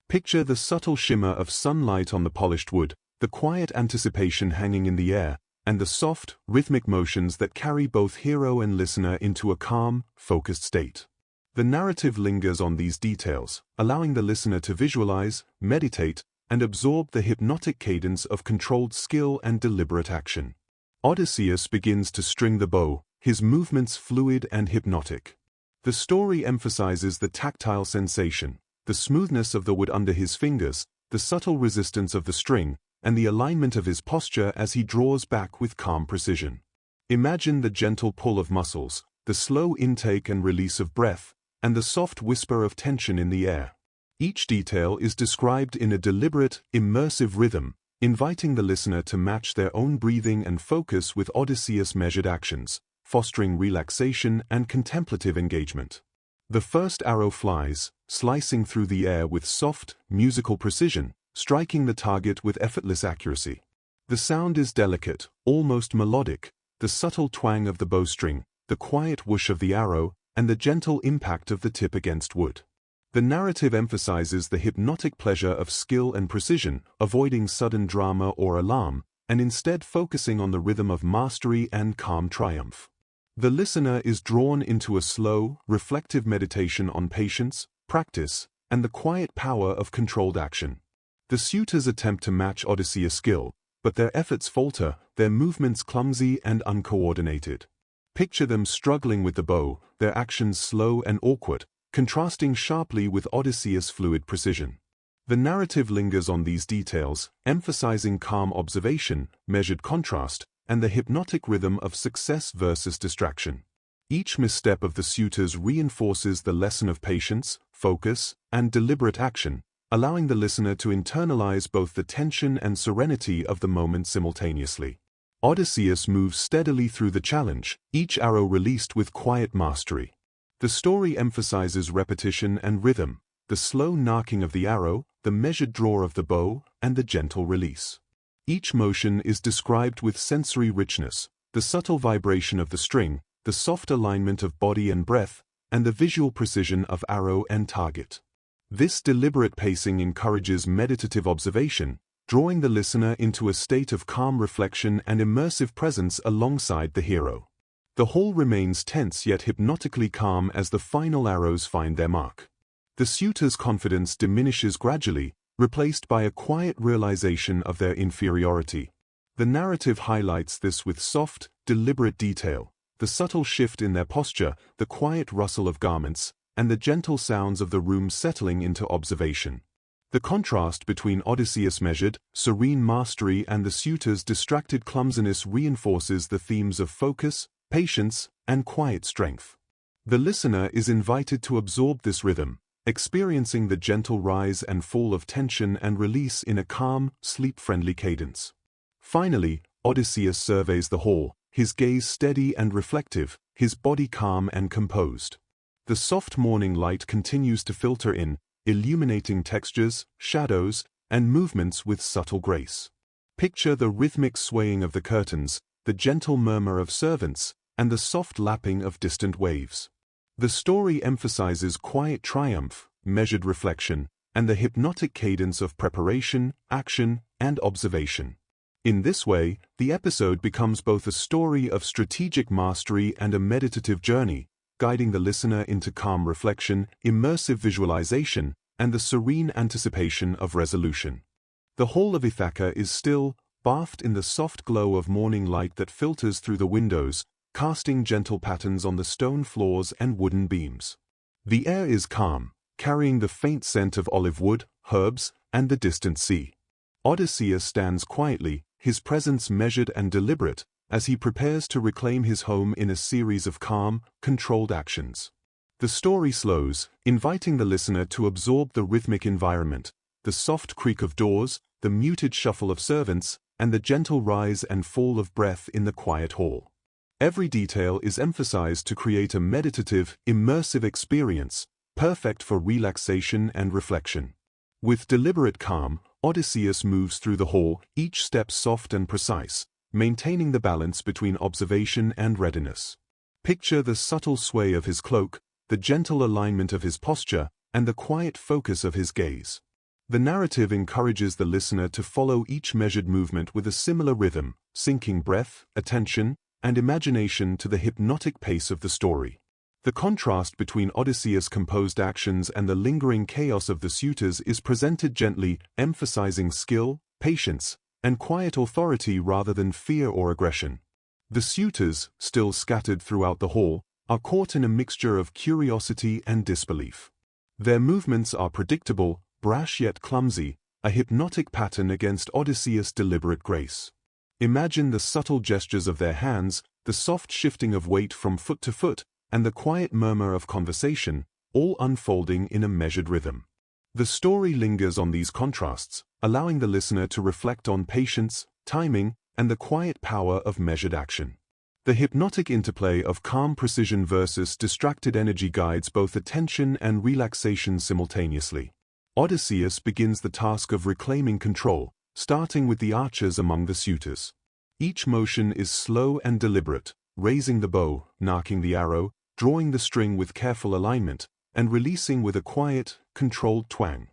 Picture the subtle shimmer of sunlight on the polished wood, the quiet anticipation hanging in the air, and the soft, rhythmic motions that carry both hero and listener into a calm, focused state. The narrative lingers on these details, allowing the listener to visualize, meditate, and absorb the hypnotic cadence of controlled skill and deliberate action. Odysseus begins to string the bow, his movements fluid and hypnotic. The story emphasizes the tactile sensation, the smoothness of the wood under his fingers, the subtle resistance of the string, and the alignment of his posture as he draws back with calm precision. Imagine the gentle pull of muscles, the slow intake and release of breath, and the soft whisper of tension in the air. Each detail is described in a deliberate, immersive rhythm, inviting the listener to match their own breathing and focus with Odysseus' measured actions, fostering relaxation and contemplative engagement. The first arrow flies, slicing through the air with soft, musical precision, striking the target with effortless accuracy. The sound is delicate, almost melodic, the subtle twang of the bowstring, the quiet whoosh of the arrow, and the gentle impact of the tip against wood. The narrative emphasizes the hypnotic pleasure of skill and precision, avoiding sudden drama or alarm, and instead focusing on the rhythm of mastery and calm triumph. The listener is drawn into a slow, reflective meditation on patience, practice, and the quiet power of controlled action. The suitors attempt to match Odysseus' skill, but their efforts falter, their movements clumsy and uncoordinated. Picture them struggling with the bow, their actions slow and awkward, contrasting sharply with Odysseus' fluid precision. The narrative lingers on these details, emphasizing calm observation, measured contrast, and the hypnotic rhythm of success versus distraction. Each misstep of the suitors reinforces the lesson of patience, focus, and deliberate action, allowing the listener to internalize both the tension and serenity of the moment simultaneously. Odysseus moves steadily through the challenge, each arrow released with quiet mastery. The story emphasizes repetition and rhythm, the slow knocking of the arrow, the measured draw of the bow, and the gentle release. Each motion is described with sensory richness, the subtle vibration of the string, the soft alignment of body and breath, and the visual precision of arrow and target. This deliberate pacing encourages meditative observation, drawing the listener into a state of calm reflection and immersive presence alongside the hero. The whole remains tense yet hypnotically calm as the final arrows find their mark. The suitor's confidence diminishes gradually, replaced by a quiet realization of their inferiority. The narrative highlights this with soft, deliberate detail, the subtle shift in their posture, the quiet rustle of garments, and the gentle sounds of the room settling into observation. The contrast between Odysseus' measured, serene mastery and the suitor's distracted clumsiness reinforces the themes of focus, patience, and quiet strength. The listener is invited to absorb this rhythm, experiencing the gentle rise and fall of tension and release in a calm, sleep-friendly cadence. Finally, Odysseus surveys the hall, his gaze steady and reflective, his body calm and composed. The soft morning light continues to filter in, illuminating textures, shadows, and movements with subtle grace. Picture the rhythmic swaying of the curtains, the gentle murmur of servants, and the soft lapping of distant waves. The story emphasizes quiet triumph, measured reflection, and the hypnotic cadence of preparation, action, and observation. In this way, the episode becomes both a story of strategic mastery and a meditative journey, guiding the listener into calm reflection, immersive visualization, and the serene anticipation of resolution. The whole of Ithaca is still, bathed in the soft glow of morning light that filters through the windows, casting gentle patterns on the stone floors and wooden beams. The air is calm, carrying the faint scent of olive wood, herbs, and the distant sea. Odysseus stands quietly, his presence measured and deliberate, as he prepares to reclaim his home in a series of calm, controlled actions. The story slows, inviting the listener to absorb the rhythmic environment, the soft creak of doors, the muted shuffle of servants, and the gentle rise and fall of breath in the quiet hall. Every detail is emphasized to create a meditative, immersive experience, perfect for relaxation and reflection. With deliberate calm, Odysseus moves through the hall, each step soft and precise, maintaining the balance between observation and readiness. Picture the subtle sway of his cloak, the gentle alignment of his posture, and the quiet focus of his gaze. The narrative encourages the listener to follow each measured movement with a similar rhythm, syncing breath, attention, and imagination to the hypnotic pace of the story. The contrast between Odysseus' composed actions and the lingering chaos of the suitors is presented gently, emphasizing skill, patience, and quiet authority rather than fear or aggression. The suitors, still scattered throughout the hall, are caught in a mixture of curiosity and disbelief. Their movements are predictable, brash yet clumsy, a hypnotic pattern against Odysseus' deliberate grace. Imagine the subtle gestures of their hands, the soft shifting of weight from foot to foot, and the quiet murmur of conversation, all unfolding in a measured rhythm. The story lingers on these contrasts, allowing the listener to reflect on patience, timing, and the quiet power of measured action. The hypnotic interplay of calm precision versus distracted energy guides both attention and relaxation simultaneously. Odysseus begins the task of reclaiming control, starting with the archers among the suitors. Each motion is slow and deliberate, raising the bow, knocking the arrow, drawing the string with careful alignment, and releasing with a quiet, controlled twang.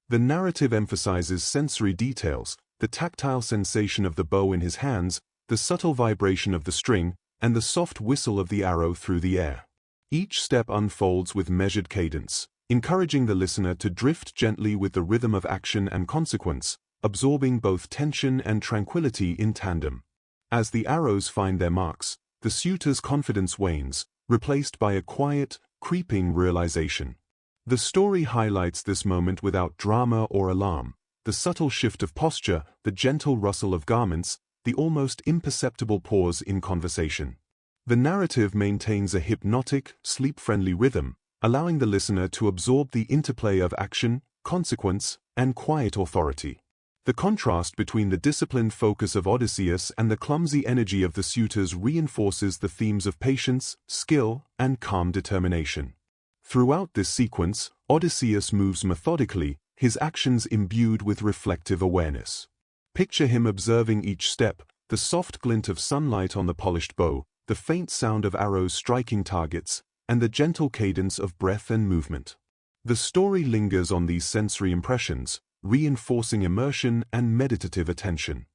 The narrative emphasizes sensory details, the tactile sensation of the bow in his hands, the subtle vibration of the string, and the soft whistle of the arrow through the air. Each step unfolds with measured cadence, encouraging the listener to drift gently with the rhythm of action and consequence, absorbing both tension and tranquility in tandem. As the arrows find their marks, the suitor's confidence wanes, replaced by a quiet, creeping realization. The story highlights this moment without drama or alarm. The subtle shift of posture, the gentle rustle of garments, the almost imperceptible pause in conversation. The narrative maintains a hypnotic, sleep-friendly rhythm, allowing the listener to absorb the interplay of action, consequence, and quiet authority. The contrast between the disciplined focus of Odysseus and the clumsy energy of the suitors reinforces the themes of patience, skill, and calm determination. Throughout this sequence, Odysseus moves methodically, his actions imbued with reflective awareness. Picture him observing each step, the soft glint of sunlight on the polished bow, the faint sound of arrows striking targets, and the gentle cadence of breath and movement. The story lingers on these sensory impressions, reinforcing immersion and meditative attention.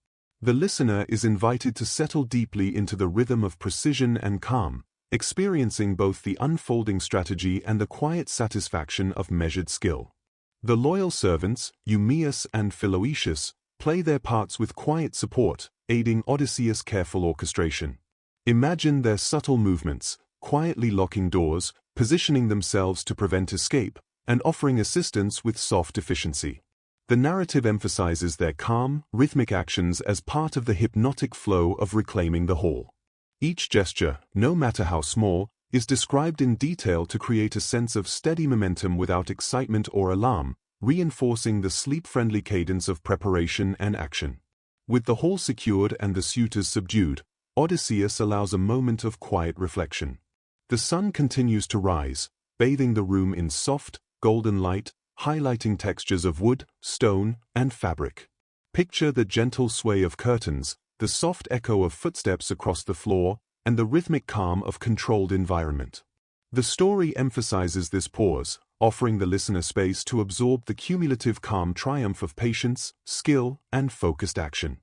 The listener is invited to settle deeply into the rhythm of precision and calm, experiencing both the unfolding strategy and the quiet satisfaction of measured skill. The loyal servants, Eumaeus and Philoetius, play their parts with quiet support, aiding Odysseus' careful orchestration. Imagine their subtle movements, quietly locking doors, positioning themselves to prevent escape, and offering assistance with soft efficiency. The narrative emphasizes their calm, rhythmic actions as part of the hypnotic flow of reclaiming the hall. Each gesture, no matter how small, is described in detail to create a sense of steady momentum without excitement or alarm, reinforcing the sleep-friendly cadence of preparation and action. With the hall secured and the suitors subdued, Odysseus allows a moment of quiet reflection. The sun continues to rise, bathing the room in soft, golden light, highlighting textures of wood, stone, and fabric. Picture the gentle sway of curtains, the soft echo of footsteps across the floor, and the rhythmic calm of controlled environment. The story emphasizes this pause, offering the listener space to absorb the cumulative calm triumph of patience, skill, and focused action.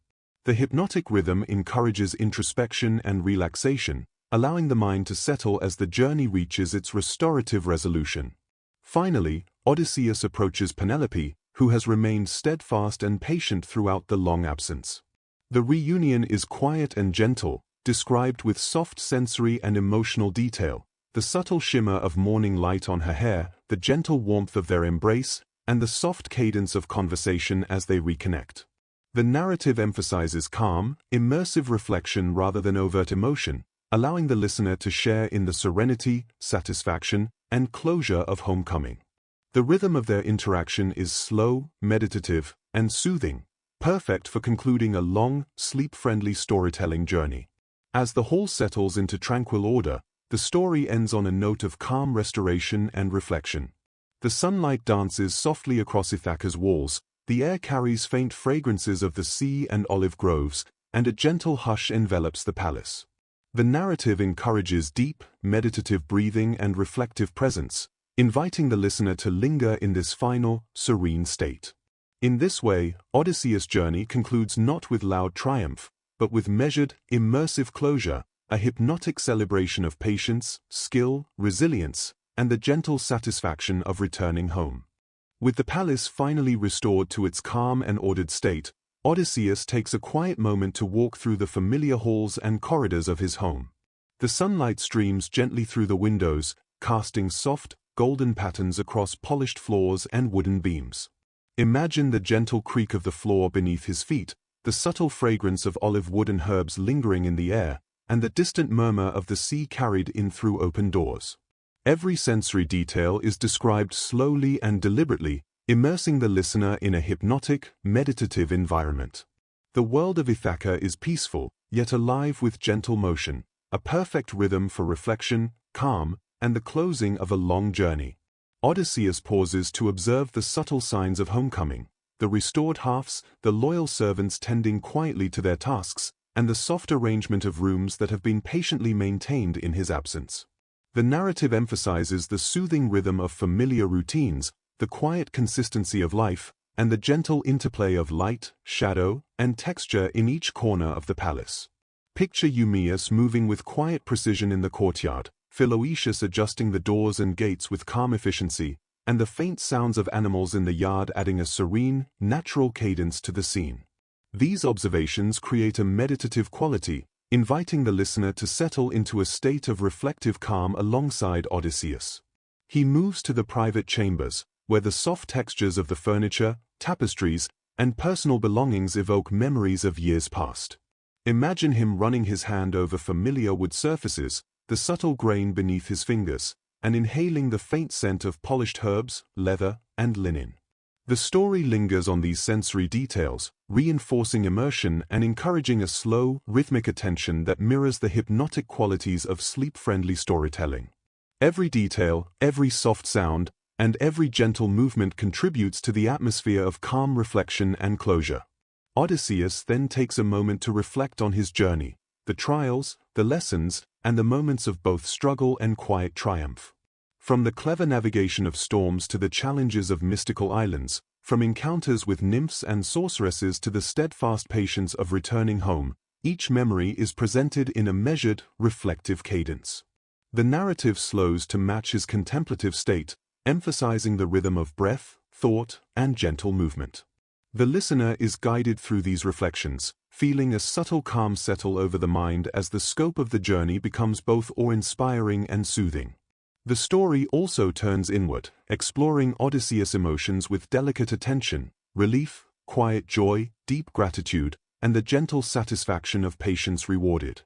The hypnotic rhythm encourages introspection and relaxation, allowing the mind to settle as the journey reaches its restorative resolution. Finally, Odysseus approaches Penelope, who has remained steadfast and patient throughout the long absence. The reunion is quiet and gentle, described with soft sensory and emotional detail, the subtle shimmer of morning light on her hair, the gentle warmth of their embrace, and the soft cadence of conversation as they reconnect. The narrative emphasizes calm, immersive reflection rather than overt emotion, allowing the listener to share in the serenity, satisfaction, and closure of homecoming. The rhythm of their interaction is slow, meditative, and soothing, perfect for concluding a long, sleep-friendly storytelling journey. As the hall settles into tranquil order, the story ends on a note of calm restoration and reflection. The sunlight dances softly across Ithaca's walls, the air carries faint fragrances of the sea and olive groves, and a gentle hush envelops the palace. The narrative encourages deep, meditative breathing and reflective presence, inviting the listener to linger in this final, serene state. In this way, Odysseus' journey concludes not with loud triumph, but with measured, immersive closure, a hypnotic celebration of patience, skill, resilience, and the gentle satisfaction of returning home. With the palace finally restored to its calm and ordered state, Odysseus takes a quiet moment to walk through the familiar halls and corridors of his home. The sunlight streams gently through the windows, casting soft, golden patterns across polished floors and wooden beams. Imagine the gentle creak of the floor beneath his feet, the subtle fragrance of olive wood and herbs lingering in the air, and the distant murmur of the sea carried in through open doors. Every sensory detail is described slowly and deliberately, immersing the listener in a hypnotic, meditative environment. The world of Ithaca is peaceful, yet alive with gentle motion, a perfect rhythm for reflection, calm, and the closing of a long journey. Odysseus pauses to observe the subtle signs of homecoming, the restored hearths, the loyal servants tending quietly to their tasks, and the soft arrangement of rooms that have been patiently maintained in his absence. The narrative emphasizes the soothing rhythm of familiar routines, the quiet consistency of life, and the gentle interplay of light, shadow, and texture in each corner of the palace. Picture Eumaeus moving with quiet precision in the courtyard, Philoetius adjusting the doors and gates with calm efficiency, and the faint sounds of animals in the yard adding a serene, natural cadence to the scene. These observations create a meditative quality, inviting the listener to settle into a state of reflective calm alongside Odysseus. He moves to the private chambers, where the soft textures of the furniture, tapestries, and personal belongings evoke memories of years past. Imagine him running his hand over familiar wood surfaces, the subtle grain beneath his fingers, and inhaling the faint scent of polished herbs, leather, and linen. The story lingers on these sensory details, reinforcing immersion and encouraging a slow, rhythmic attention that mirrors the hypnotic qualities of sleep-friendly storytelling. Every detail, every soft sound, and every gentle movement contributes to the atmosphere of calm reflection and closure. Odysseus then takes a moment to reflect on his journey, the trials, the lessons, and the moments of both struggle and quiet triumph. From the clever navigation of storms to the challenges of mystical islands, from encounters with nymphs and sorceresses to the steadfast patience of returning home, each memory is presented in a measured, reflective cadence. The narrative slows to match his contemplative state, emphasizing the rhythm of breath, thought, and gentle movement. The listener is guided through these reflections, feeling a subtle calm settle over the mind as the scope of the journey becomes both awe-inspiring and soothing. The story also turns inward, exploring Odysseus' emotions with delicate attention, relief, quiet joy, deep gratitude, and the gentle satisfaction of patience rewarded.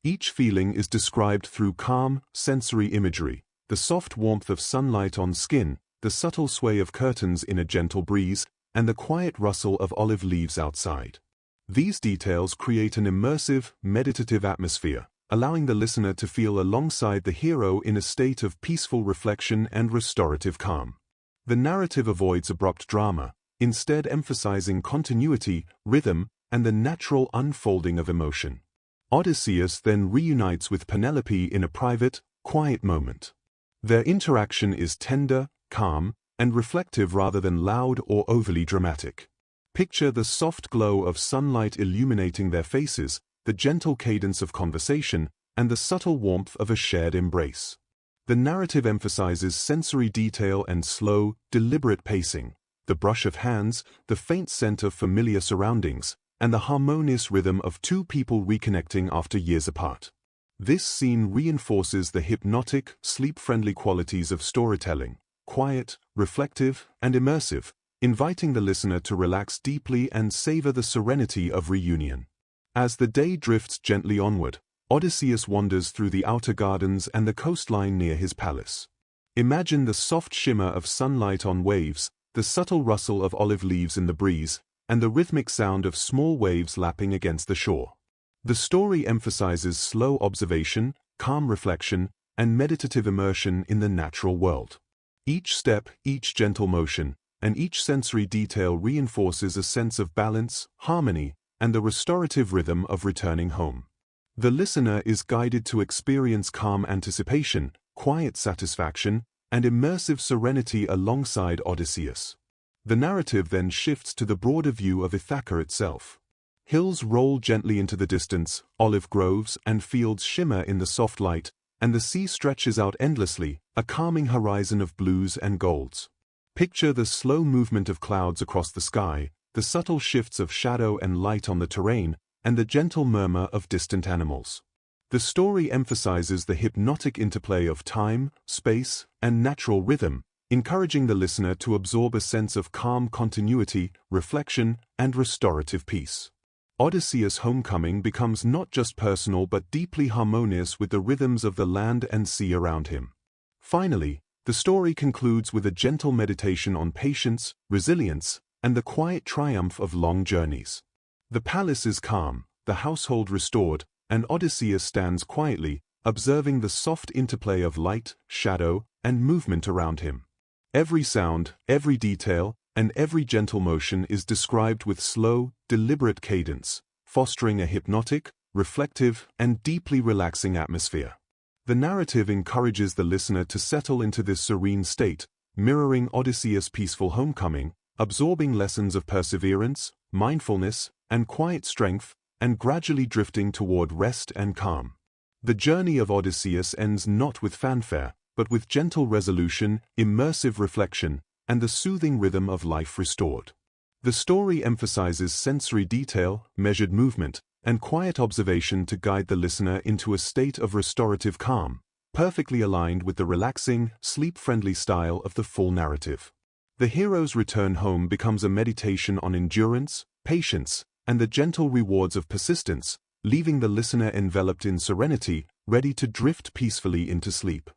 Each feeling is described through calm, sensory imagery, the soft warmth of sunlight on skin, the subtle sway of curtains in a gentle breeze, and the quiet rustle of olive leaves outside. These details create an immersive, meditative atmosphere, allowing the listener to feel alongside the hero in a state of peaceful reflection and restorative calm. The narrative avoids abrupt drama, instead emphasizing continuity, rhythm, and the natural unfolding of emotion. Odysseus then reunites with Penelope in a private, quiet moment. Their interaction is tender, calm, and reflective rather than loud or overly dramatic. Picture the soft glow of sunlight illuminating their faces, the gentle cadence of conversation, and the subtle warmth of a shared embrace. The narrative emphasizes sensory detail and slow, deliberate pacing, the brush of hands, the faint scent of familiar surroundings, and the harmonious rhythm of two people reconnecting after years apart. This scene reinforces the hypnotic, sleep-friendly qualities of storytelling, quiet, reflective, and immersive, inviting the listener to relax deeply and savor the serenity of reunion. As the day drifts gently onward, Odysseus wanders through the outer gardens and the coastline near his palace. Imagine the soft shimmer of sunlight on waves, the subtle rustle of olive leaves in the breeze, and the rhythmic sound of small waves lapping against the shore. The story emphasizes slow observation, calm reflection, and meditative immersion in the natural world. Each step, each gentle motion, and each sensory detail reinforces a sense of balance, harmony, and the restorative rhythm of returning home. The listener is guided to experience calm anticipation, quiet satisfaction, and immersive serenity alongside Odysseus. The narrative then shifts to the broader view of Ithaca itself. Hills roll gently into the distance, olive groves and fields shimmer in the soft light, and the sea stretches out endlessly, a calming horizon of blues and golds. Picture the slow movement of clouds across the sky, the subtle shifts of shadow and light on the terrain, and the gentle murmur of distant animals. The story emphasizes the hypnotic interplay of time, space, and natural rhythm, encouraging the listener to absorb a sense of calm continuity, reflection, and restorative peace. Odysseus' homecoming becomes not just personal but deeply harmonious with the rhythms of the land and sea around him. Finally, The story concludes with a gentle meditation on patience, resilience, and the quiet triumph of long journeys. The palace is calm, the household restored, and Odysseus stands quietly, observing the soft interplay of light, shadow, and movement around him. Every sound, every detail, and every gentle motion is described with slow, deliberate cadence, fostering a hypnotic, reflective, and deeply relaxing atmosphere. The narrative encourages the listener to settle into this serene state, mirroring Odysseus' peaceful homecoming, absorbing lessons of perseverance, mindfulness, and quiet strength, and gradually drifting toward rest and calm. The journey of Odysseus ends not with fanfare, but with gentle resolution, immersive reflection, and the soothing rhythm of life restored. The story emphasizes sensory detail, measured movement, and quiet observation to guide the listener into a state of restorative calm, perfectly aligned with the relaxing, sleep-friendly style of the full narrative. The hero's return home becomes a meditation on endurance, patience, and the gentle rewards of persistence, leaving the listener enveloped in serenity, ready to drift peacefully into sleep.